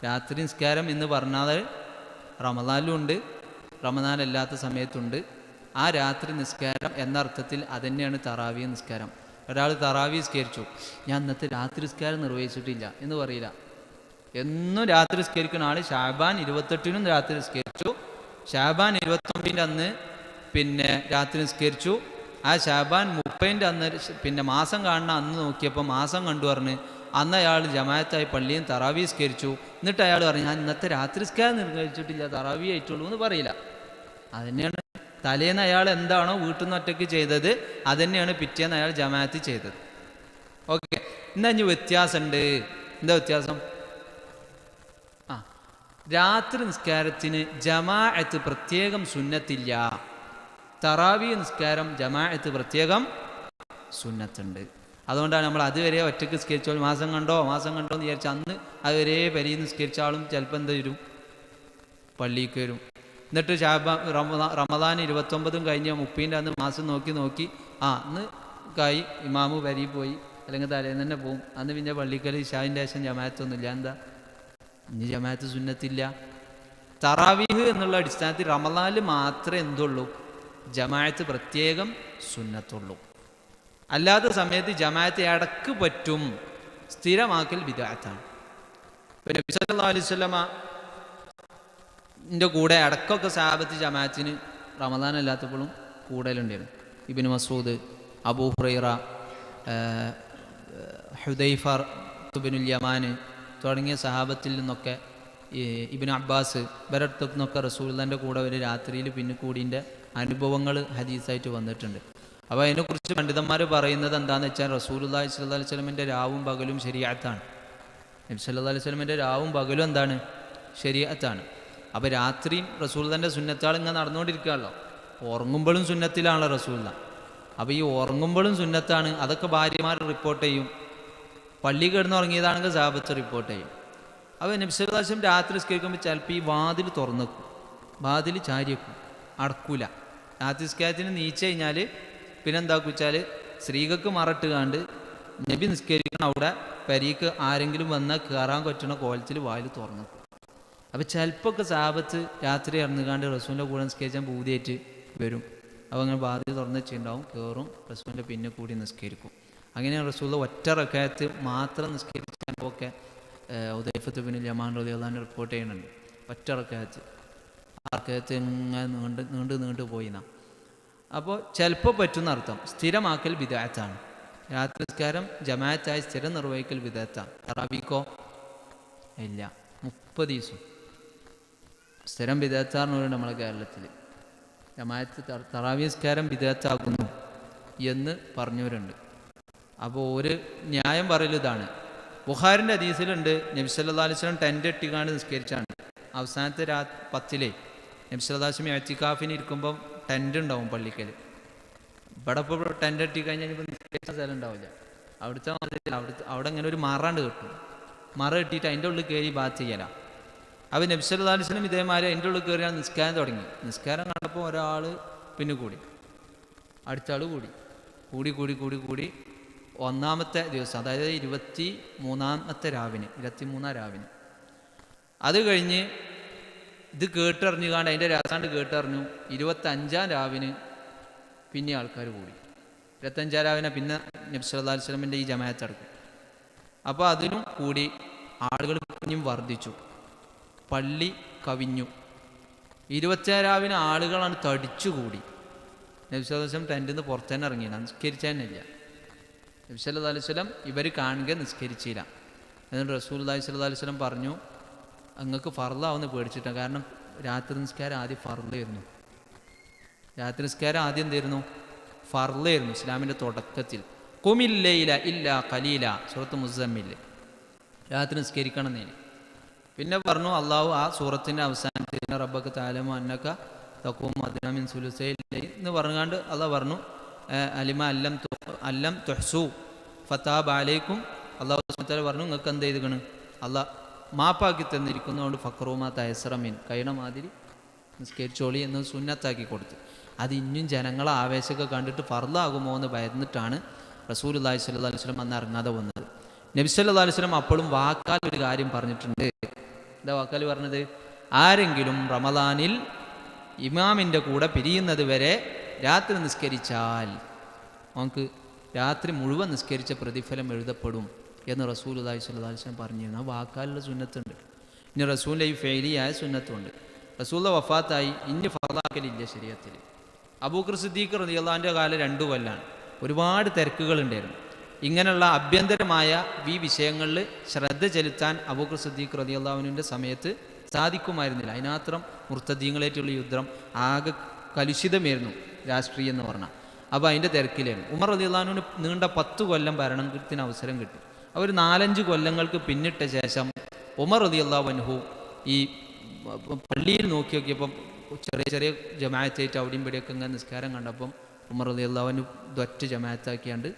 രാത്രി നിസ്കാരം എന്ന് പറഞ്ഞാൽ റമദാനിലും ഉണ്ട്, റമദാനല്ലാത്ത സമയത്തുണ്ട്. ആ രാത്രി നിസ്കാരം എന്ന അർത്ഥത്തിൽ അതുതന്നെയാണ് തറാവീഹ് നിസ്കാരം. ഒരാൾ തറാവീഹ് നിസ്കരിച്ചു, ഞാൻ ഇന്നത്തെ രാത്രി നിസ്കാരം നിർവഹിച്ചിട്ടില്ല എന്ന് പറയില്ല. എന്നും രാത്രി നിസ്കരിക്കുന്ന ആൾ ഷാബാൻ 28-നും രാത്രി നിസ്കരിച്ചു, ഷാബാൻ 29-ൻ്റെ അന്ന് പിന്നെ രാത്രി നിസ്കരിച്ചു, ആ ഷാബാൻ 30-ൻ്റെ അന്ന് പിന്നെ മാസം കാണുന്ന അന്ന് നോക്കിയപ്പോൾ മാസം കണ്ടു പറഞ്ഞ് അന്ന് അയാൾ ജമാഅത്തായി പള്ളിയും തറാവീഹ് നിസ്കരിച്ചു. എന്നിട്ട് അയാൾ പറഞ്ഞു ഞാൻ ഇന്നത്തെ രാത്രി നിസ്കാരം നിർവഹിച്ചിട്ടില്ല, തറാവീഹ് ആയിട്ടുള്ളൂ എന്ന് പറയില്ല. അതുതന്നെയാണ് തലേന്ന് അയാൾ എന്താണോ വീട്ടിൽ നിന്ന് ഒറ്റയ്ക്ക് ചെയ്തത് അതുതന്നെയാണ് പിറ്റേന്ന് അയാൾ ജമാഅത്ത് ചെയ്തത്. ഓക്കെ, എന്നാ ഇനി വ്യത്യാസമുണ്ട്. എന്താ വ്യത്യാസം? രാത്രി നിസ്കാരത്തിന് ജമാഅത്ത് പ്രത്യേകം സുന്നത്തില്ല, തറാവീഹ് നിസ്കാരം ജമാഅത്ത് പ്രത്യേകം സുന്നത്തുണ്ട്. അതുകൊണ്ടാണ് നമ്മൾ അതുവരെ ഒറ്റയ്ക്ക് നിസ്കരിച്ചോൾ മാസം കണ്ടോ എന്ന് വിചാരിച്ചാൽ അന്ന് അതുവരെ പെരിയിൽ നിസ്കരിച്ച ആളും ചിലപ്പോൾ എന്ത് വരും? പള്ളിക്ക് വരും. എന്നിട്ട് റമദാൻ 29 കഴിഞ്ഞ് 30-ൻ്റെ അന്ന് മാസം നോക്കി അന്ന് ഇമാമു പെരിയിൽ പോയി, അല്ലെങ്കിൽ തലേന്ന് തന്നെ പോവും. അന്ന് പിന്നെ പള്ളിക്കൽ ഇശാഇൻ്റെ ശേഷം ജമാഅത്തൊന്നുമില്ല. എന്താ? ഇനി ജമാഅത്ത് സുന്നത്തില്ല. തറാവീഹ് എന്നുള്ള അടിസ്ഥാനത്തിൽ റമദാനിൽ മാത്രമേ എന്തുള്ളൂ? ജമാഅത്ത് പ്രത്യേകം സുന്നത്തുള്ളൂ. അല്ലാത്ത സമയത്ത് ജമാഅത്ത് ഇടക്ക് പറ്റും. സ്ഥിരമാക്കൽ ബിദ്അത്താണ്. പിന്നെ നബി സല്ലല്ലാഹു അലൈഹി വസല്ലമയുടെ കൂടെ ഇടക്കൊക്കെ സഹാബത്ത് ജമാഅത്തിന് റമദാൻ അല്ലാത്തപ്പോഴും കൂടലുണ്ടായിരുന്നു. ഇബ്നു മസ്ഊദ്, അബൂ ഹുറൈറ, ഹുദൈഫ ഇബ്നുൽ യമാൻ തുടങ്ങിയ സഹാബത്തിൽ നിന്നൊക്കെ, ഇബ്നു അബ്ബാസ് ഇവരടുത്തു നിന്നൊക്കെ റസൂലുള്ളാഹിൻ്റെ കൂടെ ഒരു രാത്രിയിൽ പിന്നെ കൂടിൻ്റെ അനുഭവങ്ങൾ ഹദീസായിട്ട് വന്നിട്ടുണ്ട്. അപ്പോൾ അതിനെക്കുറിച്ച് പണ്ഡിതന്മാർ പറയുന്നത് എന്താണെന്ന് വെച്ചാൽ റസൂലുള്ളാഹി സ്വല്ലല്ലാഹു അലൈഹി വസല്ലമയുടെ രാവും പകലും ശരീഅത്താണ്. നബി സല്ലല്ലാഹു അലൈഹി വസല്ലമയുടെ രാവും പകലും എന്താണ്? ശരീഅത്താണ്. അപ്പോൾ രാത്രിയും റസൂലുള്ളാഹിൻ്റെ സുന്നത്താൾ ഇങ്ങനെ നടന്നുകൊണ്ടിരിക്കുകയാണല്ലോ. ഉറങ്ങുമ്പോഴും സുന്നത്തിലാണല്ലോ റസൂലുള്ളാഹി. അപ്പോൾ ഈ ഉറങ്ങുമ്പോഴും സുന്നത്താണ്. അതൊക്കെ ഭാര്യമാർ റിപ്പോർട്ട് ചെയ്യും. പള്ളി കിടന്നുറങ്ങിയതാണെങ്കിൽ സഹാബത്ത് റിപ്പോർട്ട് ചെയ്യും. അപ്പോൾ നബി സല്ലല്ലാഹു അലൈഹി വസല്ലം രാത്രി നിസ്കരിക്കുമ്പോൾ ചിലപ്പോൾ ഈ വാതിൽ തുറന്നു വെക്കും, വാതിൽ ചാരി വെക്കും, അടക്കൂല. രാത്രി നിസ്കാരത്തിന് നീച്ചു കഴിഞ്ഞാൽ പിന്നെന്താക്കുക വെച്ചാൽ സ്ത്രീകൾക്ക് മറട്ട് കാണ്ട് നബി നിസ്കരിക്കണം അവിടെ പെരീക്ക് ആരെങ്കിലും വന്നാൽ കയറാൻ പറ്റുന്ന കോലത്തിൽ വാതിൽ തുറന്നു വെക്കും. അപ്പോൾ ചിലപ്പോൾ ഒക്കെ സഹാബത്ത് രാത്രി ഇറന്നുകാണ്ട് റസൂലിൻ്റെ കൂടെ നിസ്കരിച്ചാൽ പൂതിയായിട്ട് വരും. അപ്പോൾ അങ്ങനെ വാതിൽ തുറന്ന് വെച്ചിട്ടുണ്ടാവും, കയറും, റസൂലിൻ്റെ പിന്നെ കൂടി നിസ്കരിക്കും. അങ്ങനെ റസൂൽ ഒറ്റ റക്അത്ത് മാത്രം നിസ്കരിച്ചൊക്കെ ഹുദൈഫത്ത് ഇബ്നുൽ യമാൻ റളിയല്ലാഹു അൻഹു റിപ്പോർട്ട് ചെയ്യുന്നുണ്ട്. ഒറ്റ റക്അത്ത്, ആ റക്അത്ത് ഇങ്ങനെ നീണ്ടു പോയി എന്നാ. അപ്പോൾ ചിലപ്പോൾ പറ്റുന്ന അർത്ഥം. സ്ഥിരമാക്കൽ ബിദ്അത്താണ്. രാത്രി നിസ്കാരം ജമാഅത്തായി സ്ഥിരം നിർവഹിക്കൽ ബിദ്അത്താണ്. തറാവീഹോ ഇല്ല, 30 ദിവസം സ്ഥിരം ബിദ്അത്താണെന്ന് നമ്മളെ കേരളത്തിൽ. ജമാഅത്ത് തറാവീഹ് നിസ്കാരം ബിദ്അത്താക്കുന്നു എന്ന് പറഞ്ഞവരുണ്ട്. അപ്പോൾ ഒരു ന്യായം പറയൽ ഇതാണ്. ബുഖാരിൻ്റെ ഹദീസിലുണ്ട്, നബി സല്ലല്ലാഹു അലൈഹി വസല്ലം ടെൻ്റ് ഇട്ടിക്കാണ്ട് നിസ്കരിച്ചാണ്. അവസാനത്തെ 10-ലെ നബി സല്ലല്ലാഹു അലൈഹി വസല്ലം ഇഅ്തികാഫിന് ഇരിക്കുമ്പം ടെൻ്റ് ഉണ്ടാവും പള്ളിക്കൽ. ഇവിടെ ഇപ്പോൾ ടെൻ്റ് ഇട്ടി കഴിഞ്ഞാൽ ഇപ്പോൾ നിസ്കരിച്ച സ്ഥലം ഉണ്ടാവില്ല. അവിടുത്തെ അവിടെ ഇങ്ങനെ ഒരു മറാണ്ട് കിട്ടും. മറ കെട്ടിയിട്ട് അതിൻ്റെ ഉള്ളിൽ കയറി ബാത്ത് ചെയ്യലാണ്. അപ്പോൾ നബി സല്ലല്ലാഹു അലൈഹി വസല്ലം ഇതേമാതിരി അതിൻ്റെ ഉള്ളിൽ കയറിയാണ് നിസ്കാരം തുടങ്ങി. നിസ്കാരം കണ്ടപ്പോൾ ഒരാൾ പിന്നെ കൂടി, അടുത്ത ആൾ കൂടി കൂടി കൂടി കൂടി കൂടി ഒന്നാമത്തെ ദിവസം, അതായത് 23 രാവിന് അത് കഴിഞ്ഞ് ഇത് കേട്ടറിഞ്ഞുകാണ്ട് അതിൻ്റെ രാസാണ്ട് കേട്ടറിഞ്ഞു. 25 രാവിന് പിന്നെ ആൾക്കാർ കൂടി. 25 രാവിനെ പിന്നെ നബി സല്ലല്ലാഹു അലൈഹി വസല്ലമിൻ്റെ ഈ ജമാഅത്ത് നടക്കും. അപ്പോൾ അതിനും കൂടി ആളുകൾ പിന്നെയും വർദ്ധിച്ചു, പള്ളി കവിഞ്ഞു. 26 രാവിന് ആളുകളാണ് തടിച്ചുകൂടി. നബി സല്ലല്ലാഹു അലൈഹി വസല്ലം ടെൻറ്റിൽ നിന്ന് പുറത്തു തന്നെ ഇറങ്ങിയില്ല, നിസ്കരിച്ചാനില്ല. നബി സല്ലല്ലാഹു അലൈഹി വസല്ലം ഇവർ കാണുക നിസ്കരിച്ചില്ല. എന്നിട്ട് റസൂലുള്ളാഹി സ്വല്ലല്ലാഹു അലൈഹി വസല്ലം പറഞ്ഞു, അങ്ങക്ക് ഫർളാവുമെന്ന് പേടിച്ചിട്ടാണ്. കാരണം രാത്രി നിസ്കാരം ആദ്യം ഫർളായിരുന്നു. രാത്രി നിസ്കാരം ആദ്യം എന്തായിരുന്നു? ഫർളായിരുന്നു ഇസ്ലാമിൻ്റെ തുടക്കത്തിൽ. ഖുമില്ലൈല ഇല്ലാ ഖലീല, സൂറത്ത് മുസമ്മിൽ രാത്രി നിസ്കരിക്കണം എന്നേന്. പിന്നെ പറഞ്ഞു അള്ളാഹു ആ സൂറത്തിൻ്റെ അവസാനത്തിൽ റബ്ബക തഅലമു അന്നക തഖൂമു അദ്നാ മിൻ സുലുസൈൽ ലൈൽ എന്ന് പറഞ്ഞുകൊണ്ട് അള്ളാഹ് പറഞ്ഞു അലിമ അല്ലം തുഹ്സു ഫതാബ അലൈക്കും. അള്ളാഹു സുബ്ഹാനഹു വ തആല പറഞ്ഞു നിങ്ങൾക്ക് എന്ത് ചെയ്തിരിക്കണം, അള്ളാഹ് മാപ്പാക്കി തന്നിരിക്കുന്നതുകൊണ്ട് ഫഖറുമാ തയസ്സറ മിൻ, കഴിയണ മാതിരി നിസ്കരിച്ചോളി എന്ന് സുന്നത്താക്കി കൊടുത്തു. അത് ഇനിയും ജനങ്ങളെ ആവേശമൊക്കെ കണ്ടിട്ട് ഫർളാകുമോ എന്ന് ഭയന്നിട്ടാണ് റസൂലുള്ളാഹി സ്വല്ലല്ലാഹു അലൈഹി വസല്ലം അന്ന് ഇറങ്ങാതെ വന്നത്. നബി സല്ലല്ലാഹു അലൈഹി വസല്ലം അപ്പോഴും വാക്കാൽ ഒരു കാര്യം പറഞ്ഞിട്ടുണ്ട്. എന്താ വാക്കാൽ പറഞ്ഞത്? ആരെങ്കിലും റമദാനിൽ ഇമാമിൻ്റെ കൂടെ പിരിയുന്നത് വരെ രാത്രി നിസ്കരിച്ചാൽ നമുക്ക് രാത്രി മുഴുവൻ നിസ്കരിച്ച പ്രതിഫലം എഴുതപ്പെടും എന്ന് റസൂലുള്ളാഹി സ്വല്ലല്ലാഹു അലൈഹി വസല്ലം പറഞ്ഞിരുന്നു. ആ വാക്കാലുള്ള സുന്നത്തുണ്ട്. ഇനി റസൂലിൻ്റെ ഈ ഫെയിലിയായ സുന്നത്തുണ്ട്. റസൂലിൻ്റെ വഫാത്തായി ഇനി ഫർളാക്കലില്ല ശരീഅത്തിൽ. അബൂബക്കർ സിദ്ദീഖ് റളിയല്ലാഹുവിൻ്റെ കാലം 2 കൊല്ലാണ്. ഒരുപാട് തിരക്കുകളുണ്ടായിരുന്നു. ഇങ്ങനെയുള്ള ആഭ്യന്തരമായ ഈ വിഷയങ്ങളിൽ ശ്രദ്ധ ചെലുത്താൻ അബൂബക്കർ സിദ്ദീഖ് റളിയല്ലാഹുവിൻ്റെ സമയത്ത് സാധിക്കുമായിരുന്നില്ല. അതിനാത്രം മുർത്തദീങ്ങളായിട്ടുള്ള യുദ്ധം ആകെ കലുഷിതമായിരുന്നു രാഷ്ട്രീയം എന്ന് പറഞ്ഞാൽ. അപ്പോൾ അതിൻ്റെ തിരക്കിലായിരുന്നു. ഉമർ റളിയല്ലാഹുവിന് നീണ്ട 10 കൊല്ലം ഭരണത്തിന് അവസരം കിട്ടി. അവർ 4-5 കൊല്ലങ്ങൾക്ക് പിന്നിട്ട ശേഷം ഉമർ റളിയല്ലാഹു അൻഹു ഈ പള്ളിയിൽ നോക്കിയപ്പം ചെറിയ ചെറിയ ജമാഅത്തായിട്ട് അവിടെയും ഇവിടെയൊക്കെ ഇങ്ങനെ നിസ്കാരം കണ്ടപ്പം ഉമർ റളിയല്ലാഹു അൻഹു ഒറ്റ ജമാഅത്താക്കിയാണ്ട്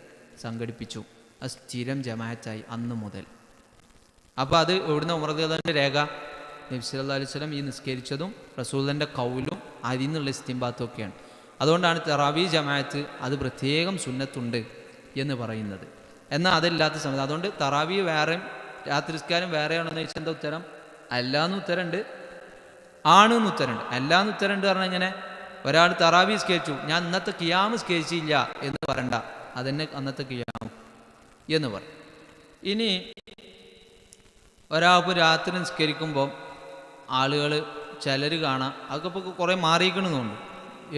സംഘടിപ്പിച്ചു. അത് സ്ഥിരം ജമാഅത്തായി അന്ന് മുതൽ. അപ്പോൾ അത് എവിടുന്ന ഉമർ റളിയല്ലാഹുവിൻ്റെ രേഖ? നബി സല്ലല്ലാഹു അലൈഹി വസല്ലം ഈ നിസ്കരിച്ചതും റസൂലിൻ്റെ കൗലും അതിൽ നിന്നുള്ള ഇസ്തിംബാത്തും ഒക്കെയാണ്. അതുകൊണ്ടാണ് തറാവീ ജമാഅത്ത് അത് പ്രത്യേകം സുന്നത്തുണ്ട് എന്ന് പറയുന്നത്. എന്നാൽ അതില്ലാത്ത സമയത്ത് അതുകൊണ്ട് തറാവീ വേറെയും രാത്രി നിസ്കാരം വേറെയാണെന്ന് ചോദിച്ചാൽ എന്താ ഉത്തരം? അല്ലാന്ന് ഉത്തരമുണ്ട്, ആണെന്ന് ഉത്തരമുണ്ട്. അല്ലാന്ന് ഉത്തരമുണ്ട് പറഞ്ഞാൽ ഇങ്ങനെ ഒരാൾ തറാവീ നിസ്കരിച്ചു, ഞാൻ ഇന്നത്തെ ഖിയാം നിസ്കരിച്ചില്ല എന്ന് പറയണ്ട, അതന്നെ അന്നത്തെ ഖിയാം എന്ന് പറയും. ഇനി ഒരാൾക്ക് രാത്രി നിസ്കരിക്കുമ്പം ആളുകൾ ചിലർ കാണാം, അതൊക്കെ ഇപ്പോൾ കുറേ മാറിയിരിക്കണമെന്നുണ്ട്,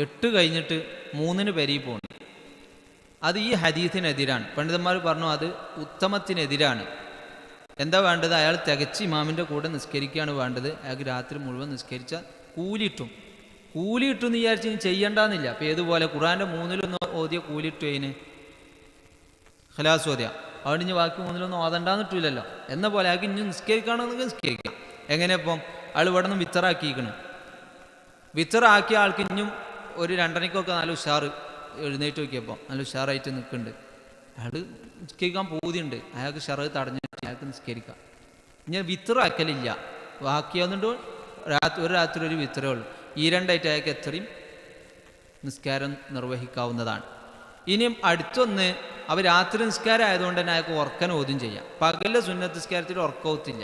8 കഴിഞ്ഞിട്ട് 3-ന് പെരിയിൽ പോകുന്നു. അത് ഈ ഹദീസിനെതിരാണ്. പണ്ഡിതന്മാർ പറഞ്ഞു അത് ഉത്തമത്തിനെതിരാണ്. എന്താ വേണ്ടത്? അയാൾ തികച്ച് ഇമാമിൻ്റെ കൂടെ നിസ്കരിക്കുകയാണ് വേണ്ടത്. അയാൾക്ക് രാത്രി മുഴുവൻ നിസ്കരിച്ചാൽ കൂലിയിട്ടും എന്ന് വിചാരിച്ച് ചെയ്യണ്ടെന്നില്ല. അപ്പോൾ ഏതുപോലെ ഖുർആൻ്റെ 3-ലൊന്ന് ഓതിയ കൂലിട്ടു, അതിന് ഖലാസ് ഓതിയ അവിടെ ഇനി ബാക്കി 3-ലൊന്നും ഓതണ്ടാന്നിട്ടില്ലല്ലോ. എന്ന പോലെ അയാൾക്ക് ഇനി നിസ്കരിക്കുകയാണെന്നെങ്കിൽ നിസ്കരിക്കാം. എങ്ങനെ ഇപ്പം അയാൾ ഇവിടെ നിന്ന് വിത്തറാക്കിയിരിക്കണം, വിത്തറാക്കിയ ആൾക്ക് ഇനിയും ഒരു 2:30-ക്കൊക്കെ നല്ല ഉഷാറ് എഴുന്നേറ്റ് നോക്കിയപ്പോൾ നല്ല ഉഷാറായിട്ട് നിൽക്കുന്നുണ്ട്. അയാൾ നിസ്കരിക്കാൻ പൂതിയുണ്ട്, അയാൾക്ക് ഷറ തടഞ്ഞിട്ട് അയാൾക്ക് നിസ്കരിക്കാം. ഇനി വിത്തറാക്കലില്ല, ബാക്കിയാവുന്നുണ്ട് ഒരു രാത്രി ഒരു വിത്തറേ ഉള്ളൂ. ഈ 2 അയാൾക്ക് എത്രയും നിസ്കാരം നിർവഹിക്കാവുന്നതാണ്. ഇനിയും അടുത്തൊന്ന്, അവർ രാത്രി നിസ്കാരം ആയതുകൊണ്ട് തന്നെ അയാൾക്ക് ഉറക്കൻ ഓതും ചെയ്യാം. പകലിലെ സുന്നത്ത് നിസ്കാരത്തിൽ ഉറക്കവത്തില്ല.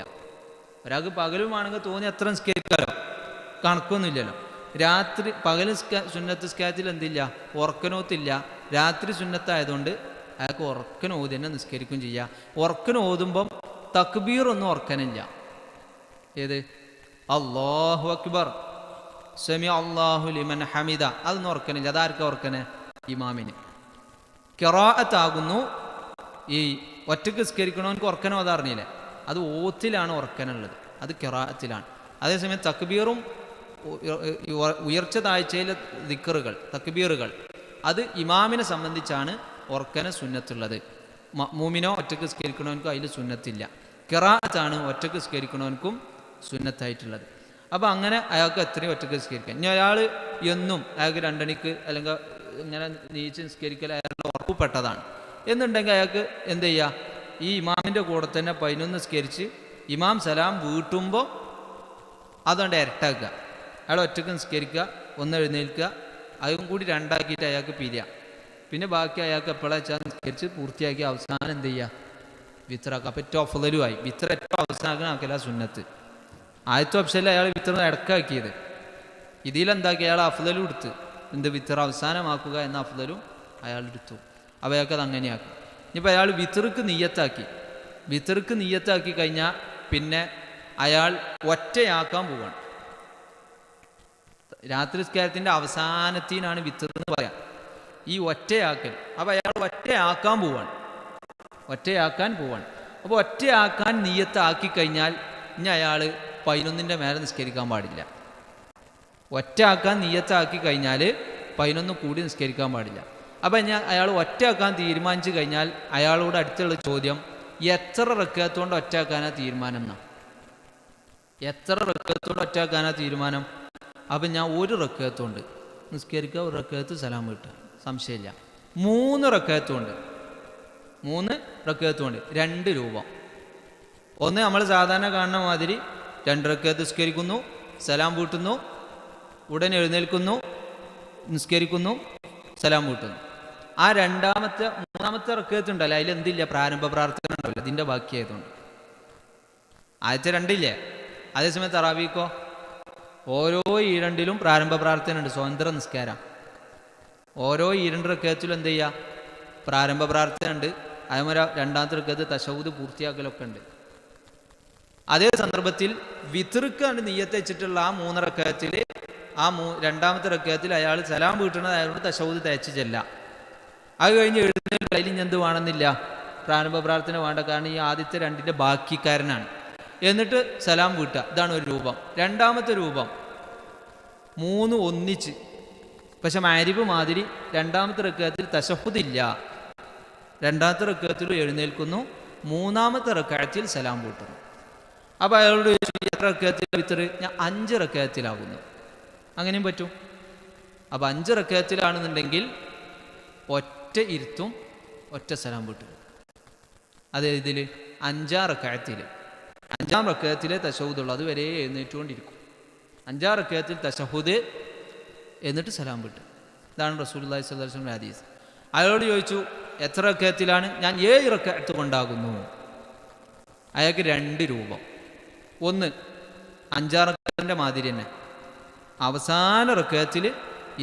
ഒരാൾക്ക് പകലും ആണെങ്കിൽ തോന്നി എത്ര നിസ്കരിക്കാലോ, കണക്കൊന്നുമില്ലല്ലോ. രാത്രി പകൽ സുന്നത്ത് നിസ്കാരത്തിൽ എന്തില്ല, ഉറക്കനോത്തില്ല. രാത്രി സുന്നത്തായതുകൊണ്ട് അയാൾക്ക് ഉറക്കൻ ഓതി തന്നെ നിസ്കരിക്കും ചെയ്യാം. ഉറക്കൻ ഓതുമ്പം തക്ബീർ ഒന്നും ഉറക്കനില്ല. ഏത് അല്ലാഹു അക്ബർ സമി അല്ലാഹു ലിമൻ ഹമിദ അതൊന്നും ഉറക്കനില്ല. അതാർക്കാ ഉറക്കന്? ഇമാമിന്. ഖിറാഅത്താകുന്നു ഈ ഒറ്റക്ക് നിസ്കരിക്കണമെങ്കിൽ ഉറക്കനോ അതറിഞ്ഞില്ലേ, അത് ഓത്തിലാണ് ഉറക്കനുള്ളത്, അത് ഖിറാഅത്തിലാണ്. അതേസമയം തക്ബീറും ഉയർച്ച താഴ്ചയിലെ ദിക്റുകൾ തക്ബീറുകൾ അത് ഇമാമിനെ സംബന്ധിച്ചാണ് ഉറക്കനെ സുന്നത്തുള്ളത്. മഅ്മൂമിനോ ഒറ്റക്ക് നിസ്കരിക്കണമെനിക്കും അതിൽ സുന്നത്തില്ല. ഖിറാഅത്താണ് ഒറ്റക്ക് നിസ്കരിക്കണമെനിക്കും സുന്നത്തായിട്ടുള്ളത്. അപ്പോൾ അങ്ങനെ അയാൾക്ക് എത്രയും ഒറ്റക്ക് നിസ്കരിക്കാം. ഇനി അയാൾ എന്നും അയാൾക്ക് 2 മണിക്ക് അല്ലെങ്കിൽ ഇങ്ങനെ നീച്ച് നിസ്കരിക്കൽ അയാളുടെ ഉറപ്പുപ്പെട്ടതാണ്. എന്നുണ്ടെങ്കിൽ അയാൾക്ക് എന്ത് ചെയ്യുക, ഈ ഇമാമിൻ്റെ കൂടെ തന്നെ 11 നിസ്കരിച്ച് ഇമാം സലാം വീട്ടുമ്പോൾ അതുകൊണ്ട് ഇരട്ടാക്കുക. അയാൾ ഒറ്റക്ക് നിസ്കരിക്കുക, ഒന്ന് എഴുന്നേൽക്കുക, അതും കൂടി രണ്ടാക്കിയിട്ട് അയാൾക്ക് പിരിയാം. പിന്നെ ബാക്കി അയാൾക്ക് എപ്പോഴാ വെച്ചാൽ നിസ്കരിച്ച് പൂർത്തിയാക്കി അവസാനം എന്ത് ചെയ്യുക, വിത്തറാക്കുക. അപ്പം ഏറ്റവും അഫ്ളലുമായി വിത്തർ ഏറ്റവും അവസാനമാക്കല സുന്നത്ത്. ആദ്യത്തെ ഓപ്ഷനിൽ അയാൾ വിത്തർ ഇടക്കാക്കിയത്, ഇതിലെന്താക്കി അയാൾ അഫ്ളലും എടുത്ത് എന്ത് വിത്തർ അവസാനമാക്കുക എന്ന അഫ്ളലും അയാൾ എടുത്തു. അപ്പോൾ അയാൾക്കത് അങ്ങനെയാക്കും. ഇനിയിപ്പോൾ അയാൾ വിത്തർക്ക് നിയ്യത്താക്കി കഴിഞ്ഞാൽ പിന്നെ അയാൾ ഒറ്റയാക്കാൻ പോവാണ്. രാത്രി നിസ്കാരത്തിൻ്റെ അവസാനത്തിനാണ് വിത്തർ എന്ന് പറയാം ഈ ഒറ്റയാക്കൽ. അപ്പോൾ അയാൾ ഒറ്റയാക്കാൻ പോവാണ്. അപ്പോൾ ഒറ്റയാക്കാൻ നിയ്യത്താക്കി കഴിഞ്ഞാൽ ഇനി അയാൾ 11ൻ്റെ മേലെ നിസ്കരിക്കാൻ പാടില്ല. ഒറ്റയാക്കാൻ നിയ്യത്താക്കി കഴിഞ്ഞാൽ 11 കൂടി നിസ്കരിക്കാൻ പാടില്ല. അപ്പം ഞാൻ അയാൾ ഒറ്റയാക്കാൻ തീരുമാനിച്ചു കഴിഞ്ഞാൽ അയാളോട് അടുത്തുള്ള ചോദ്യം, എത്ര റക്അത്തുകൊണ്ട് ഒറ്റയാക്കാനാ തീരുമാനം എന്നാ? എത്ര റക്അത്തുകൊണ്ട് ഒറ്റയാക്കാനാ തീരുമാനം? അപ്പം ഞാൻ 1 റക്അത്തുകൊണ്ട് നിസ്കരിക്കുക, 1 റക്അത്ത് സലാം വീട്ടുക, സംശയമില്ല. 3 റക്അത്തുകൊണ്ട് 2 രൂപം. ഒന്ന് നമ്മൾ സാധാരണ കാണുന്ന മാതിരി 2 റക്അത്ത് നിസ്കരിക്കുന്നു, സലാം വീട്ടുന്നു, ഉടൻ എഴുന്നേൽക്കുന്നു, നിസ്കരിക്കുന്നു, സലാം വീട്ടുന്നു. ആ 3ാമത്തെ റക്അത്ത് ഉണ്ടല്ലോ, അതിലെന്തില്ല, പ്രാരംഭ പ്രാർത്ഥന ഉണ്ടാവില്ല, ഇതിൻ്റെ ബാക്കിയായതുകൊണ്ട്. ആദ്യത്തെ 2 ഇല്ലേ? അതേസമയം തറാവീക്കോ ഓരോ ഈ 2ലും പ്രാരംഭ പ്രാർത്ഥന ഉണ്ട്, സ്വതന്ത്ര നിസ്കാരം. ഓരോ ഈ 2 റക്അത്തിലും എന്ത് ചെയ്യുക, പ്രാരംഭ പ്രാർത്ഥന ഉണ്ട്. അതേപോലെ 2ാമത്തെ റക്അത്ത് തശഹൂദ് പൂർത്തിയാക്കലൊക്കെ ഉണ്ട്. അതേ സന്ദർഭത്തിൽ വിത്ർക്കാണ് നിയ്യത്ത് വെച്ചിട്ടുള്ള ആ 3 റക്അത്തിൽ 2ാമത്തെ റക്അത്തിൽ അയാൾ സലാം വീട്ടുന്നത് അയാളോട് തശഹൂദ് തയ്ച്ച് ചെല്ലാം. അത് കഴിഞ്ഞ് എഴുന്നേൽക്കുക, അതിൽ എന്ത് വേണമെന്നില്ല, പ്രാരംഭ പ്രാർത്ഥന വേണ്ട, കാരണം ഈ ആദ്യത്തെ 2ൻ്റെ ബാക്കിക്കാരനാണ്. എന്നിട്ട് സലാം വീട്ടുക, ഇതാണ് ഒരു രൂപം. 2ാമത്തെ രൂപം 3 ഒന്നിച്ച്, പക്ഷെ മഗ്‌രിബ് മാതിരി 2ാമത്തെ റക്അത്തിൽ തശഹൂദ് ഇല്ല, 2ാമത്തെ റക്അത്തിൽ എഴുന്നേൽക്കുന്നു, 3ാമത്തെ റക്അത്തിൽ സലാം വീട്ടുന്നു. അപ്പോൾ അയാളോട് എത്ര റക്അത്തിൽ വിത്തർ? ഞാൻ 5 റക്അത്തിലാകുന്നു. അങ്ങനെയും പറ്റും. അപ്പോൾ 5 റക്അത്തിലാണെന്നുണ്ടെങ്കിൽ ഒറ്റ ഇരുത്തും, ഒറ്റ സലാം വീട്ടും. അതേ ഇതിൽ 5ാം റക്അത്തിൽ 5ാം റക്അത്തിലെ തശഹൂദുള്ളൂ, അതുവരെ എഴുന്നേറ്റുകൊണ്ടിരിക്കും. 5ാം റക്അത്തിൽ തശഹൂദ്, എന്നിട്ട് സലാം വിട്ടു. ഇതാണ് റസൂലുള്ളാഹി സ്വല്ലല്ലാഹു അലൈഹി വസല്ലം ഹദീസ്. അയാളോട് ചോദിച്ചു, എത്ര റക്അത്തിലാണ്? ഞാൻ 7 റക്അത്ത് കൊണ്ടാകുന്നു. അയാൾക്ക് 2 രൂപം. ഒന്ന് 5ാം റക്അത്തിൻ്റെ മാതിരി തന്നെ, അവസാന റക്അത്തിൽ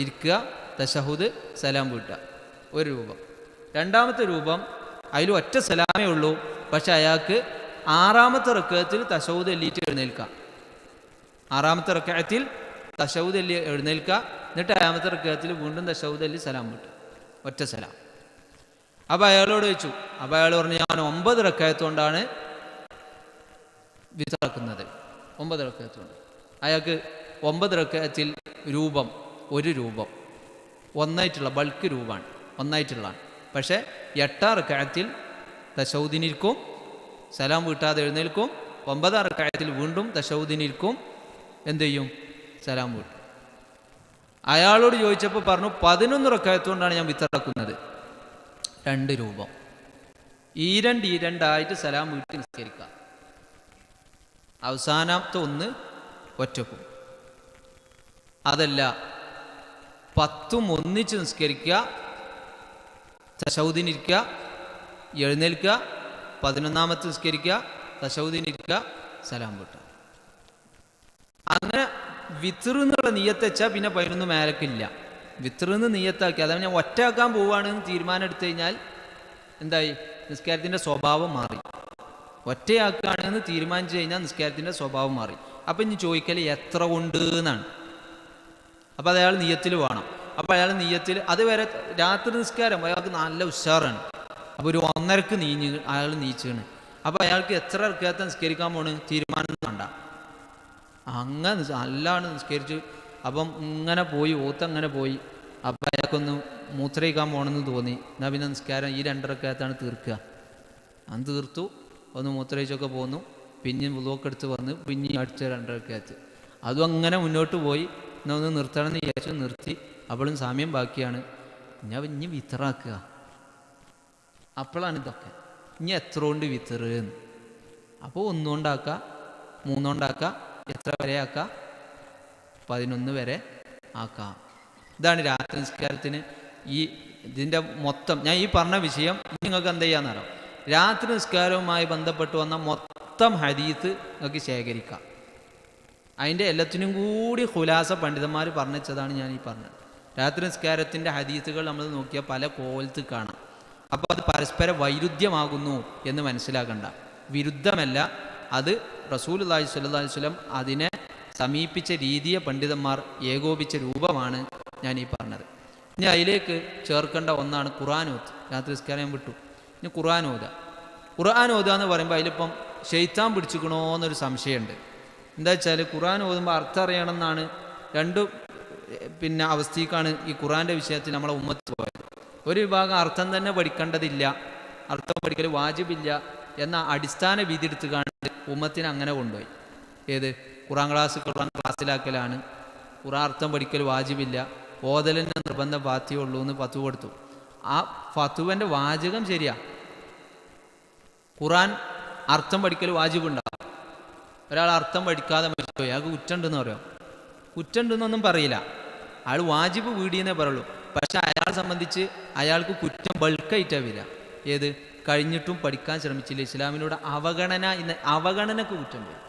ഇരിക്കുക, തശഹൂദ്, സലാം വീട്ടുക, 1 രൂപം. 2ാമത്തെ രൂപം അതിൽ ഒറ്റ സലാമേ ഉള്ളൂ, പക്ഷെ അയാൾക്ക് 6ാമത്തെ റക്അത്തിൽ തശഹൂദ് എല്ലിയിട്ട് എഴുന്നേൽക്കാം. 6ാമത്തെ റക്അത്തിൽ തശഹൂദ് എല്ലി എഴുന്നേൽക്കുക, എന്നിട്ട് 7ാമത്തെ റക്അത്തിൽ വീണ്ടും തശഹൂദ് എല്ലി സലാം വിട്ടു, ഒറ്റ സലാം. അപ്പോൾ അയാളോട് ചോദിച്ചു, അപ്പോൾ അയാൾ പറഞ്ഞു, ഞാൻ 9 റക്അത്തുകൊണ്ടാണ് വിതറാക്കുന്നത്. 9 റക്അത്തുകൊണ്ട്. അയാൾക്ക് 9 റക്അത്തിൽ രൂപം 1 രൂപം, ഒന്നായിട്ടുള്ള ബൾക്ക് രൂപമാണ്, ഒന്നായിട്ടുള്ളതാണ്. പക്ഷേ 8ാം റക്അത്തിൽ തശഹൂദിനിരിക്കും, സലാം വീട്ടാതെ എഴുന്നേൽക്കും. 9ാം റക്അത്തിൽ വീണ്ടും തശഹൂദിനിരിക്കും, എന്ത് ചെയ്യും, സലാം വീട്ടും. അയാളോട് ചോദിച്ചപ്പോൾ പറഞ്ഞു, 11 റക്അത്തുകൊണ്ടാണ് ഞാൻ വിത്തറാക്കുന്നത്, 2 രൂപം. ഈ 2 ആയിട്ട് സലാം വീട്ടി നിസ്കരിക്കുക, അവസാനത്തെ 1 ഒറ്റക്കും. അതല്ല, 10 ഒന്നിച്ച് നിസ്കരിക്കുക, തശഹൂദിനിരിക്കുക, എഴുന്നേൽക്കുക, 11ാമത്തെ നിസ്കരിക്കുക, തശഹൂദിനിരിക്കുക, സലാം വീട്ടുക. അങ്ങനെ വിത്ർ എന്നുള്ള നിയ്യത്ത് വെച്ചാൽ പിന്നെ 11 മേലക്കില്ല. വിത്റിന്ന് നിയ്യത്താക്കി, അതായത് ഞാൻ ഒറ്റയാക്കാൻ പോവുകയാണെന്ന് തീരുമാനം എടുത്തു കഴിഞ്ഞാൽ എന്തായി, നിസ്കാരത്തിൻ്റെ സ്വഭാവം മാറി. ഒറ്റയാക്കുകയാണെന്ന് തീരുമാനിച്ചു കഴിഞ്ഞാൽ നിസ്കാരത്തിൻ്റെ സ്വഭാവം മാറി. അപ്പം ഇനി ചോദിക്കൽ എത്ര കൊണ്ട് എന്നാണ്. അപ്പം അത് അയാൾ നിയ്യത്തിൽ വേണം. അപ്പം അയാൾ നിയ്യത്തിൽ, അതുവരെ രാത്രി നിസ്കാരം അയാൾക്ക് നല്ല ഉഷാറാണ്. അപ്പോൾ ഒരു 1:30ക്ക് അയാൾ നീച്ചാണ്. അപ്പോൾ അയാൾക്ക് എത്ര റക്അത്ത് നിസ്കരിക്കാൻ പോണ് തീരുമാനം വേണ്ട, അങ്ങനെ നല്ലാണ് നിസ്കരിച്ച്. അപ്പം ഇങ്ങനെ പോയി, ഓത്തങ്ങനെ പോയി. അപ്പം അയാൾക്കൊന്ന് മൂത്രയിക്കാൻ പോകണമെന്ന് തോന്നി. എന്നാൽ പിന്നെ നിസ്കാരം ഈ 2 റക്അത്താണ് തീർക്കുക. അന്ന് തീർത്തു, ഒന്ന് മൂത്രയിച്ചൊക്കെ പോന്നു, പിന്നെ വുളുവൊക്കെ എടുത്ത് വന്ന് പിന്നെ അടിച്ച 2 റക്അത്ത്. അതും അങ്ങനെ മുന്നോട്ട് പോയി. എന്നാൽ ഒന്ന് നിർത്തണം എന്ന് വിചാരിച്ചു, നിർത്തി. അവളും സമയം ബാക്കിയാണ്. ഞാൻ ഇനി വിത്തറാക്കുക. അപ്പോഴാണ് ഇതൊക്കെ. ഇനി എത്ര കൊണ്ട് വിത്തറ്? അപ്പോൾ 1 കൊണ്ടാക്കുക, 3 കൊണ്ടാക്കുക, എത്ര വരെ ആക്കുക? 11 വരെ ആക്കാം. ഇതാണ് രാത്രി നിസ്കാരത്തിന് ഇതിൻ്റെ മൊത്തം. ഞാൻ ഈ പറഞ്ഞ വിഷയം നിങ്ങൾക്ക് എന്ത് ചെയ്യാന്നറിയാം, രാത്രി നിസ്കാരവുമായി ബന്ധപ്പെട്ട് വന്ന മൊത്തം ഹദീത്ത് നിങ്ങൾക്ക് ശേഖരിക്കാം. അതിൻ്റെ എല്ലാത്തിനും കൂടി ഖുലാസ പണ്ഡിതന്മാർ പറഞ്ഞതാണ് ഞാൻ ഈ പറഞ്ഞത്. രാത്രി നിസ്കാരത്തിൻ്റെ ഹദീത്തുകൾ നമ്മൾ നോക്കിയാൽ പല കോലത്ത് കാണാം. അപ്പോൾ അത് പരസ്പര വൈരുദ്ധ്യമാകുന്നു എന്ന് മനസ്സിലാക്കണ്ട. വിരുദ്ധമല്ല, അത് റസൂലുള്ളാഹി സ്വല്ലല്ലാഹു അലൈഹി വസല്ലം അതിനെ സമീപിച്ച രീതിയെ പണ്ഡിതന്മാർ ഏകോപിച്ച രൂപമാണ് ഞാൻ ഈ പറഞ്ഞത്. ഇനി അതിലേക്ക് ചേർക്കേണ്ട ഒന്നാണ് ഖുർആൻ ഓത്ത്. രാത്രി നിസ്കാരം ഞാൻ വിട്ടു. ഇനി ഖുർആൻ ഓതുക. ഖുർആൻ ഓതുക എന്ന് പറയുമ്പോൾ അതിലിപ്പം ശൈത്താൻ പിടിച്ചിക്കണോ എന്നൊരു സംശയമുണ്ട്. എന്താ വെച്ചാൽ ഖുർആൻ ഓതുമ്പോൾ അർത്ഥം അറിയണമെന്നാണ് രണ്ട് അവസ്ഥയ്ക്കാണ് ഈ ഖുർആൻ്റെ വിഷയത്തിൽ നമ്മളെ ഉമ്മത്ത് പോയത്. ഒരു വിഭാഗം അർത്ഥം തന്നെ പഠിക്കേണ്ടതില്ല, അർത്ഥം പഠിക്കൽ വാജിബില്ല എന്ന അടിസ്ഥാന വിധി എടുത്ത് കാണുന്നത് ഉമ്മത്തിനെ അങ്ങനെ കൊണ്ടുപോയി. ഏത് ഖുർആൻ ക്ലാസ്സിലാക്കലാണ്, ഖുർആൻ അർത്ഥം പഠിക്കൽ വാജിബില്ല, ഓതലിന് നിർബന്ധം ബാധ്യമുള്ളൂ എന്ന് ഫത്വ കൊടുത്തു. ആ ഫത്വൻ്റെ വാചകം ശരിയാ. ഖുർആൻ അർത്ഥം പഠിക്കൽ വാജിബുണ്ടാവും. ഒരാൾ അർത്ഥം പഠിക്കാതെ മരിച്ചുപോയി, അയാൾക്ക് കുറ്റുണ്ടെന്ന് പറയാം. കുറ്റുണ്ടെന്നൊന്നും പറയില്ല, അയാൾ വാജിബ് വീടിയെന്നേ പറയുള്ളൂ. പക്ഷെ അയാളെ സംബന്ധിച്ച് അയാൾക്ക് കുറ്റം ബൾക്കായിട്ടാണ് വരിക. ഏത് കഴിഞ്ഞിട്ടും പഠിക്കാൻ ശ്രമിച്ചില്ല, ഇസ്ലാമിനോട് അവഗണനക്ക് കുറ്റം വരും.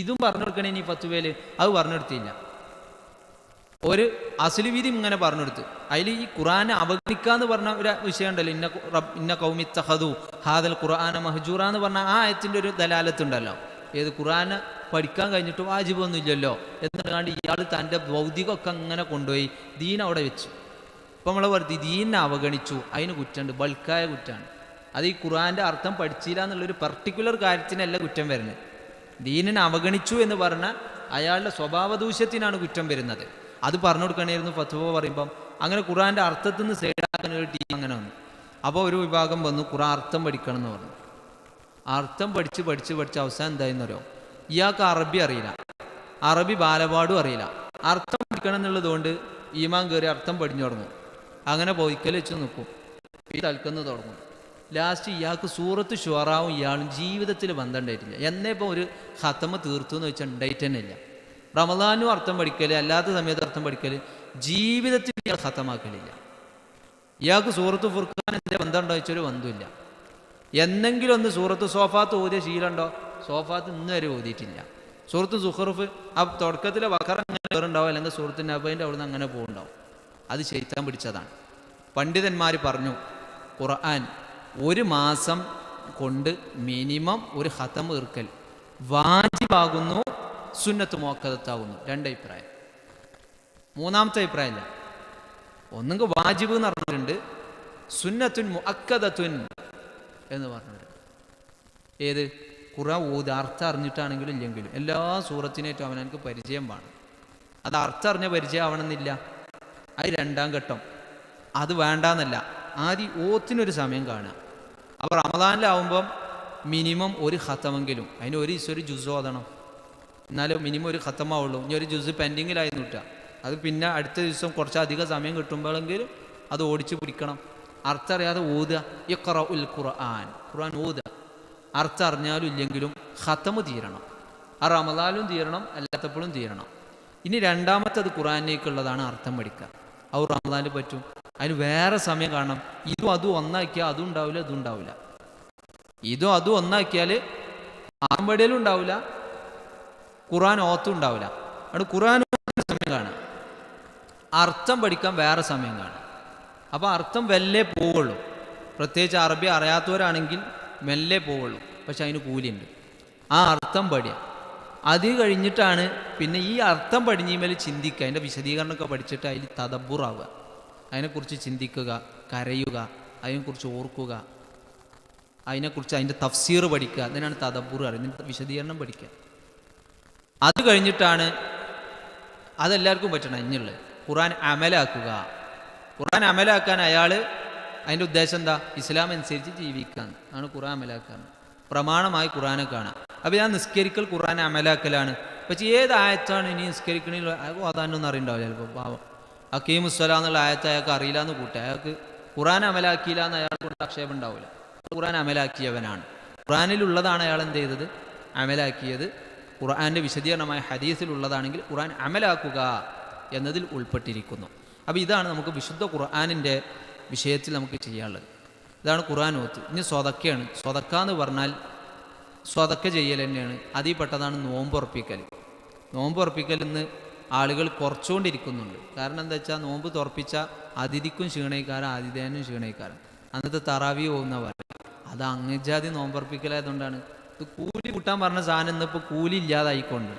ഇതും പറഞ്ഞു കൊടുക്കണേ ഇനി ഫത്വയിൽ, അത് പറഞ്ഞു കൊടുത്തില്ല. ഒരു അസ്ലു വിധി ഇങ്ങനെ പറഞ്ഞു കൊടുത്ത് അതിൽ ഈ ഖുർആനെ അവഗണിക്കാന്ന് പറഞ്ഞ ഒരു വിഷയം ഉണ്ടല്ലോ. ഇന്ന ഖൗമി ഇത്തഖദു ഹാദൽ ഖുർആന മഹ്ജൂറ എന്ന് പറഞ്ഞ ആ ആയത്തിൻ്റെ ഒരു ദലാലത്തുണ്ടല്ലോ. ഏത് ഖുർആനെ പഠിക്കാൻ കഴിഞ്ഞിട്ട് വാജിബൊന്നും ഇല്ലല്ലോ എന്നിട്ടാണ്ട് ഇയാൾ തൻ്റെ ഭൗതികമൊക്കെ അങ്ങനെ കൊണ്ടുപോയി ദീൻ അവിടെ വെച്ചു. ഇപ്പം നമ്മളെ പറഞ്ഞ് ദീനിനെ അവഗണിച്ചു, അതിന് കുറ്റമുണ്ട്, ബൾക്കായ കുറ്റമാണ്. അത് ഈ ഖുർആൻ്റെ അർത്ഥം പഠിച്ചില്ല എന്നുള്ളൊരു പർട്ടിക്കുലർ കാര്യത്തിനല്ല കുറ്റം വരുന്നത്. ദീനിനെ അവഗണിച്ചു എന്ന് പറഞ്ഞാൽ അയാളുടെ സ്വഭാവദൂഷ്യത്തിനാണ് കുറ്റം വരുന്നത്. അത് പറഞ്ഞു കൊടുക്കണമായിരുന്നു ഫത്വ പറയുമ്പം. അങ്ങനെ ഖുർആൻ്റെ അർത്ഥത്തിൽ നിന്ന് സൈഡാക്കുന്ന ഒരു ടീം അങ്ങനെ വന്നു. അപ്പോൾ ഒരു വിഭാഗം വന്നു ഖുർആൻ അർത്ഥം പഠിക്കണം എന്ന് പറഞ്ഞു. അർത്ഥം പഠിച്ച് അവസാനം എന്തായെന്ന് അറിയോ, ഇയാൾക്ക് അറബി അറിയില്ല, അറബി ബാലപാടും അറിയില്ല. അർത്ഥം പഠിക്കണം എന്നുള്ളതുകൊണ്ട് ഈമാൻ കയറി അർത്ഥം പഠിഞ്ഞു തുടങ്ങും. അങ്ങനെ പൊയ്ക്കൽ വെച്ച് നിൽക്കും, ഈ തൽക്കെന്ന് തുടങ്ങും. ലാസ്റ്റ് ഇയാൾക്ക് സൂറത്ത് ഷുറാവും ഇയാളും ജീവിതത്തിൽ ബന്ധമുണ്ടായിട്ടില്ല. എന്നേപ്പോൾ ഒരു ഖത്തമ തീർത്തു എന്ന് വെച്ചാൽ ഉണ്ടായിട്ട് തന്നെ ഇല്ല. റമദാനും അർത്ഥം പഠിക്കൽ, അല്ലാത്ത സമയത്ത് അർത്ഥം പഠിക്കൽ, ജീവിതത്തിൽ ഇയാൾ ഖത്തമാക്കലില്ല. ഇയാൾക്ക് സൂറത്ത് ഫുർഖാൻ എൻ്റെ ബന്ധമുണ്ടോ വെച്ചൊരു ബന്ധമില്ല. എന്നെങ്കിലും ഒന്ന് സൂറത്ത് സോഫാത്ത് ഓതിയ ശീലമുണ്ടോ? സോഫാത്ത് ഇന്ന് വരെ ഓതിയിട്ടില്ല. സൂറത്ത് സുഖറുഫ് ആ തുടക്കത്തിലെ വഖറ അങ്ങനെ കയറുണ്ടാവും, അല്ലെങ്കിൽ സൂറത്ത് നബൈൻ്റെ അവിടുന്ന് അങ്ങനെ പോകുന്നുണ്ടാവും. അത് ശൈത്താൻ പിടിച്ചതാണ്. പണ്ഡിതന്മാർ പറഞ്ഞു ഖുർആൻ 1 മാസം കൊണ്ട് മിനിമം ഒരു ഖതം തീർക്കൽ വാജിബാകുന്നു, സുന്നത്ത് മുഅക്കദത്താകുന്നു. 2 അഭിപ്രായം. 3ാമത്തെ അഭിപ്രായമില്ല. ഒന്നെങ്കിൽ വാജിബ് എന്ന് പറഞ്ഞിട്ടുണ്ട്, സുന്നത്തുൻ മുഅക്കദത്തുൻ എന്ന് പറഞ്ഞിട്ടുണ്ട്. ഏത് ഖുർആൻ ഓതി അർത്ഥം അറിഞ്ഞിട്ടാണെങ്കിലും ഇല്ലെങ്കിലും എല്ലാ സൂറത്തിനേറ്റും അവനക്ക് പരിചയം വേണം. അത് അർത്ഥം അറിഞ്ഞ പരിചയം ആവണമെന്നില്ല. അത് 2ാം ഘട്ടം. അത് വേണ്ടാന്നല്ല, ആദ്യം ഓത്തിനൊരു സമയം കാണുക. അപ്പോൾ റമദാനിലാവുമ്പം മിനിമം ഒരു ഖത്തമെങ്കിലും, അതിന് ഒരു ജുസ് ഓതണം, എന്നാലും മിനിമം ഒരു ഖത്തമാവുള്ളൂ. ഇനി ഒരു ജുസ് പെൻഡിങ്ങിലായി നിട്ടുക, അത് പിന്നെ അടുത്ത ദിവസം കുറച്ചധികം സമയം കിട്ടുമ്പോഴെങ്കിലും അത് ഓടിച്ച് പിടിക്കണം. അർത്ഥം അറിയാതെ ഓതുക. ഇഖ്റഉൽ ഖുർആൻ, ഖുർആൻ ഓതുക. അർത്ഥം അറിഞ്ഞാലും ഇല്ലെങ്കിലും ഖത്തമ് തീരണം. ആ റമദാനിലും തീരണം, അല്ലാത്തപ്പോഴും തീരണം. ഇനി 2ാമത്തത് ഖുർആനിലേക്കുള്ളതാണ് അർത്ഥം പഠിക്കുക. അത് റമദാനിൽ പറ്റും, അതിന് വേറെ സമയം കാണണം. ഇതും അതും ഒന്നാക്കിയാൽ അതും ഉണ്ടാവില്ല, ഇതും ഉണ്ടാവില്ല. ഇതും അതും ഒന്നാക്കിയാൽ ആമ്പടിയിലും ഉണ്ടാവില്ല, ഖുർആൻ ഓത്തും ഉണ്ടാവില്ല. അവിടെ ഖുർആൻ സമയം കാണാം, അർത്ഥം പഠിക്കാൻ വേറെ സമയം കാണാം. അപ്പോൾ അർത്ഥം വെല്ലേ പോവുള്ളൂ. പ്രത്യേകിച്ച് അറബി അറിയാത്തവരാണെങ്കിൽ മെല്ലെ പോവുള്ളൂ, പക്ഷെ അതിന് കൂലിയുണ്ട്. ആ അർത്ഥം പഠിക്കുക. അത് കഴിഞ്ഞിട്ടാണ് പിന്നെ ഈ അർത്ഥം പഠിഞ്ഞിമേൽ ചിന്തിക്കുക, അതിൻ്റെ വിശദീകരണമൊക്കെ പഠിച്ചിട്ട് അതിൽ തദബ്ബുറാവുക, അതിനെക്കുറിച്ച് ചിന്തിക്കുക, കരയുക, അതിനെക്കുറിച്ച് ഓർക്കുക, അതിനെക്കുറിച്ച് അതിൻ്റെ തഫ്സീർ പഠിക്കുക. അതിനാണ് തദബ്ബുർ അറിയുന്നത്, വിശദീകരണം പഠിക്കുക. അത് കഴിഞ്ഞിട്ടാണ് അതെല്ലാവർക്കും പറ്റണം. ഇനിയുള്ളത് ഖുർആൻ അമലാക്കുക. ഖുർആൻ അമലാക്കാൻ അയാൾ അതിൻ്റെ ഉദ്ദേശം എന്താ? ഇസ്ലാം അനുസരിച്ച് ജീവിക്കാൻ ആണ് ഖുർആൻ അമലാക്കാൻ. പ്രമാണമായി ഖുർആനെ കാണാം. അപ്പോൾ ഞാൻ നിസ്കരിക്കൽ ഖുർആൻ അമലാക്കലാണ്. പക്ഷേ ഏത് ആയത്താണ് ഇനി നിസ്കരിക്കണില്ല, അയാൾക്ക് ഓതാനൊന്നും അറിയണ്ടാവില്ല. ചിലപ്പോൾ പാവം അക്കീമുസ്സലാം എന്നുള്ള ആയത്ത് അയാൾക്ക് അറിയില്ല എന്ന് കൂട്ടുക, അയാൾക്ക് ഖുർആൻ അമലാക്കിയില്ല എന്ന് അയാൾ കൊണ്ട് ആക്ഷേപം ഉണ്ടാവില്ല. ഖുർആൻ അമലാക്കിയവനാണ്. ഖുർആനിലുള്ളതാണ് അയാൾ എന്ത് ചെയ്തത്? അമലാക്കിയത്. ഖുർആൻ്റെ വിശദീകരണമായ ഹദീസിലുള്ളതാണെങ്കിൽ ഖുർആൻ അമലാക്കുക എന്നതിൽ ഉൾപ്പെട്ടിരിക്കുന്നു. അപ്പോൾ ഇതാണ് നമുക്ക് വിശുദ്ധ ഖുർആനിൻ്റെ വിഷയത്തിൽ നമുക്ക് ചെയ്യാനുള്ളത്. ഇതാണ് ഖുർആൻ ഓത്ത്. ഇനി സ്വതക്കയാണ്. സ്വതക്ക എന്ന് പറഞ്ഞാൽ സ്വതക്ക ചെയ്യൽ തന്നെയാണ്. അതിൽ പെട്ടതാണ് നോമ്പുറപ്പിക്കൽ. നോമ്പുറപ്പിക്കൽ ഇന്ന് ആളുകൾ കുറച്ചുകൊണ്ടിരിക്കുന്നുണ്ട്. കാരണം എന്താ വെച്ചാൽ നോമ്പ് തുറപ്പിച്ച അതിഥിക്കും ക്ഷീണയിക്കാരൻ, ആതിഥേയനും ക്ഷീണയിക്കാരൻ. അന്നത്തെ തറാവി പോകുന്നവർ അത് അങ്ങജാതി നോമ്പുറപ്പിക്കലായതുകൊണ്ടാണ്. ഇത് കൂലി കൂട്ടാൻ പറഞ്ഞ സാധനം ഇന്നിപ്പോൾ കൂലി ഇല്ലാതായിക്കൊണ്ട്.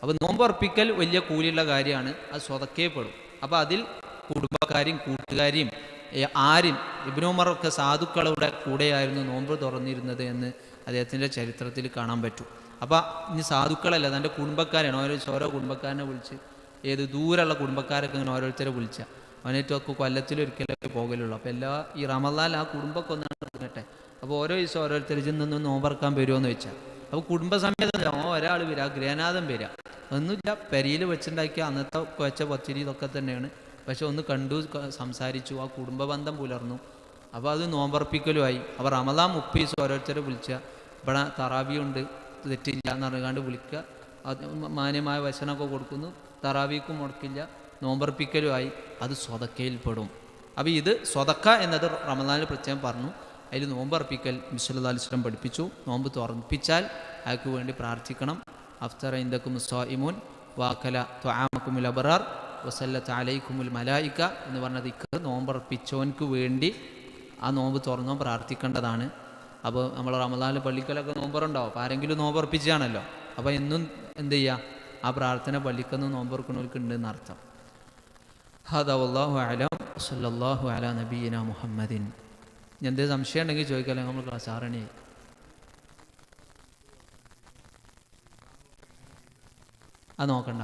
അപ്പോൾ നോമ്പുറപ്പിക്കൽ വലിയ കൂലിയുള്ള കാര്യമാണ്. അത് സ്വതക്കേ പെടും. അപ്പോൾ അതിൽ കുടുംബക്കാരെയും കൂട്ടുകാരെയും ആരും ഇബ്നു ഉമറൊക്കെ സാധുക്കളുടെ കൂടെയായിരുന്നു നോമ്പ് തുറന്നിരുന്നത് എന്ന് അദ്ദേഹത്തിൻ്റെ ചരിത്രത്തിൽ കാണാൻ പറ്റും. അപ്പോൾ ഇനി സാധുക്കളല്ല, തൻ്റെ കുടുംബക്കാരാണ്. ഓരോ കുടുംബക്കാരനെ വിളിച്ച്, ഏത് ദൂരമുള്ള കുടുംബക്കാരൊക്കെ ഇങ്ങനെ ഓരോരുത്തരെ വിളിച്ചാൽ അവനേറ്റൊക്കെ കൊല്ലത്തിലൊരിക്കലൊക്കെ പോകലുള്ളൂ. അപ്പോൾ ഈ റമദാൻ ആ കുടുംബമൊക്കെ ഒന്ന് ഇറങ്ങട്ടെ. അപ്പോൾ ഓരോ ദിവസം ഓരോരുത്തർ നിന്ന് നോമ്പറക്കാൻ വരുമോ എന്ന് വെച്ചാൽ, അപ്പോൾ കുടുംബസമേതം ഒരാൾ വരിക, ഗ്രഹനാഥം വരിക, ഒന്നുമില്ല, പെരിയിൽ വെച്ചുണ്ടാക്കിയ അന്നത്തെ വെച്ച പത്തിരി ഇതൊക്കെ തന്നെയാണ്. പക്ഷെ ഒന്ന് കണ്ടു, സംസാരിച്ചു, ആ കുടുംബ ബന്ധം പുലർന്നു. അപ്പോൾ അത് നോമ്പർപ്പിക്കലുമായി. അപ്പോൾ റമദാൻ 30 ദിവസം ഓരോരുത്തരെ വിളിക്കുക, ഇവിടെ തറാവിയുണ്ട്, തെറ്റില്ല എന്ന് പറഞ്ഞുകൊണ്ട് വിളിക്കുക, അത് മാന്യമായ വചനമൊക്കെ കൊടുക്കുന്നു, തറാവിക്കും മുടക്കില്ല, നോമ്പർപ്പിക്കലുമായി. അത് സ്വതക്കയിൽപ്പെടും. അപ്പോൾ ഇത് സ്വതക്ക എന്നത് റമദാനിൽ പ്രത്യേകം പറഞ്ഞു. അതിൽ നോമ്പർപ്പിക്കൽ നബി സല്ലല്ലാഹു അലൈഹി വസല്ലം പഠിപ്പിച്ചു. നോമ്പ് തുറപ്പിച്ചാൽ അയാൾക്ക് വേണ്ടി പ്രാർത്ഥിക്കണം. അഫ്തറ ഇൻദകും സ്വായിമൂൻ വാക്കല ത്വആമകുമുൽ അബ്റാർ വസല്ലത്ത് അലൈക്കുമുൽ മലായിക എന്ന് പറഞ്ഞ ദിക്ർ നോമ്പർപ്പിച്ചവൻക്ക് വേണ്ടി ആ നോമ്പ് തുറന്നോ പ്രാർത്ഥിക്കേണ്ടതാണ്. അപ്പോൾ നമ്മൾ റമദാനിൽ പള്ളിക്കലൊക്കെ നോമ്പറുണ്ടാവും. അപ്പോൾ ആരെങ്കിലും നോമ്പർപ്പിച്ചാണല്ലോ. അപ്പോൾ എന്നും എന്ത് ചെയ്യുക? ആ പ്രാർത്ഥന പള്ളിക്കൊന്നും നോമ്പറക്കുന്നവർക്ക് ഉണ്ടെന്ന് അർത്ഥം. ഹദാ വല്ലാഹു അലം സല്ലല്ലാഹു അലാ നബിയിന മുഹമ്മദിൻ. എന്തേ സംശയം ഉണ്ടെങ്കിൽ ചോദിക്കാമല്ലോ, നമ്മൾ ക്ലാസ് 6 മണിയായി. അത് നോക്കണ്ട.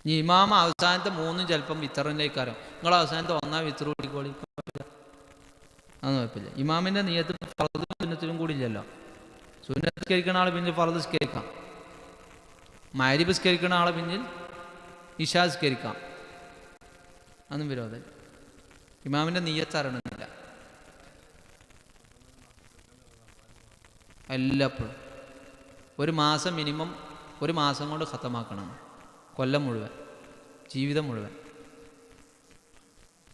ഇനി ഇമാമ അവസാനത്തെ 3 ചിലപ്പം വിത്തറിലേക്കാരോ, നിങ്ങൾ അവസാനത്തെ 1 വിത്തർ കൂടിക്കോളി, അതൊന്നും കുഴപ്പമില്ല. ഇമാമിൻ്റെ നിയത്ത് ഫർദ് സുന്നത്തിലും കൂടി ഇല്ലല്ലോ. സുന്നത്ത് സ്കരിക്കണ ആളെ പിന്നിൽ ഫർദ് സ്കരിക്കാം, മഗ്രിബ് സ്കരിക്കണ ആളെ പിന്നിൽ ഇശാ സ്കരിക്കാം, അതൊന്നും വിരോധമില്ല. ഇമാമിൻ്റെ നിയ്യത്ത് അറിയണമെന്നില്ല. എല്ലാപ്പോഴും ഒരു മാസം മിനിമം, ഒരു മാസം കൊണ്ട് ഖത്തമാക്കണം. കൊല്ലം മുഴുവൻ, ജീവിതം മുഴുവൻ.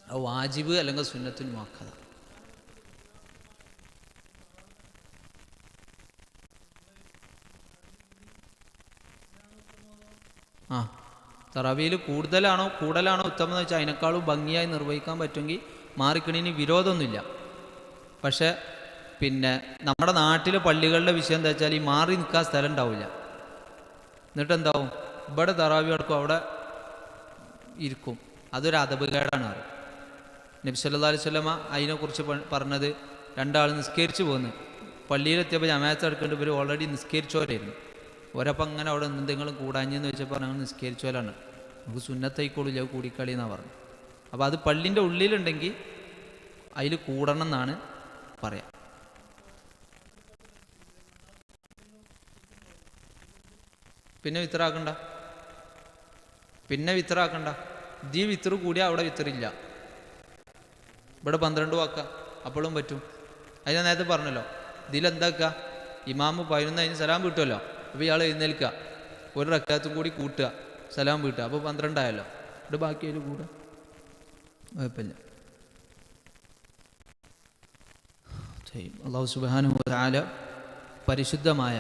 അത് വാജിബ് അല്ലെങ്കിൽ സുന്നത്തുൽ മുഅക്കദ. തറാവിയിൽ കൂടുതലാണോ ഉത്തമം എന്ന് വെച്ചാൽ അതിനേക്കാളും ഭംഗിയായി നിർവഹിക്കാൻ പറ്റുമെങ്കിൽ മാറിക്കണിന് വിരോധമൊന്നുമില്ല. പക്ഷേ പിന്നെ നമ്മുടെ നാട്ടിലെ പള്ളികളുടെ വിഷയം എന്താ വെച്ചാൽ ഈ മാറി നിൽക്കാൻ സ്ഥലം ഉണ്ടാവില്ല. എന്നിട്ടെന്താവും, ഇവിടെ തറാവി നടക്കും, അവിടെ ഇരിക്കും. അതൊരു അദബുകേടാണ്. നബി സല്ലല്ലാഹു അലൈഹി വസല്ലമ അതിനെക്കുറിച്ച് പറഞ്ഞത്, 2 ആൾ നിസ്കരിച്ചു പോകുന്നു, പള്ളിയിലെത്തിയപ്പോൾ ജമാഅത്ത് എടുക്കേണ്ടി ഇവർ ഓൾറെഡി നിസ്കരിച്ചവരായിരുന്നു. ഒരപ്പം അങ്ങനെ അവിടെ എന്തെങ്കിലും കൂടാഞ്ഞെന്ന് വെച്ചപ്പോൾ ഞങ്ങൾ നിസ്കരിച്ചോലാണ്, നമുക്ക് സുന്നത്തായിക്കോളില്ല കൂടിക്കളി എന്നാണ് പറഞ്ഞു. അപ്പോൾ അത് പള്ളിൻ്റെ ഉള്ളിലുണ്ടെങ്കിൽ അതിൽ കൂടണം എന്നാണ് പറയാം. പിന്നെ വിത്തറാക്കണ്ട, ഈ വിത്തർ കൂടിയാൽ അവിടെ വിത്തറില്ല. ഇവിടെ 12 വാക്കാം, അപ്പോഴും പറ്റും. അതിന് നേരത്തെ പറഞ്ഞല്ലോ, ഇതിലെന്താക്കുക, ഇമാമ് 11 അതിന് സലാം കിട്ടുമല്ലോ. അപ്പോൾ ഇയാൾ എഴുന്നേൽക്കുക, ഒരു റക്കാത്തും കൂടി കൂട്ടുക, സലാം വീട്ടുക, അപ്പോൾ 12 ആയല്ലോ. ഇവിടെ ബാക്കി അതിൽ കൂടുക, കുഴപ്പമില്ല. അല്ലാഹു സുബ്ഹാനഹു വ തആല പരിശുദ്ധമായ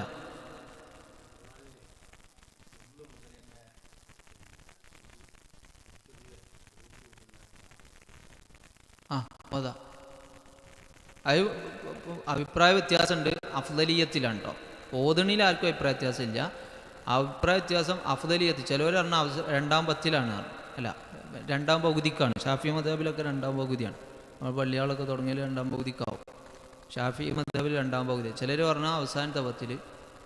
അതാ അത് അഭിപ്രായ വ്യത്യാസമുണ്ട്. അഫ്ദലിയത്തിലാണ് കേട്ടോ. ഓതണിയിൽ ആർക്കും അഭിപ്രായ വ്യത്യാസമില്ല. അഭിപ്രായ വ്യത്യാസം അഫ്ദലിയത്ത്. ചിലവർ പറഞ്ഞാൽ 2ാം പത്തിലാണ്, അല്ല 2ാം പകുതിക്കാണ്. ഷാഫി മദ്ഹബിലൊക്കെ 2ാം പകുതിയാണ്. നമ്മൾ പള്ളിയാളൊക്കെ തുടങ്ങിയാൽ 2ാം പകുതിക്കാവും. ഷാഫി മദ്ഹബിൽ 2ാം പകുതി. ചിലർ പറഞ്ഞാൽ അവസാനത്തെ പത്തിൽ,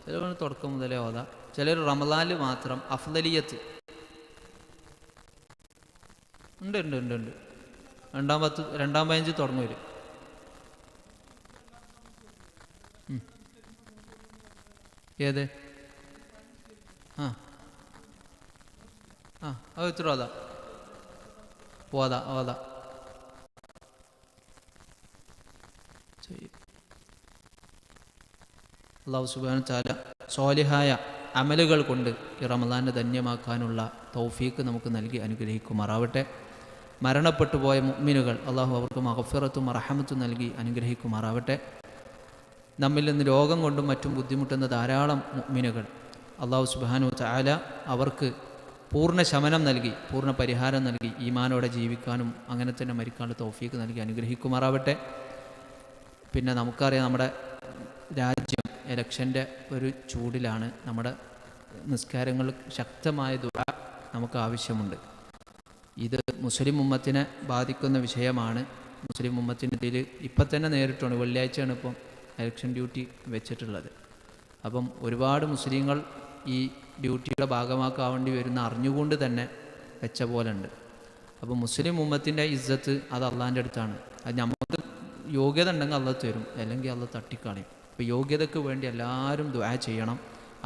ചിലർ പറഞ്ഞാൽ തുടക്കം മുതലേ ഓതാ. ചിലർ റമദാനിൽ മാത്രം അഫ്ദലിയത്ത് ഉണ്ട്. 2ാം 15 തുടങ്ങി വരും. ഏത് അത് ഇത്ര ഓതാ. അല്ലാഹു സുബ്ഹാനഹു തആല സ്വാലിഹായ അമലുകൾ കൊണ്ട് ഈ റമദാനെ ധന്യമാക്കാനുള്ള തൗഫീക്ക് നമുക്ക് നൽകി അനുഗ്രഹിക്കുമാറാവട്ടെ. മരണപ്പെട്ടു പോയ മുഅ്മിനുകൾ അള്ളാഹു അവർക്ക് മഗ്ഫിറത്തും റഹ്മത്തും നൽകി അനുഗ്രഹിക്കുമാറാവട്ടെ. നമ്മിൽ നിന്ന് രോഗം കൊണ്ടും മറ്റും ബുദ്ധിമുട്ടുന്ന ധാരാളം മുഅ്മിനുകൾ അള്ളാഹു സുബ്ഹാനഹു തആല അവർക്ക് പൂർണ്ണ ശമനം നൽകി പൂർണ്ണ പരിഹാരം നൽകി ഈമാനോടെ ജീവിക്കാനും അങ്ങനെ തന്നെ മരിക്കാനുള്ള തൗഫീക്ക് നൽകി അനുഗ്രഹിക്കുമാറാവട്ടെ. പിന്നെ നമുക്കറിയാം, നമ്മുടെ രാജ്യം ഇലക്ഷൻ്റെ ഒരു ചൂടിലാണ്. നമ്മുടെ നിസ്കാരങ്ങൾ ശക്തമായ ദുആ നമുക്ക് ആവശ്യമുണ്ട്. ഇത് മുസ്ലിം ഉമ്മത്തിനെ ബാധിക്കുന്ന വിഷയമാണ്. മുസ്ലിം ഉമ്മത്തിൻ്റെ ഇതിൽ ഇപ്പം തന്നെ നേരിട്ടാണ്, വെള്ളിയാഴ്ചയാണ് ഇപ്പം ഇലക്ഷൻ ഡ്യൂട്ടി വെച്ചിട്ടുള്ളത്. അപ്പം ഒരുപാട് മുസ്ലിങ്ങൾ ഈ ഡ്യൂട്ടിയുടെ ഭാഗമാക്കാൻ വേണ്ടി വരുന്ന അറിഞ്ഞുകൊണ്ട് തന്നെ വെച്ച പോലെ ഉണ്ട്. അപ്പം മുസ്ലിം ഉമ്മത്തിൻ്റെ ഇസ്സത്ത് അത് അള്ളാൻ്റെ അടുത്താണ്. അത് നമുക്ക് യോഗ്യത ഉണ്ടെങ്കിൽ അള്ളാഹ് തരും, അല്ലെങ്കിൽ അള്ളാഹ് തട്ടിക്കളയും. അപ്പോൾ യോഗ്യതയ്ക്ക് വേണ്ടി എല്ലാവരും ദുആ ചെയ്യണം.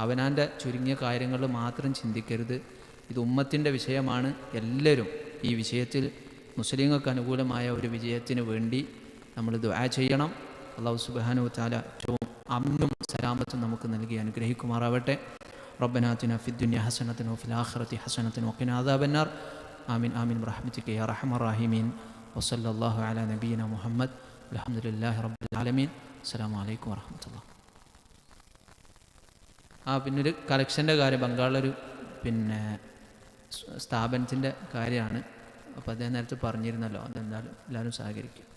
അവനാൻ്റെ ചുരുങ്ങിയ കാര്യങ്ങൾ മാത്രം ചിന്തിക്കരുത്. ഇത് ഉമ്മത്തിൻ്റെ വിഷയമാണ്. എല്ലാവരും ഈ വിഷയത്തിൽ മുസ്ലിങ്ങൾക്ക് അനുകൂലമായ ഒരു വിജയത്തിന് വേണ്ടി നമ്മൾ ദുആ ചെയ്യണം. അല്ലാഹു സുബ്ഹാനഹു വതആല ഏറ്റവും അമ്നും സലാമത്തും നമുക്ക് നൽകി അനുഗ്രഹിക്കുമാറാവട്ടെ. റബ്ബനാ ആതിനാ ഫിദ്ദുനിയ ഹസനതൻ വഫിൽ ആഖിറതി ഹസനതൻ വഖിനാ അദാബന്നാർ. ആമീൻ ആമീൻ ബിറഹ്മതിക യാ അർഹമർ റഹീമീൻ. വസല്ലല്ലാഹു അലാ നബിയിന മുഹമ്മദ്. അൽഹംദുലില്ലാഹി റബ്ബിൽ ആലമീൻ. അസ്സലാമു അലൈക്കും വറഹ്മത്തുള്ളാഹി. പിന്നൊരു കളക്ഷൻ്റെ കാര്യം, ബംഗാളിലൊരു സ്ഥാപനത്തിൻ്റെ കാര്യമാണ്. അപ്പോൾ അദ്ദേഹം നേരത്തെ പറഞ്ഞിരുന്നല്ലോ, അതെന്തായാലും എല്ലാവരും സഹകരിക്കും.